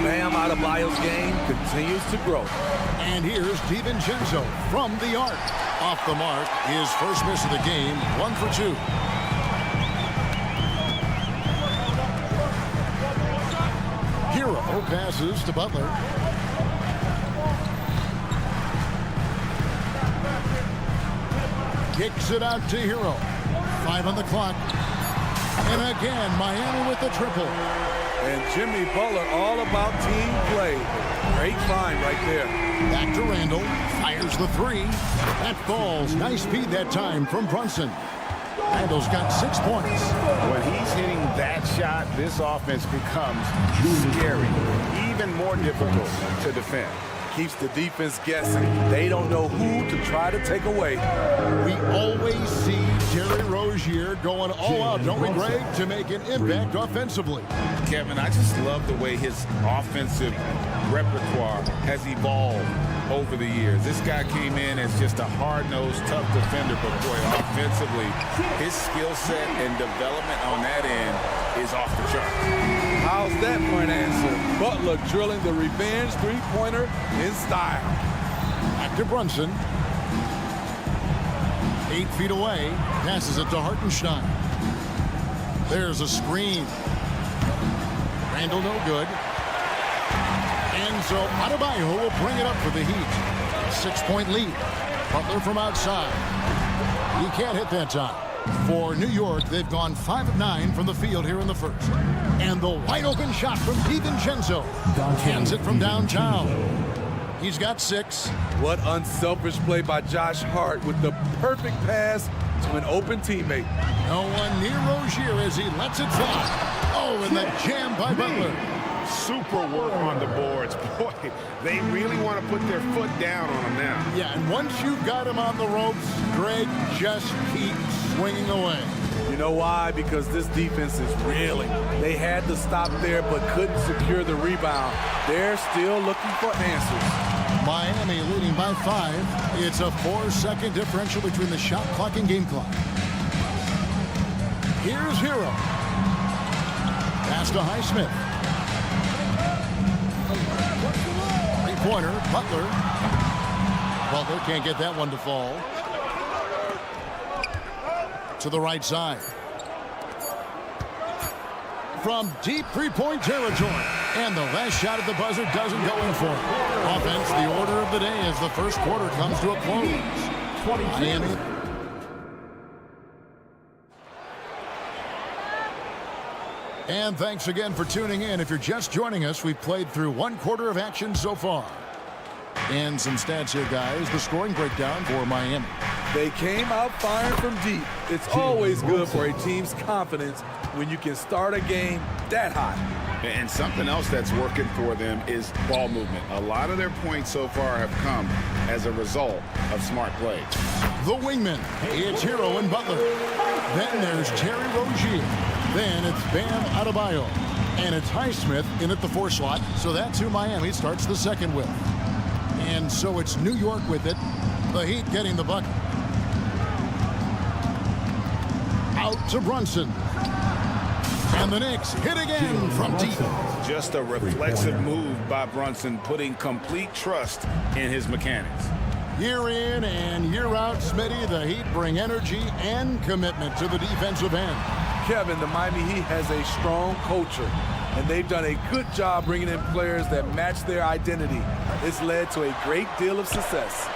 S7: Bam Adebayo's game continues to grow.
S1: And here's DiVincenzo from the arc. Off the mark, his first miss of the game, 1 for 2. Hero passes to Butler. Kicks it out to Hero. 5 on the clock. And again, Miami with the triple.
S7: And Jimmy Butler all about team play. Great find right there.
S1: Back to Randall. Fires the 3. That falls. Nice speed that time from Brunson. Randall's got 6 points.
S2: When he's hitting that shot, this offense becomes scary. Even more difficult to defend.
S7: Keeps the defense guessing. They don't know who to try to take away.
S1: We always see Terry Rozier going all out, don't we, Greg, to make an impact offensively.
S2: Kevin, I just love the way his offensive repertoire has evolved over the years. This guy came in as just a hard-nosed, tough defender, but boy, offensively, his skill set and development on that end is off the chart.
S7: How's that for an answer? Butler drilling the revenge three-pointer in style.
S1: Back to Brunson. 8 feet away. Passes it to Hartenstein. There's a screen. Randall no good. And so Adebayo will bring it up for the Heat. 6-point lead. Butler from outside. He can't hit that time. For New York, they've gone 5 of 9 from the field here in the first. And the wide open shot from DiVincenzo. Hands it from downtown. He's got 6.
S7: What unselfish play by Josh Hart with the perfect pass to an open teammate.
S1: No one near Rozier as he lets it fly. Oh, and the jam by Butler.
S2: Super work on the boards. Boy, they really want to put their foot down on him now.
S1: Yeah, and once you've got him on the ropes, Greg, just keep swinging away.
S7: You know why? Because this defense is reeling. They had to stop there but couldn't secure the rebound. They're still looking for answers.
S1: Miami leading by 5. It's a 4-second differential between the shot clock and game clock. Here's Hero. Pass to Highsmith. three-pointer. Butler can't get that one to fall. To the right side. From deep three-point territory. And the last shot at the buzzer doesn't go in for it. Offense, the order of the day as the first quarter comes to a close. Miami. And thanks again for tuning in. If you're just joining us, we've played through one quarter of action so far. And some stats here, guys. The scoring breakdown for Miami.
S7: They came out firing from deep. It's always good for a team's confidence when you can start a game that hot.
S2: And something else that's working for them is ball movement. A lot of their points so far have come as a result of smart play.
S1: The wingman, it's Hero and Butler. Then there's Terry Rozier. Then it's Bam Adebayo. And it's Highsmith in at the 4 slot. So that's who Miami starts the second with. And so it's New York with it. The Heat getting the bucket. Out to Brunson. And the Knicks hit again from deep.
S2: Just a reflexive move by Brunson, putting complete trust in his mechanics.
S1: Year in and year out, Smitty, the Heat bring energy and commitment to the defensive end.
S7: Kevin, the Miami Heat has a strong culture, and they've done a good job bringing in players that match their identity. It's led to a great deal of success.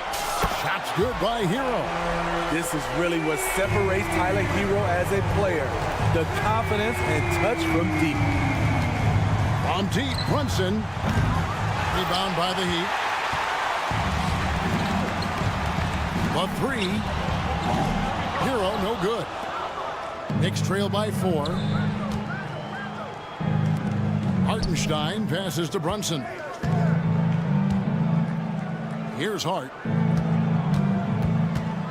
S1: Shots good by Hero.
S7: This is really what separates Tyler Hero as a player. The confidence and touch from deep.
S1: From deep, Brunson. Rebound by the Heat. A 3. Hero, no good. Knicks trail by 4. Hartenstein passes to Brunson. Here's Hart.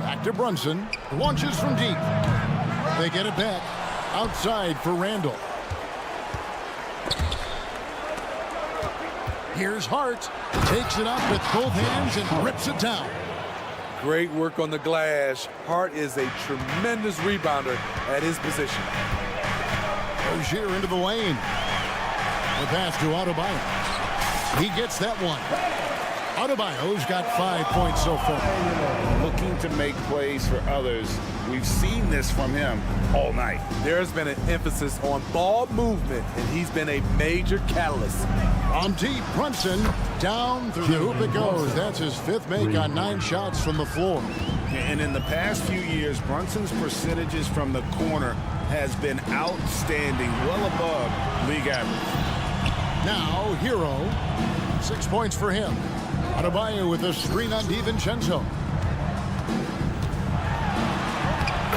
S1: Back to Brunson. Launches from deep. They get it back. Outside for Randall. Here's Hart. Takes it up with both hands and rips it down.
S7: Great work on the glass. Hart is a tremendous rebounder at his position.
S1: Rozier into the lane. The pass to Adebayo. He gets that one. Adebayo's got 5 points so far.
S2: Looking to make plays for others. We've seen this from him all night.
S7: There's been an emphasis on ball movement, and he's been a major catalyst.
S1: On deep, Brunson down through the hoop it goes. That's his 5th make on 9 shots from the floor.
S2: And in the past few years, Brunson's percentages from the corner has been outstanding, well above league average.
S1: Now, Hero, 6 points for him. Adebayo with a screen on DiVincenzo.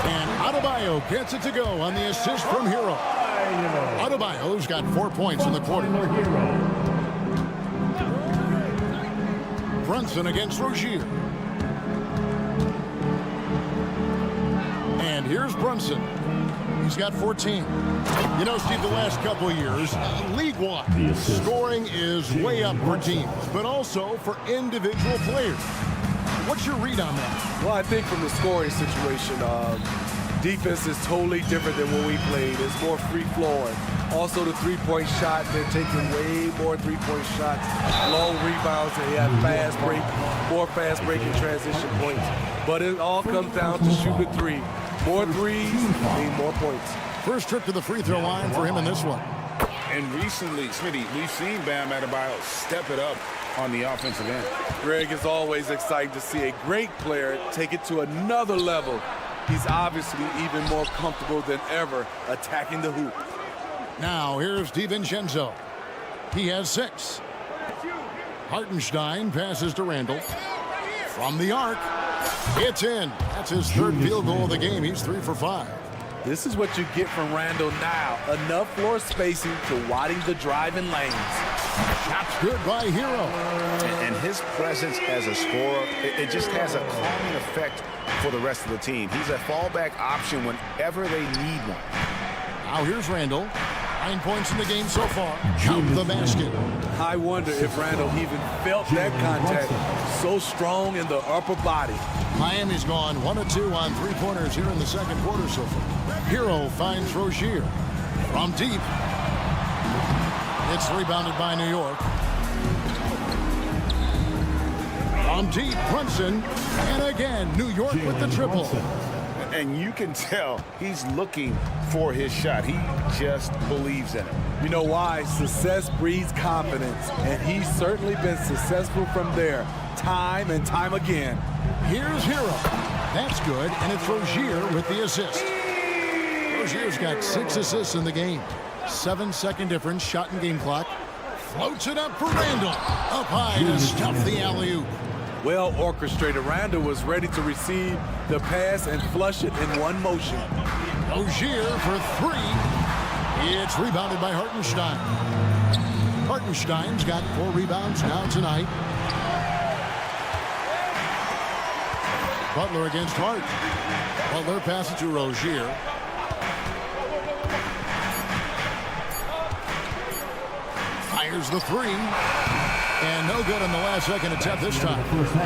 S1: And Adebayo gets it to go on the assist from Hero. Adebayo's got 4 points in the quarter. Brunson against Rozier. And here's Brunson. He's got 14. You know, Steve, the last couple of years, league-wide, scoring is way up for teams, but also for individual players. What's your read on that?
S7: Well, I think from the scoring situation, defense is totally different than when we played. It's more free-flowing. Also, the three-point shot, they're taking way more three-point shots, long rebounds, and they have fast break, more fast-breaking transition points. But it all comes down to shoot a 3. More threes mean more points.
S1: First trip to the free throw line for him in this one.
S2: And recently, Smitty, we've seen Bam Adebayo step it up on the offensive end.
S7: Greg, is always exciting to see a great player take it to another level. He's obviously even more comfortable than ever attacking the hoop.
S1: Now here's DiVincenzo. He has 6. Hartenstein passes to Randall. From the arc, it's in. That's his 3rd field goal of the game. He's 3 for 5.
S7: This is what you get from Randall now. Enough floor spacing to widen the driving lanes.
S1: Shots good by Hero.
S2: And his presence as a scorer, it just has a calming effect for the rest of the team. He's a fallback option whenever they need one.
S1: Now here's Randall. 9 points in the game so far. Count the basket.
S7: I wonder if Randall even felt that contact. So strong in the upper body.
S1: Miami's gone 1 of 2 on 3-pointers here in the second quarter so far. Hero finds Rozier. From deep. It's rebounded by New York. From deep, Brunson. And again, New York with the triple.
S2: And you can tell he's looking for his shot. He just believes in it.
S7: You know why? Success breeds confidence, and he's certainly been successful from there, time and time again.
S1: Here's Hero. That's good, and it's Rozier with the assist. Rozier's got 6 assists in the game. 7-second difference, shot and game clock. Floats it up for Randall. Up high to stuff the alley-oop.
S7: Well orchestrated. Randall was ready to receive the pass and flush it in one motion.
S1: Rozier for 3. It's rebounded by Hartenstein. Hartenstein's got 4 rebounds now tonight. Butler against Hart. Butler passes to Rozier. Fires the 3. And no good on the last second attempt this time.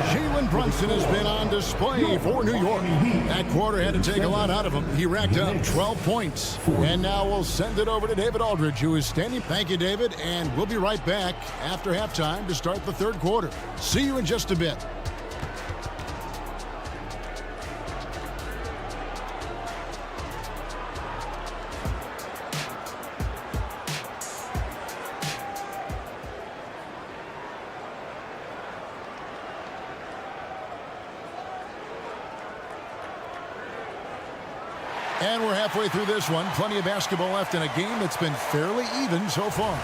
S1: Jalen Brunson has been on display for New York. That quarter had to take a lot out of him. He racked up 12 points. And now we'll send it over to David Aldridge, who is standing. Thank you, David. And we'll be right back after halftime to start the third quarter. See you in just a bit. And we're halfway through this one. Plenty of basketball left in a game that's been fairly even so far.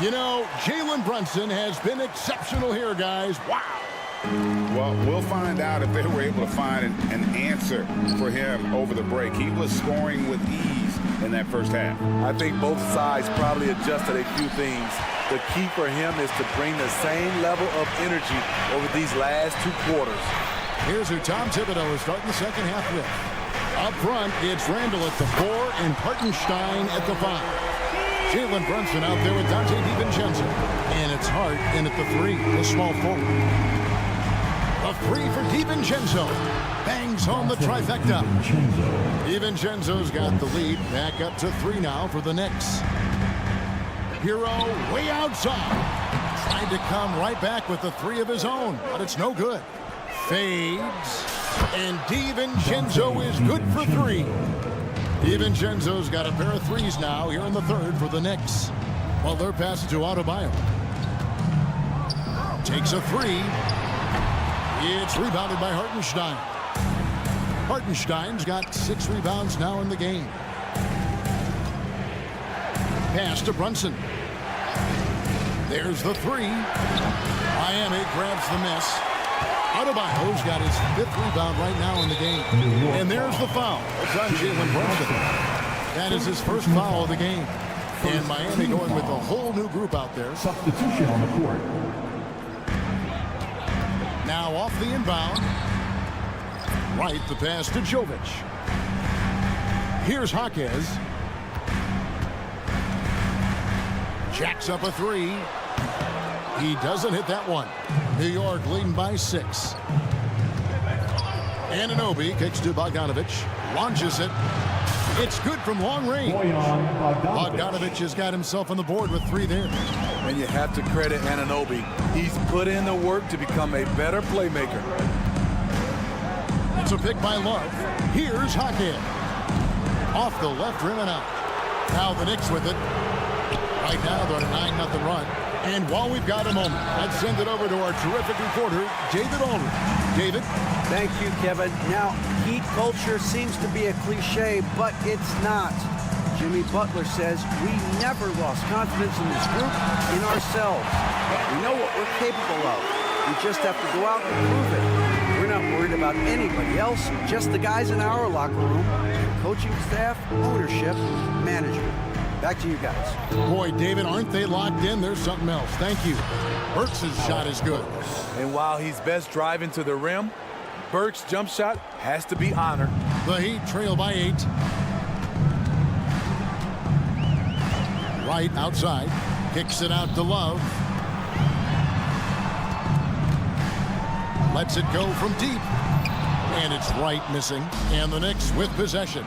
S1: You know, Jalen Brunson has been exceptional here, guys. Wow.
S2: Well, we'll find out if they were able to find an answer for him over the break. He was scoring with ease in that first half.
S7: I think both sides probably adjusted a few things. The key for him is to bring the same level of energy over these last 2 quarters.
S1: Here's who Tom Thibodeau is starting the second half with. Up front, it's Randall at the 4 and Hartenstein at the 5. Jalen Brunson out there with Dante DiVincenzo. And it's Hart in at the 3, the small forward. A 3 for DiVincenzo. Bangs home the trifecta. DiVincenzo's got the lead. Back up to 3 now for the Knicks. Hero way outside. Tried to come right back with the 3 of his own, but it's no good. Fades. And DiVincenzo is good for 3. DiVincenzo's got a pair of 3s now here in the third for the Knicks. Butler passes to Adebayo. Takes a 3. It's rebounded by Hartenstein. Hartenstein's got 6 rebounds now in the game. Pass to Brunson. There's the 3. Miami grabs the miss. Adebayo's got his 5th rebound right now in the game. And there's the foul. It's on Jalen Brunson. That is his first foul of the game. And Miami going with a whole new group out there.
S4: Substitution on the court.
S1: Now off the inbound. Right, the pass to Jovic. Here's Jaquez. Jacks up a 3. He doesn't hit that one. New York leading by 6. Anunoby kicks to Bogdanovic. Launches it. It's good from long range. Bogdanovic has got himself on the board with 3 there.
S7: And you have to credit Anunoby. He's put in the work to become a better playmaker.
S1: It's a pick by Love. Here's Jaquez. Off the left rim and out. Now the Knicks with it. Right now they're on a 9-0 run. And while we've got a moment, let's send it over to our terrific reporter, David Aldridge. David?
S5: Thank you, Kevin. Now, Heat culture seems to be a cliche, but it's not. Jimmy Butler says we never lost confidence in this group, in ourselves. We know what we're capable of. We just have to go out and prove it. We're not worried about anybody else, just the guys in our locker room, coaching staff, ownership, management. Back to you guys.
S1: Boy, David, aren't they locked in? There's something else. Thank you. Burks' shot is good.
S7: And while he's best driving to the rim, Burks' jump shot has to be honored.
S1: The Heat trail by 8. Right outside. Kicks it out to Love. Lets it go from deep. And it's right missing. And the Knicks with possession.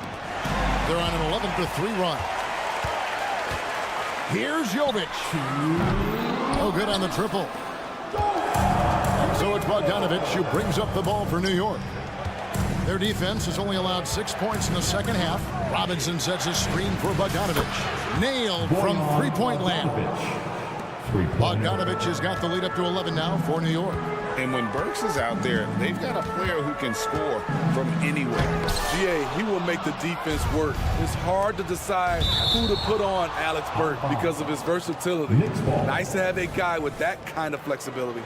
S1: They're on an 11-3 run. Here's Jovic. No good on the triple. And so it's Bogdanovich, who brings up the ball for New York. Their defense has only allowed 6 points in the second half. Robinson sets a screen for Bogdanovich. Nailed from three-point land. Bogdanovich has got the lead up to 11 now for New York.
S2: And when Burks is out there, they've got a player who can score from anywhere.
S7: GA, he will make the defense work. It's hard to decide who to put on Alex Burke because of his versatility. Nice to have a guy with that kind of flexibility.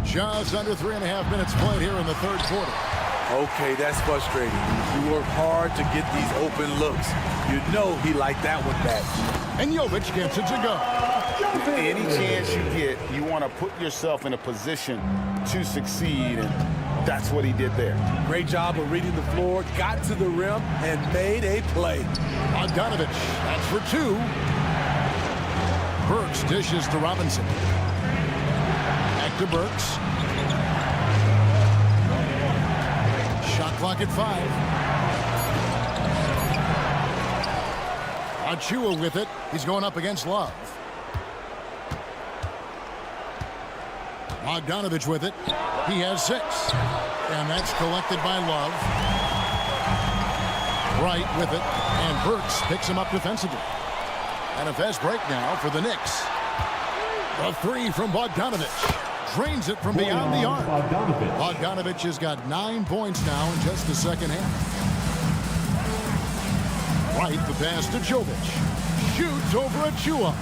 S1: Just under 3.5 minutes played here in the third quarter.
S7: Okay, that's frustrating. You work hard to get these open looks. You know he liked that one back.
S1: And Jovic gets it to go.
S2: Any chance you get, you want to put yourself in a position to succeed, and that's what he did there.
S7: Great job of reading the floor, got to the rim, and made a play.
S1: Bogdanovich, that's for two. Burks dishes to Robinson. Back to Burks. Shot clock at 5. Achua with it. He's going up against Love. Bogdanovich with it. He has 6. And that's collected by Love. Wright with it. And Burks picks him up defensively. And a fast break now for the Knicks. A 3 from Bogdanovich. Drains it from beyond the arc. Bogdanovich has got 9 points now in just the second half. Wright, the pass to Jovic. Shoots over Achua.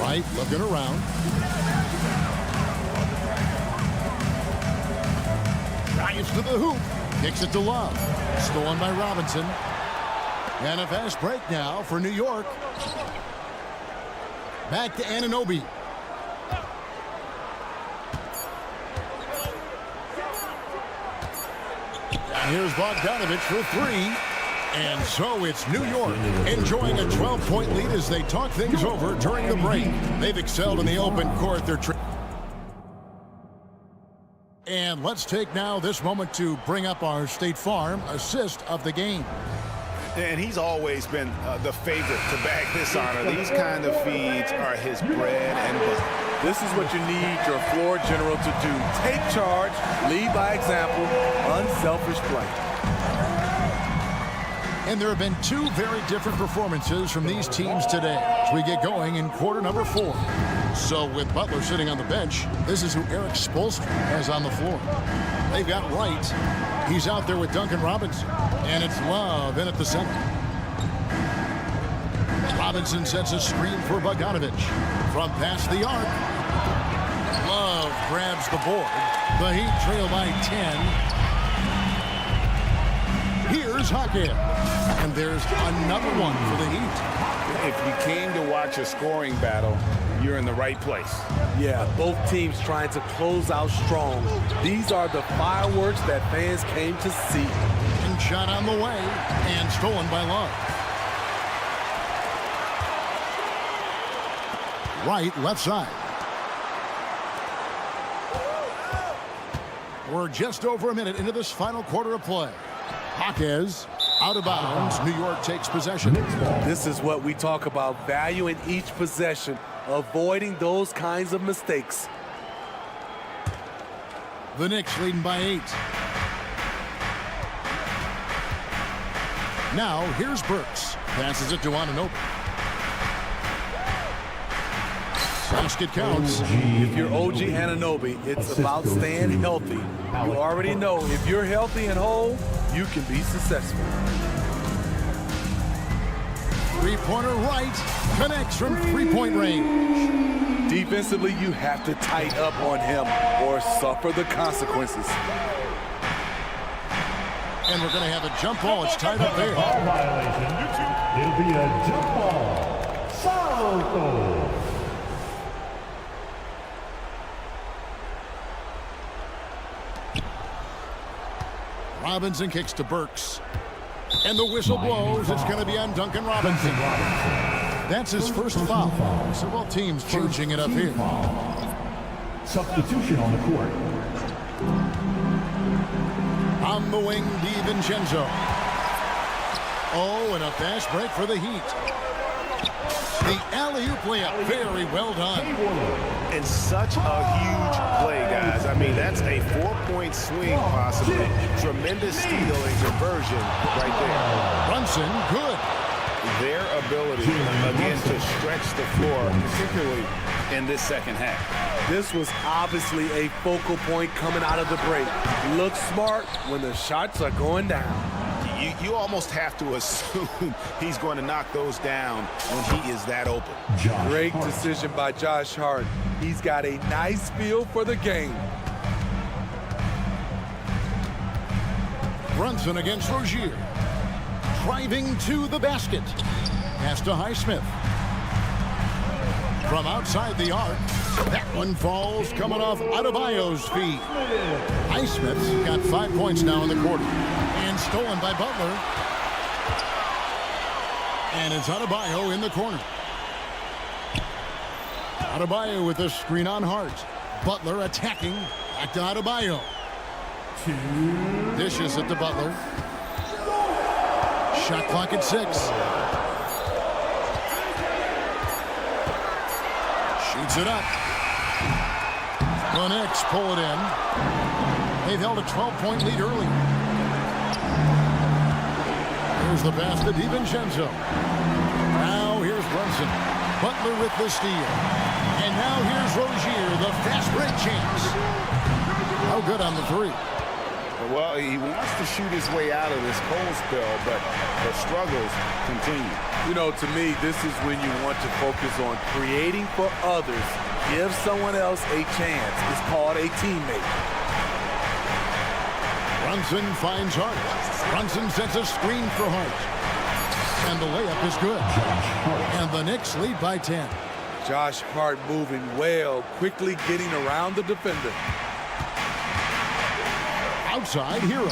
S1: Wright looking around. Drives to the hoop. Kicks it to Love. Stolen by Robinson. And a fast break now for New York. Back to Anunoby. And here's Bogdanovich for 3. And so it's New York enjoying a 12-point lead as they talk things over during the break. They've excelled in the open court. And let's take now this moment to bring up our State Farm assist of the game.
S2: And he's always been the favorite to bag this honor. These kind of feeds are his bread and butter.
S7: This is what you need your floor general to do. Take charge, lead by example, unselfish play.
S1: And there have been 2 very different performances from these teams today as we get going in quarter number 4. So with Butler sitting on the bench, this is who Eric Spoelstra has on the floor. They've got Wright. He's out there with Duncan Robinson. And it's Love in at the center. Robinson sets a screen for Bogdanovich. From past the arc. Love grabs the board. The Heat trail by 10. Here's Hackett. And there's another one for the Heat.
S2: If you came to watch a scoring battle, you're in the right place.
S7: Yeah, both teams trying to close out strong. These are the fireworks that fans came to see.
S1: And shot on the way and stolen by Love. Wright, left side. We're just over a minute into this final quarter of play. Jaquez out of bounds. New York takes possession.
S7: This is what we talk about, value in each possession, avoiding those kinds of mistakes.
S1: The Knicks leading by 8. Now here's Burks. Passes it to Anunoby. Basket counts.
S7: If you're OG Anunoby, it's about staying healthy. You already know if you're healthy and whole, you can be successful.
S1: Three-pointer Wright connects from three-point range.
S7: Defensively, you have to tighten up on him or suffer the consequences.
S1: And we're going to have a jump ball. It's tied up there.
S4: Ball violation. It'll be a jump ball. Foul.
S1: Robinson kicks to Burks. And the whistle blows. It's going to be on Duncan Robinson. That's his first foul. So both teams changing it up here.
S4: Substitution on the court.
S1: On the wing, DiVincenzo. Oh, and a fast break for the Heat. The alley-oop layup, very well done.
S12: And such a huge play, guys. I mean, that's a 4-point swing, possibly. Tremendous steal and conversion right there.
S1: Brunson, good.
S2: Their ability, again, to stretch the floor, particularly in this second half.
S7: This was obviously a focal point coming out of the break. Look smart when the shots are going down.
S12: You almost have to assume he's going to knock those down when he is that open.
S7: Great decision by Josh Hart. He's got a nice feel for the game.
S1: Brunson against Rozier. Driving to the basket. Pass to Highsmith. From outside the arc. That one falls coming off Adebayo's feet. Highsmith's got 5 points now in the quarter. And stolen by Butler. And it's Adebayo in the corner. Adebayo with the screen on Hart. Butler attacking. Back to Adebayo. Dishes it to Butler. Shot clock at 6. Shoots it up. The Knicks pull it in. They've held a 12-point lead early. Here's the pass to DiVincenzo. Now here's Brunson. Butler with the steal. And now here's Rozier, the fast break chance. Oh, good on the three.
S2: Well, he wants to shoot his way out of this cold spell, but the struggles continue.
S7: You know, to me, this is when you want to focus on creating for others. Give someone else a chance. It's called a teammate.
S1: Brunson finds Hart. Brunson sets a screen for Hart. And the layup is good. And the Knicks lead by 10.
S7: Josh Hart moving well, quickly getting around the defender.
S1: Outside Hero.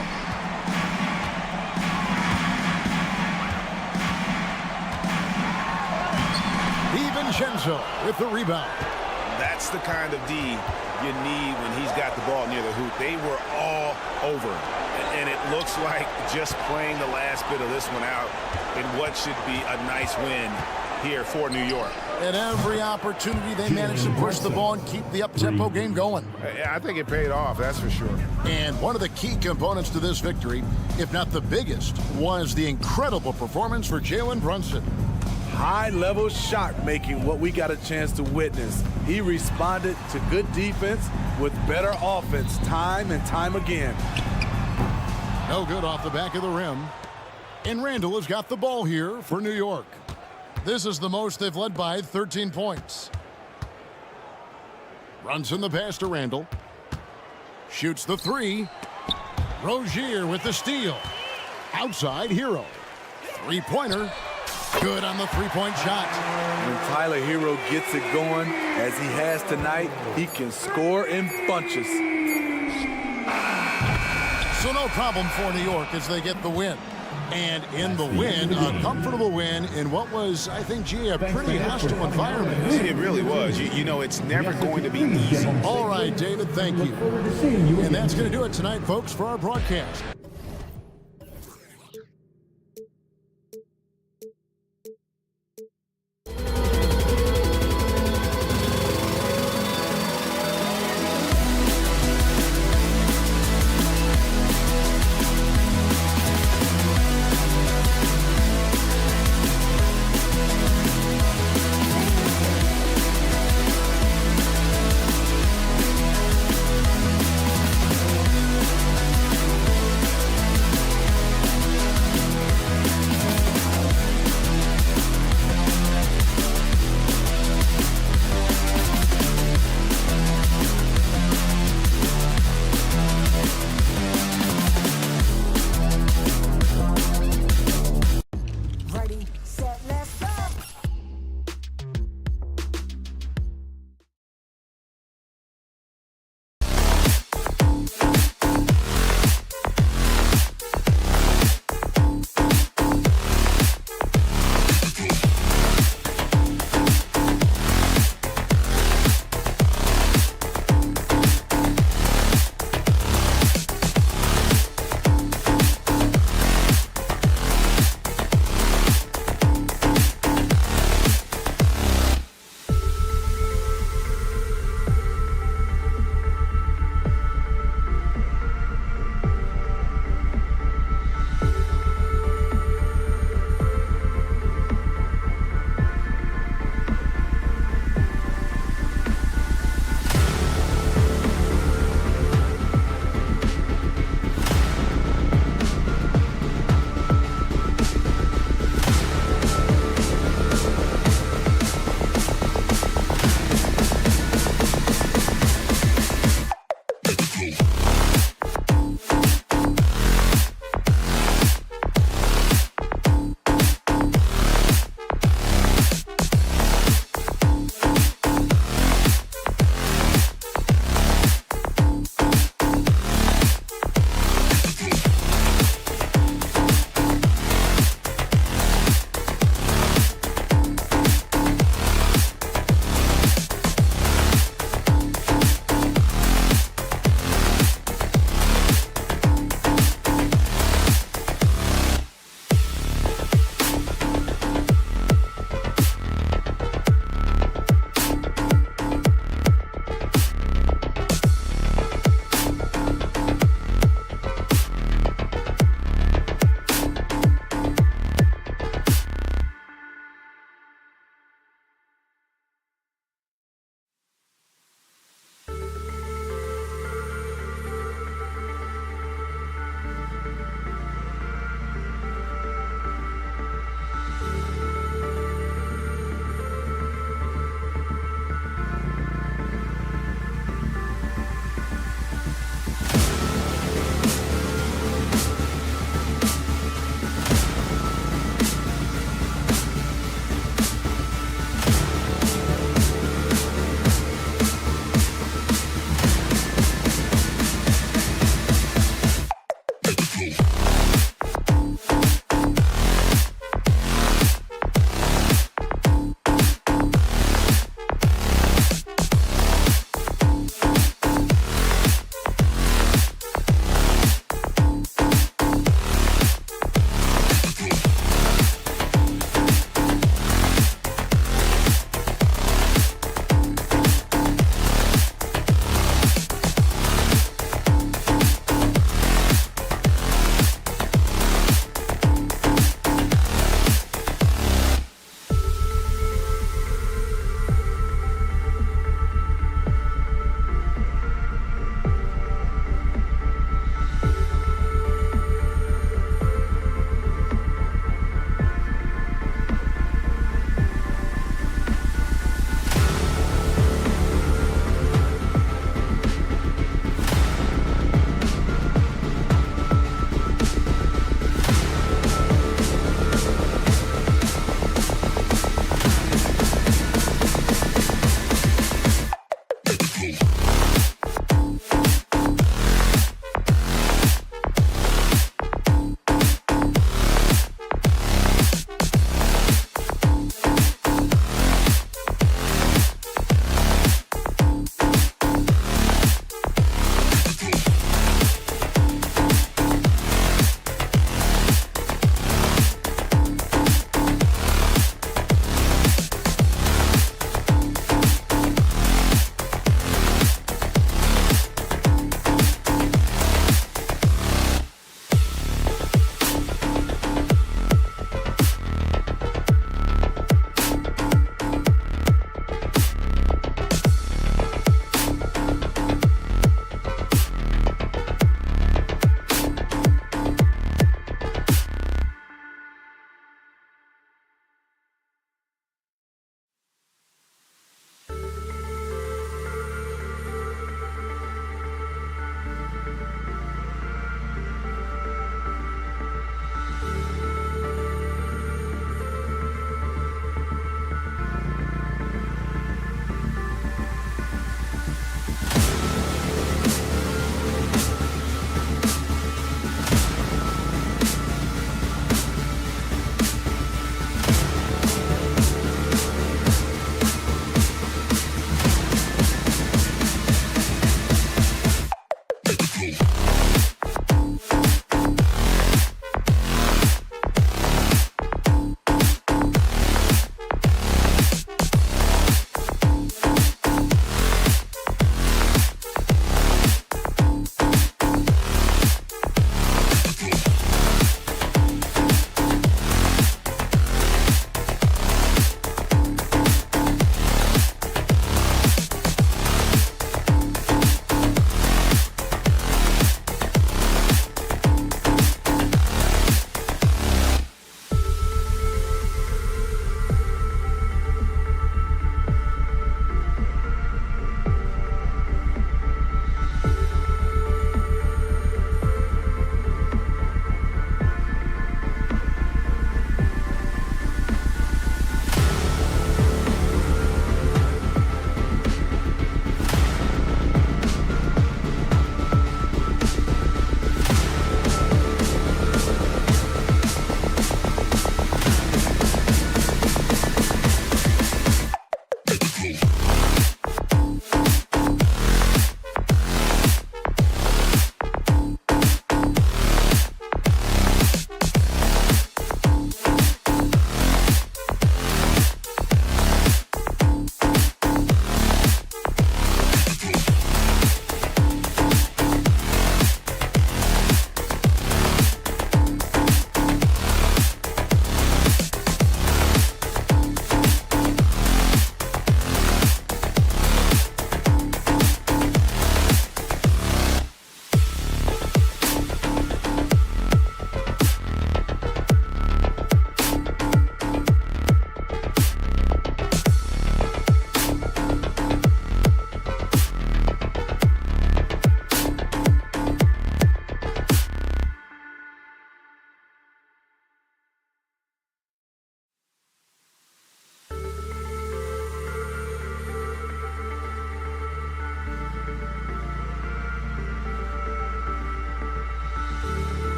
S1: DiVincenzo with the rebound.
S2: That's the kind of D you need when he's got the ball near the hoop. They were all over him. And it looks like just playing the last bit of this one out in what should be a nice win here for New York.
S1: At every opportunity, they managed to push the ball and keep the up-tempo game going.
S2: I think it paid off, that's for sure.
S1: And one of the key components to this victory, if not the biggest, was the incredible performance for Jalen Brunson.
S7: High-level shot making, what we got a chance to witness. He responded to good defense with better offense time and time again.
S1: No good off the back of the rim. And Randall has got the ball here for New York. This is the most they've led by 13 points. Brunson the pass to Randall. Shoots the three. Rozier with the steal. Outside Hero. Three-pointer. Good on the three-point shot.
S7: When Tyler Hero gets it going, as he has tonight, he can score in bunches.
S1: So no problem for New York as they get the win. And in the win, a comfortable win in what was, I think, a pretty hostile environment.
S2: It really was. You know, it's never going to be easy.
S1: All right, David, thank you. And that's going to do it tonight, folks, for our broadcast.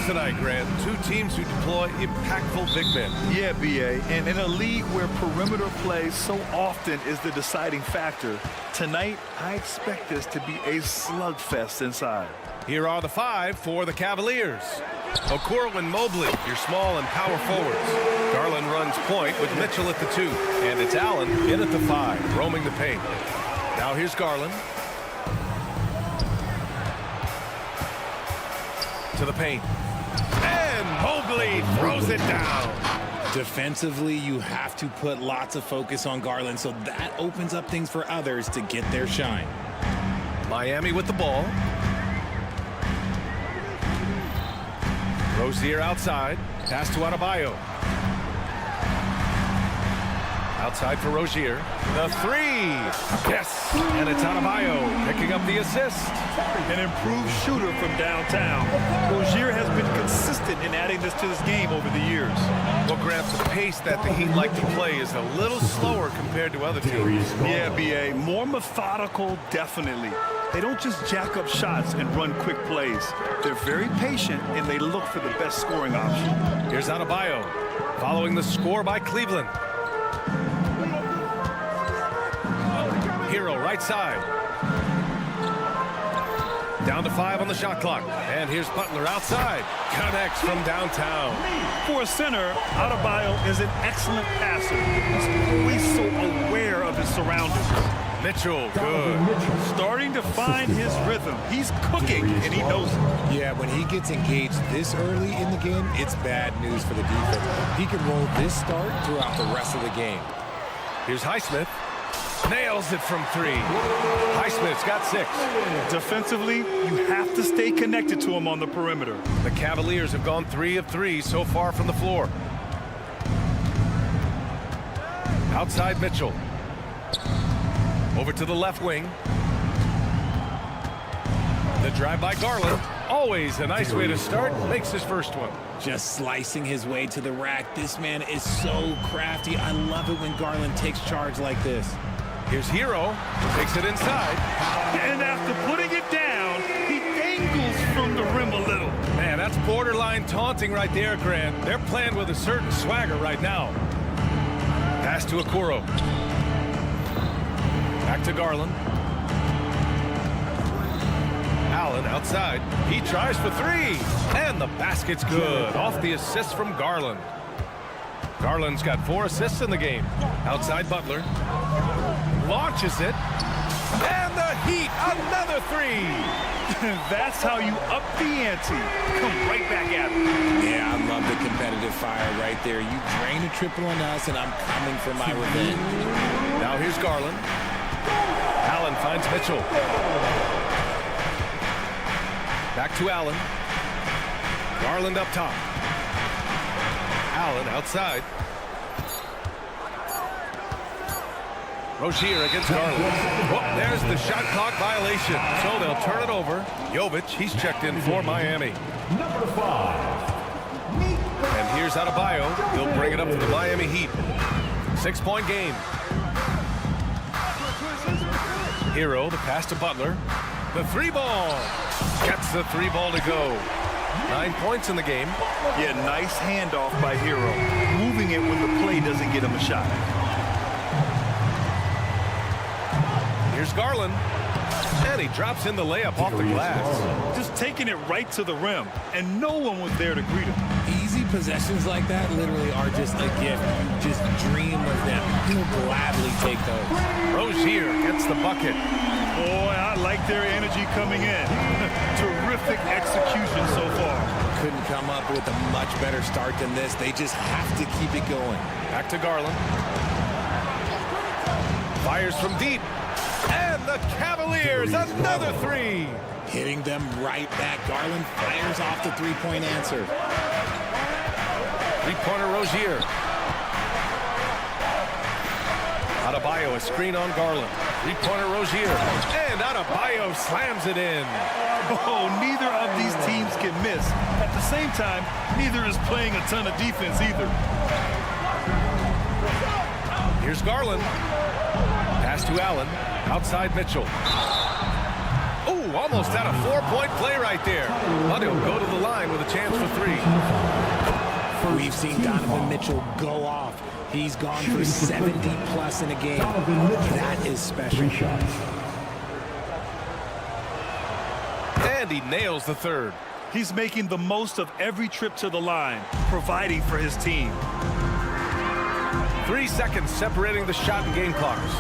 S6: tonight, Grant. Two teams who deploy impactful big men.
S8: Yeah, B.A. And in a league where perimeter play so often is the deciding factor, tonight I expect this to be a slugfest inside.
S6: Here are the 5 for the Cavaliers. Okoro and Mobley, your small and power forwards. Garland runs point with Mitchell at the 2. And it's Allen in at the 5, roaming the paint. Now here's Garland. To the paint. And Mobley throws it down.
S3: Defensively, you have to put lots of focus on Garland, so that opens up things for others to get their shine.
S6: Miami with the ball. Rozier outside. Pass to Adebayo. Outside for Rozier. The 3. Yes. And it's Adebayo picking up the assist.
S9: An improved shooter from downtown. Rozier has been consistent in adding this to his game over the years.
S6: Well, Grant, the pace that the Heat like to play is a little slower compared to other teams.
S9: Yeah, B.A. More methodical, definitely. They don't just jack up shots and run quick plays. They're very patient, and they look for the best scoring option.
S6: Here's Adebayo, following the score by Cleveland. Hero right side. Down to 5 on the shot clock. And here's Butler outside. Connects from downtown.
S9: For a center, Adebayo is an excellent passer. He's always so aware of his surroundings.
S6: Mitchell, good.
S9: Starting to find his rhythm. He's cooking, and he knows it.
S3: Yeah, when he gets engaged this early in the game, it's bad news for the defense. He can roll this start throughout the rest of the game.
S6: Here's Highsmith. Nails it from 3. Highsmith's got 6.
S9: Defensively, you have to stay connected to him on the perimeter.
S6: The Cavaliers have gone 3 of 3 so far from the floor. Outside Mitchell. Over to the left wing. The drive by Garland. Always a nice way to start. Makes his first one.
S3: Just slicing his way to the rack. This man is so crafty. I love it when Garland takes charge like this.
S6: Here's Hero. Takes it inside.
S9: And after putting it down, he dangles from the rim a little.
S6: Man, that's borderline taunting right there, Grant. They're playing with a certain swagger right now. Pass to Okoro. Back to Garland. Allen outside. He tries for 3. And the basket's good. Off the assist from Garland. Garland's got 4 assists in the game. Outside Butler. Launches it. And the Heat, another 3.
S9: That's how you up the ante. Come right back at him.
S3: Yeah, I love the competitive fire right there. You drain a triple on us, and I'm coming for my revenge.
S6: Now here's Garland. Allen finds Mitchell. Back to Allen. Garland up top. Allen outside. Rozier against Garland. Oh, there's the shot clock violation. So they'll turn it over. Jovic, he's checked in for Miami.
S4: Number 5.
S6: And here's Adebayo. He'll bring it up to the Miami Heat. 6-point game. Hero, the pass to Butler. The 3-ball. Gets the 3-ball to go. 9 points in the game.
S9: Yeah, nice handoff by Hero. Moving it when the play doesn't get him a shot.
S6: Here's Garland. And he drops in the layup off the glass.
S9: Just taking it right to the rim. And no one was there to greet him.
S3: Easy possessions like that literally are just a gift. You just dream of them. He'll gladly take those.
S6: Rozier gets the bucket.
S9: Boy, I like their energy coming in. Terrific execution so far.
S3: Couldn't come up with a much better start than this. They just have to keep it going.
S6: Back to Garland. Fires from deep. And the Cavaliers, another 3.
S3: Hitting them right back. Garland fires off the 3-point answer.
S6: 3-pointer Rozier. Adebayo, a screen on Garland. 3-pointer Rozier. And Adebayo slams it in.
S9: Oh, neither of these teams can miss. At the same time, neither is playing a ton of defense either.
S6: Here's Garland. Pass to Allen. Outside Mitchell. Oh, almost had a 4-point play right there. But he'll go to the line with a chance for 3.
S3: We've seen Donovan Mitchell go off. He's gone for 70+ in a game. That is special.
S6: And he nails the 3rd.
S9: He's making the most of every trip to the line, providing for his team.
S6: 3 seconds separating the shot and game clocks.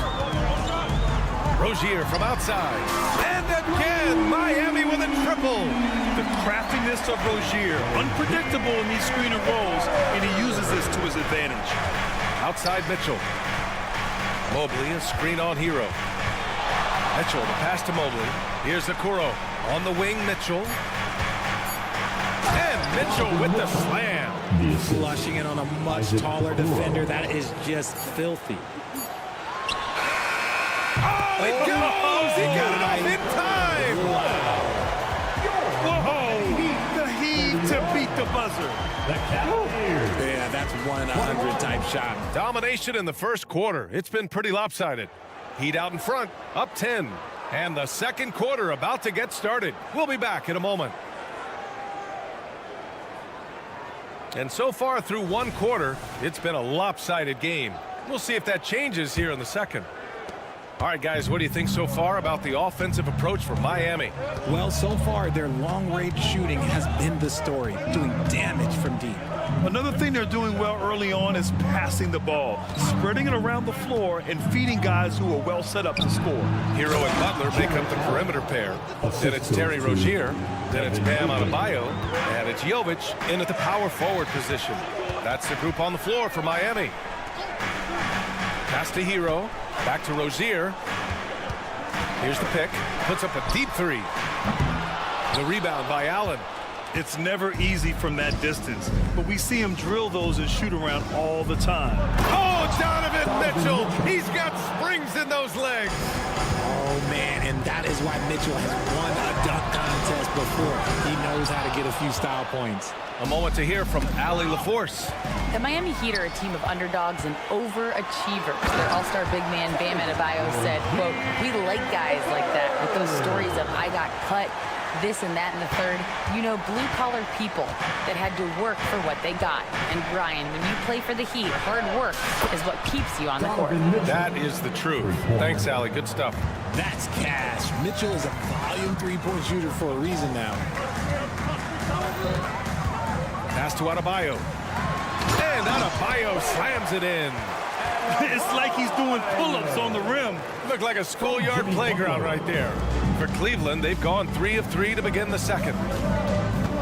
S6: Rozier from outside. And again, Miami with a triple.
S9: The craftiness of Rozier, unpredictable in these screen and rolls, and he uses this to his advantage.
S6: Outside Mitchell. Mobley, a screen on Hero. Mitchell, the pass to Mobley. Here's Okoro. On the wing, Mitchell. And Mitchell with the slam.
S3: Flushing it on a much taller defender. That is just filthy.
S6: Oh, it goes! He got it off in time!
S9: Whoa! The heave to beat the buzzer.
S3: Yeah, that's 1 in 100 type shot.
S6: Domination in the first quarter. It's been pretty lopsided. Heat out in front, up 10. And the second quarter about to get started. We'll be back in a moment. And so far through 1 quarter, it's been a lopsided game. We'll see if that changes here in the second. All right, guys, what do you think so far about the offensive approach for Miami?
S3: Well, so far, their long-range shooting has been the story, doing damage from deep.
S9: Another thing they're doing well early on is passing the ball, spreading it around the floor and feeding guys who are well set up to score.
S6: Hero and Butler make up the perimeter pair. Then it's Terry Rozier. Then it's Bam Adebayo. And it's Jovic in at the power forward position. That's the group on the floor for Miami. Pass to Hero. Back to Rozier. Here's the pick. Puts up a deep 3. The rebound by Allen.
S9: It's never easy from that distance, but we see him drill those and shoot around all the time.
S6: Oh, Donovan Mitchell. He's got springs in those legs.
S3: Oh, man, and that is why Mitchell has won a dunk contest before. He knows how to get a few style points.
S6: A moment to hear from Allie LaForce.
S10: The Miami Heat are a team of underdogs and overachievers. Their all-star big man, Bam Adebayo, said, quote, "We like guys like that with those stories of I got cut, this and that in the third. You know, blue-collar people that had to work for what they got. And Brian, when you play for the Heat, hard work is what keeps you on the court."
S6: That is the truth. Thanks, Allie. Good stuff.
S3: That's cash. Mitchell is a volume 3-point shooter for a reason now.
S6: Pass to Adebayo. And Adebayo slams it in.
S9: It's like he's doing pull-ups on the rim.
S6: Looked like a schoolyard playground right there. For Cleveland, they've gone 3 of 3 to begin the second.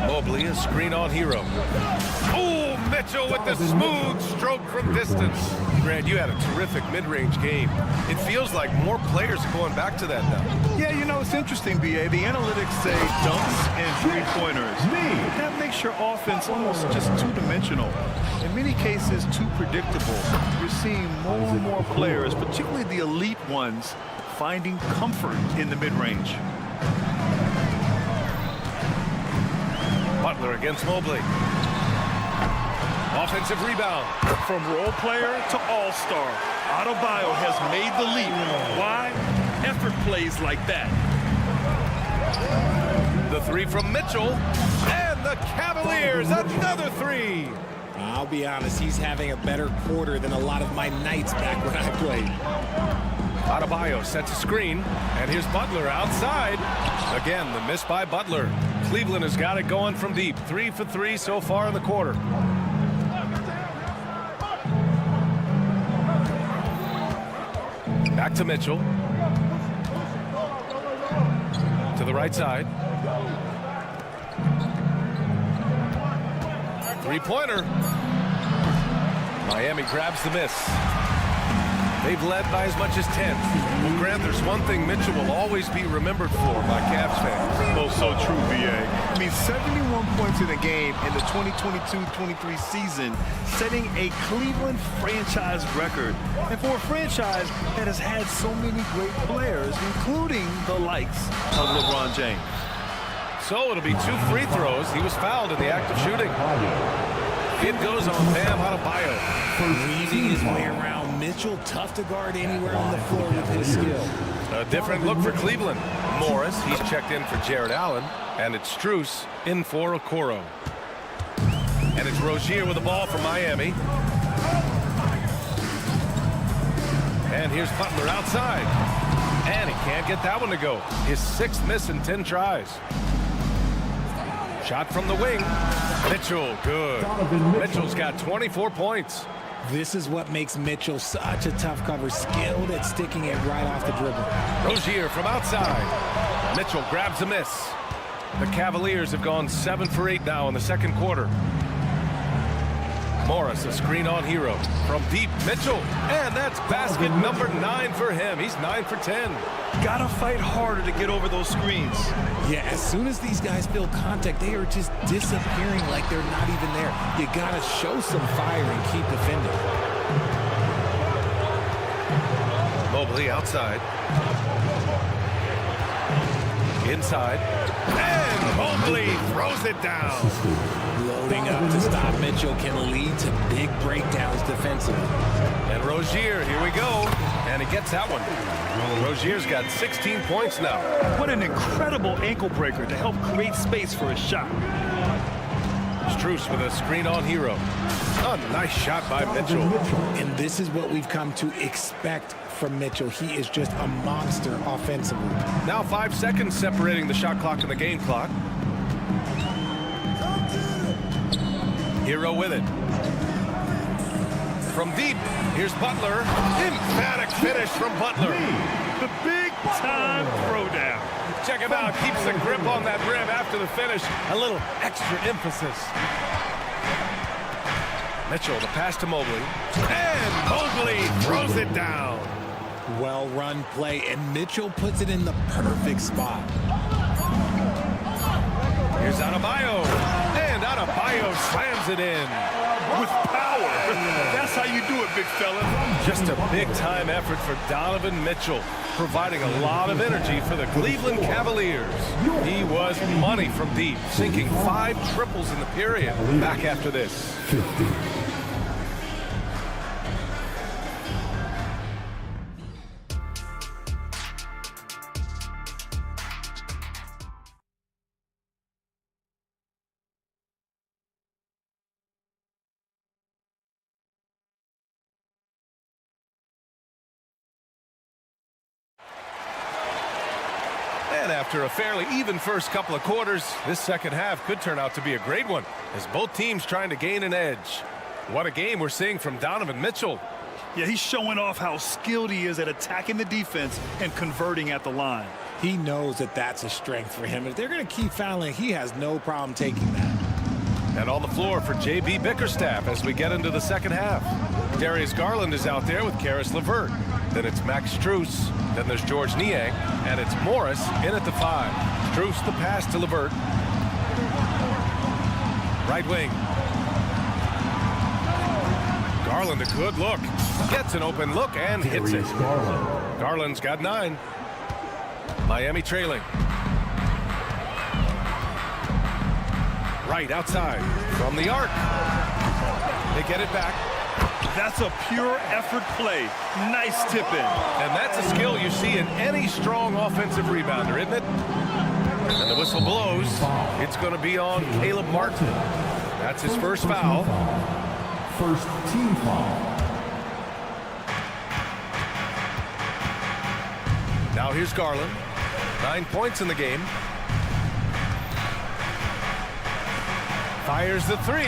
S6: Mobley, a screen on Hero. Oh, Mitchell with the smooth stroke from distance. Grant, you had a terrific mid-range game. It feels like more players are going back to that now.
S9: Yeah, you know, it's interesting, B.A. The analytics say dunks and three-pointers. That makes your offense almost just two-dimensional. In many cases, too predictable. You're seeing more and more players, particularly the elite ones, finding comfort in the mid-range.
S6: Butler against Mobley. Offensive rebound.
S9: From role player to all-star, Adebayo has made the leap. Why? Effort plays like that.
S6: The 3 from Mitchell. And the Cavaliers, another 3.
S3: I'll be honest, he's having a better quarter than a lot of my nights back when I played.
S6: Adebayo sets a screen, and here's Butler outside. Again, the miss by Butler. Cleveland has got it going from deep. 3 for 3 so far in the quarter. Back to Mitchell. To the right side. Three-pointer. Miami grabs the miss. They've led by as much as 10. Well, Grant, there's one thing Mitchell will always be remembered for by Cavs fans.
S9: Oh, so true, B.A. I mean, 71 points in a game in the 2022-23 season, setting a Cleveland franchise record. And for a franchise that has had so many great players, including the likes of LeBron James.
S6: So it'll be 2 free throws. He was fouled in the act of shooting. It goes on Bam Adebayo.
S3: Weaving his way around Mitchell, tough to guard anywhere on the floor with his skill.
S6: A different look for Cleveland. Morris, he's checked in for Jared Allen. And it's Strus in for Okoro. And it's Rozier with the ball for Miami. And here's Butler outside. And he can't get that one to go. His 6th miss in 10 tries. Shot from the wing. Mitchell, good. Mitchell's got 24 points.
S3: This is what makes Mitchell such a tough cover, skilled at sticking it right off the dribble.
S6: Rozier from outside. Mitchell grabs a miss. The Cavaliers have gone 7 for 8 now in the second quarter. Morris, a screen on Hero. From deep, Mitchell. And that's basket number 9 for him. He's 9 for 10.
S9: Gotta fight harder to get over those screens.
S3: Yeah, as soon as these guys feel contact, they are just disappearing like they're not even there. You gotta show some fire and keep defending.
S6: Mobley outside. Inside. And Mobley throws it down.
S3: Loading up to stop Mitchell can lead to big breakdowns defensively.
S6: And Rozier, here we go. And he gets that one. Rozier's got 16 points now.
S9: What an incredible ankle breaker to help create space for a shot.
S6: Strus with a screen on Hero. A nice shot by Mitchell.
S3: And this is what we've come to expect from Mitchell. He is just a monster offensively.
S6: Now 5 seconds separating the shot clock and the game clock. Hero with it. From deep, here's Butler. Emphatic finish from Butler.
S9: The big-time throwdown.
S6: Check him out. Keeps the grip on that rim after the finish. A little extra emphasis. Mitchell, the pass to Mobley. And Mobley throws it down.
S3: Well-run play, and Mitchell puts it in the perfect spot.
S6: Here's Adebayo. And Adebayo slams it in.
S9: With power. That's how you do it, big fella.
S6: Just a big-time effort for Donovan Mitchell, providing a lot of energy for the Cleveland Cavaliers. He was money from deep, sinking 5 triples in the period. Back after this.
S4: 50.
S6: And after a fairly even first couple of quarters, this second half could turn out to be a great one, as both teams trying to gain an edge. What a game we're seeing from Donovan Mitchell.
S9: Yeah, he's showing off how skilled he is at attacking the defense and converting at the line.
S3: He knows that that's a strength for him. If they're going to keep fouling, he has no problem taking that.
S6: And on the floor for J.B. Bickerstaff as we get into the second half. Darius Garland is out there with Karis LeVert. Then it's Max Strus. Then there's Georges Niang. And it's Morris in at the 5. Strus the pass to LeVert. Right wing. Garland a good look. Gets an open look and hits it. Garland's got 9. Miami trailing. Right outside from the arc. They get it back.
S9: That's a pure effort play. Nice tip in.
S6: And that's a skill you see in any strong offensive rebounder, isn't it? And the whistle blows. It's going to be on Caleb Martin. That's his first foul.
S4: First team foul.
S6: Now here's Garland. 9 points in the game. Fires the 3.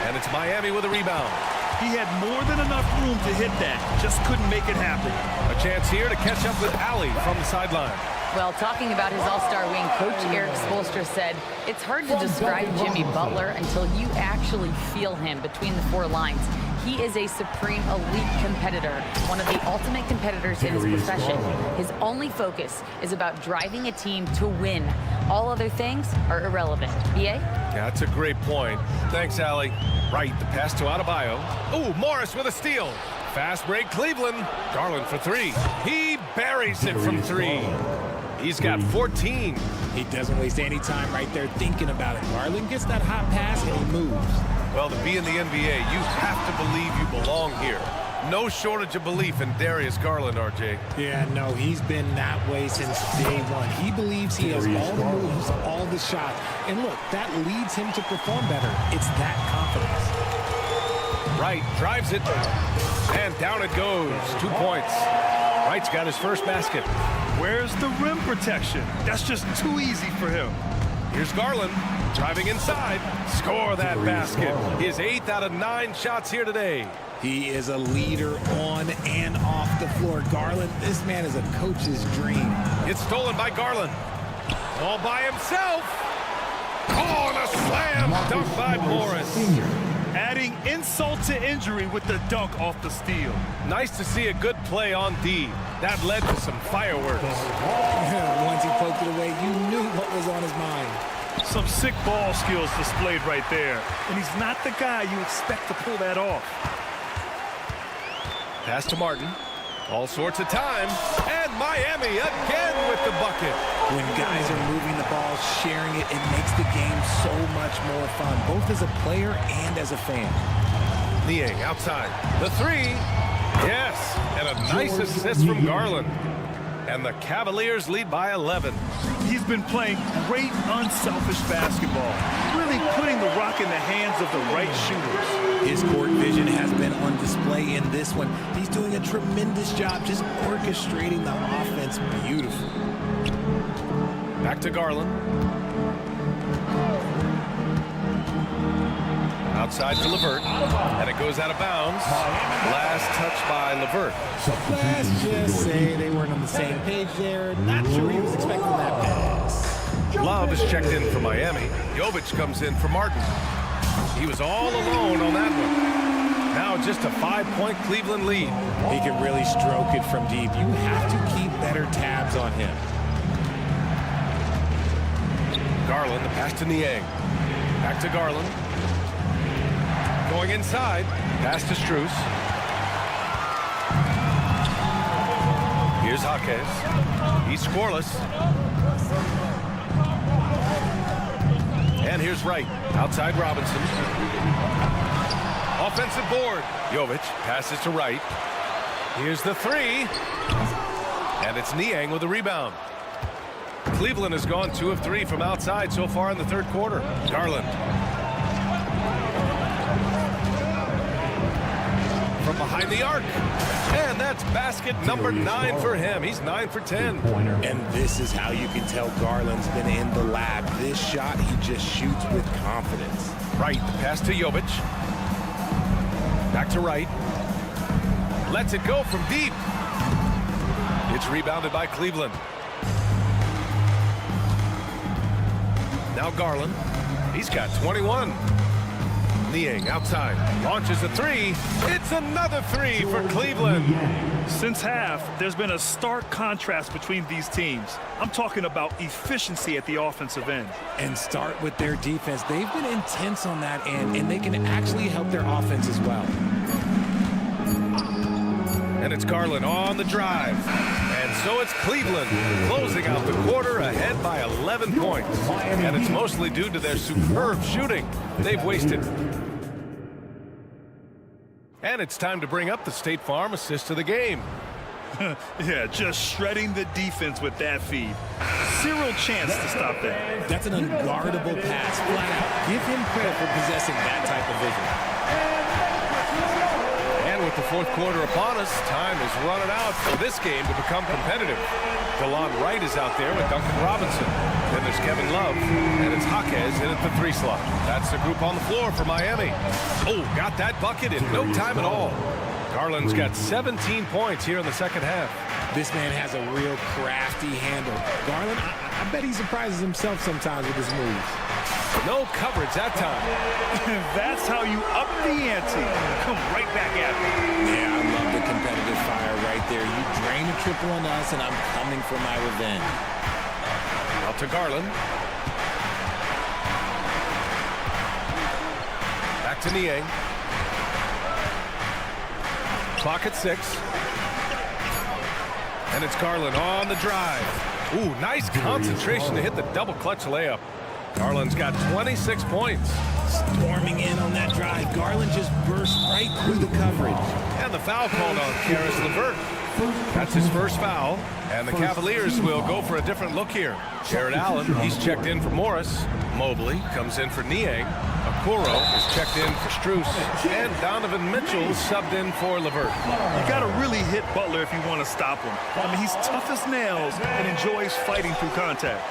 S6: And it's Miami with a rebound.
S9: He had more than enough room to hit that. Just couldn't make it happen.
S6: A chance here to catch up with Allie from the sideline.
S10: Well, talking about his all-star wing, Coach Eric Spoelstra said, it's hard to describe Jimmy Butler until you actually feel him between the 4 lines. He is a supreme elite competitor, one of the ultimate competitors in his profession. His only focus is about driving a team to win. All other things are irrelevant. B.A.?
S6: Yeah, that's a great point. Thanks, Allie. Right, the pass to Adebayo. Oh, Morris with a steal. Fast break, Cleveland. Garland for 3. He buries it from 3. He's got 14.
S3: He doesn't waste any time right there thinking about it. Garland gets that hot pass and he moves.
S6: Well, to be in the NBA, you have to believe you belong here. No shortage of belief in Darius Garland, RJ.
S3: Yeah, no, he's been that way since day one. He believes he has all the moves, all the shots. And look, that leads him to perform better. It's that confidence.
S6: Wright drives it, and down it goes. 2 points. Wright's got his first basket.
S9: Where's the rim protection? That's just too easy for him.
S6: Here's Garland driving inside. Score that basket. His 8th out of 9 shots here today.
S3: He is a leader on and off the floor. Garland, this man is a coach's dream.
S6: It's stolen by Garland. All by himself. Oh, and a slam dunk by Morris.
S9: Adding insult to injury with the dunk off the steal.
S6: Nice to see a good play on D. That led to some fireworks.
S3: Once he poked it away, you knew what was on his mind.
S9: Some sick ball skills displayed right there. And he's not the guy you expect to pull that off.
S6: Pass to Martin. All sorts of time. And Miami again with the bucket.
S3: When guys are moving the ball, sharing it, it makes the game so much more fun, both as a player and as a fan.
S6: Niang outside. The 3. Yes. And a nice assist from Garland. And the Cavaliers lead by 11.
S9: He's been playing great, unselfish basketball, really putting the rock in the hands of the right shooters.
S3: His court vision has been on display in this one. He's doing a tremendous job just orchestrating the offense beautifully.
S6: Back to Garland. Outside to LeVert, and it goes out of bounds. Last touch by LeVert.
S3: Let's just say they weren't on the same page there. Not sure he was expecting that pass.
S6: Love is checked in for Miami. Jovic comes in for Martin. He was all alone on that one. Now just a 5-point Cleveland lead.
S3: He can really stroke it from deep. You have to keep better tabs on him.
S6: Garland, the pass to Niang. Back to Garland. Going inside. Pass to Strus. Here's Jaquez. He's scoreless. And here's Wright. Outside Robinson. Offensive board. Jovic passes to Wright. Here's the 3. And it's Niang with the rebound. Cleveland has gone 2 of 3 from outside so far in the third quarter. Garland. From behind the arc. And that's basket number 9 for him. He's 9 for 10.
S3: And this is how you can tell Garland's been in the lab. This shot, he just shoots with confidence.
S6: Wright, pass to Jovic. Back to Wright. Lets it go from deep. It's rebounded by Cleveland. Now Garland. He's got 21. Niang outside. Launches a 3. It's another 3 for Cleveland.
S9: Since half, there's been a stark contrast between these teams. I'm talking about efficiency at the offensive end.
S3: And start with their defense. They've been intense on that end, and they can actually help their offense as well.
S6: And it's Garland on the drive. And so it's Cleveland closing out the quarter ahead by 11 points. And it's mostly due to their superb shooting. They've wasted. And it's time to bring up the State Farm assist of the game.
S9: Yeah, just shredding the defense with that feed. Zero chance to stop that.
S3: That's an unguardable pass. Flat out. Give him credit for possessing that type of vision.
S6: And with the fourth quarter upon us, time is running out for this game to become competitive. DeLon Wright is out there with Duncan Robinson. Then there's Kevin Love, and it's Jaquez in at the 3 slot. That's the group on the floor for Miami. Oh, got that bucket in no time at all. Garland's got 17 points here in the second half.
S3: This man has a real crafty handle. Garland, I bet he surprises himself sometimes with his moves.
S6: No coverage that time.
S9: That's how you up the ante. Come right back at me.
S3: Yeah, I love the competitive fire right there. You drain a triple on us, and I'm coming for my revenge.
S6: Out to Garland. Back to Niang. Clock at 6. And it's Garland on the drive. Ooh, nice concentration to hit the double clutch layup. Garland's got 26 points.
S3: Storming in on that drive. Garland just bursts right through the coverage.
S6: And the foul called on Karis LeVert. That's his first foul. And the Cavaliers will go for a different look here. Jared Allen, he's checked in for Morris. Mobley comes in for Niang. Okoro is checked in for Strus. And Donovan Mitchell subbed in for LeVert.
S8: You got to really hit Butler if you want to stop him. I mean, he's tough as nails and enjoys fighting through contact.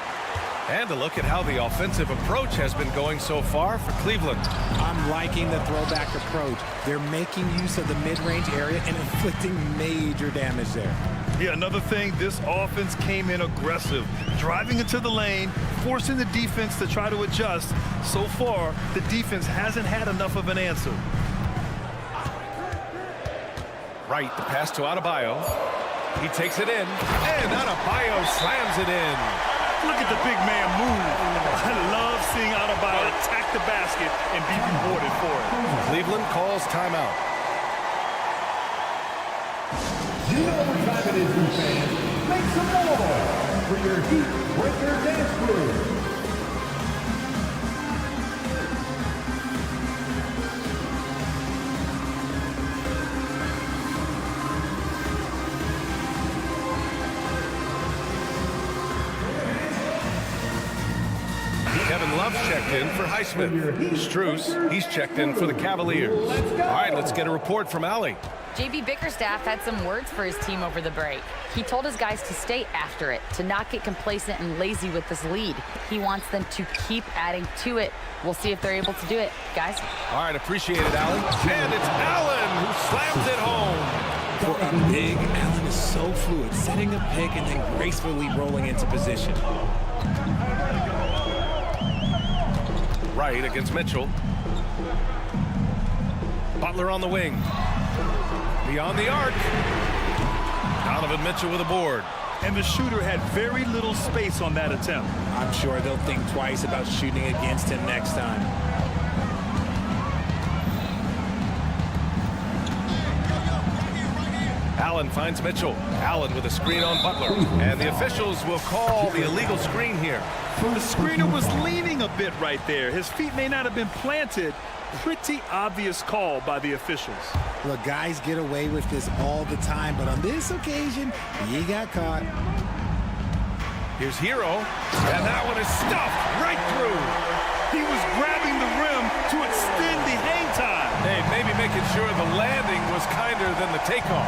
S6: And a look at how the offensive approach has been going so far for Cleveland.
S3: I'm liking the throwback approach. They're making use of the mid-range area and inflicting major damage there.
S8: Yeah, another thing, this offense came in aggressive, driving into the lane, forcing the defense to try to adjust. So far, the defense hasn't had enough of an answer.
S6: Right, the pass to Adebayo. He takes it in, and Adebayo slams it in.
S8: Look at the big man move. I love seeing Adebayo attack the basket and be rewarded for it.
S6: Cleveland calls timeout.
S4: You know what time it is, you fans. Make some noise for your Heat Breaker dance crew.
S6: Kevin Love's checked in for Highsmith. Strus, he's checked in for the Cavaliers. All right, let's get a report from Allie.
S10: JB Bickerstaff had some words for his team over the break. He told his guys to stay after it, to not get complacent and lazy with this lead. He wants them to keep adding to it. We'll see if they're able to do it, guys.
S6: All right, appreciate it, Allie. And it's Allen who slams it home.
S3: For a big, Allen is so fluid, setting a pick and then gracefully rolling into position.
S6: Right against Mitchell. Butler on the wing. Beyond the arc. Donovan Mitchell with a board.
S8: And the shooter had very little space on that attempt.
S3: I'm sure they'll think twice about shooting against him next time.
S6: Allen finds Mitchell. Allen with a screen on Butler. And the officials will call the illegal screen here.
S8: The screener was leaning a bit right there. His feet may not have been planted. Pretty obvious call by the officials.
S3: Look, guys get away with this all the time, but on this occasion, he got caught.
S6: Here's Hero, and that one is stuffed right through.
S8: He was grabbing the rim to extend the hang time.
S6: Hey, maybe making sure the landing was kinder than the takeoff.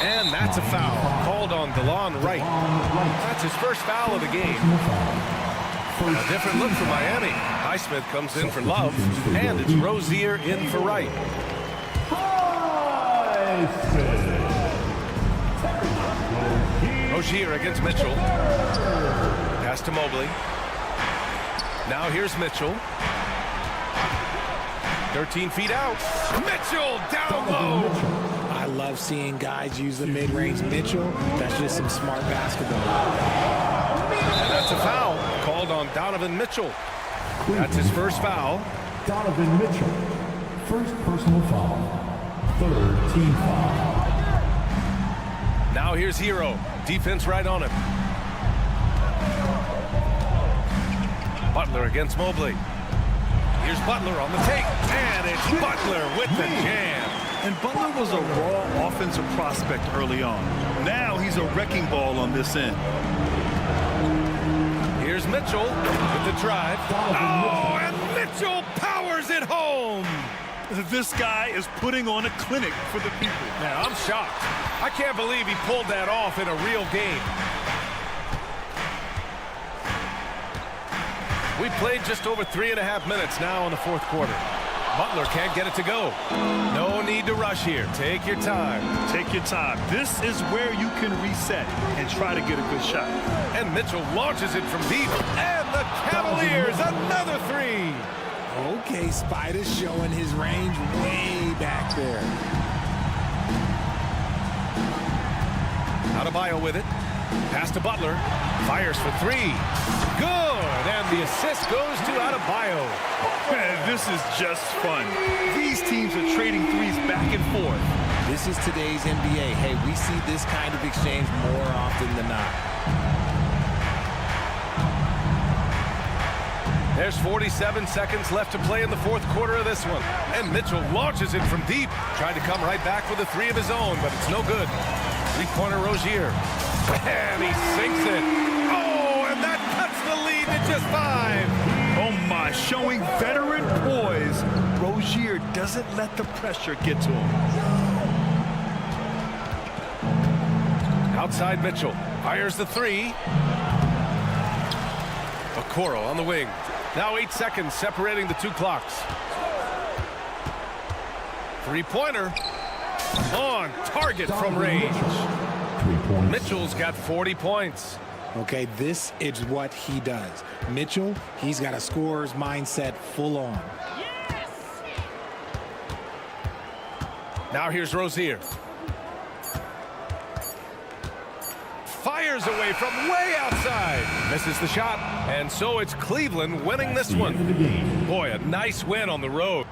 S6: And that's a foul called on DeLon Wright. That's his first foul of the game. A different look for Miami. Highsmith comes in for Love, and it's Rozier in for Wright. Rozier against Mitchell. Pass to Mobley. Now here's Mitchell. 13 feet out. Mitchell down low.
S3: I love seeing guys use the mid-range. Mitchell, that's just some smart basketball.
S6: And that's a foul called on Donovan Mitchell. That's his first foul.
S4: Donovan Mitchell, first personal foul, third team foul.
S6: Now here's Hero. Defense right on him. Butler against Mobley. Here's Butler on the take. And it's Butler with the jam.
S8: And Butler was a raw offensive prospect early on. Now he's a wrecking ball on this end.
S6: Here's Mitchell with the drive. Oh, and Mitchell powers it home.
S8: This guy is putting on a clinic for the people.
S6: Man, I'm shocked. I can't believe he pulled that off in a real game. We played just over 3.5 minutes now in the fourth quarter. Butler can't get it to go. No need to rush here. Take your time.
S8: Take your time. This is where you can reset and try to get a good shot.
S6: And Mitchell launches it from deep. And the Cavaliers, another three.
S3: Okay, Spider's showing his range way back there.
S6: Adebayo with it. Pass to Butler. Fires for three. Good. And the assist goes to Adebayo.
S8: Man, this is just fun. These teams are trading threes back and forth.
S3: This is today's NBA. Hey, we see this kind of exchange more often than not.
S6: There's 47 seconds left to play in the fourth quarter of this one. And Mitchell launches it from deep. Tried to come right back with a three of his own, but it's no good. Three-pointer Rozier. And he sinks it. Oh, and that cuts the lead to just 5.
S8: Oh my, showing veteran poise. Rozier doesn't let the pressure get to him.
S6: Outside Mitchell. Fires the three. Okoro on the wing. Now 8 seconds separating the two clocks. Three-pointer. On target from range. Mitchell's got 40 points.
S3: Okay, this is what he does. Mitchell, he's got a scorer's mindset full on.
S6: Now here's Rozier. Fires away from way outside. Misses the shot. And so it's Cleveland winning this one. Boy, a nice win on the road.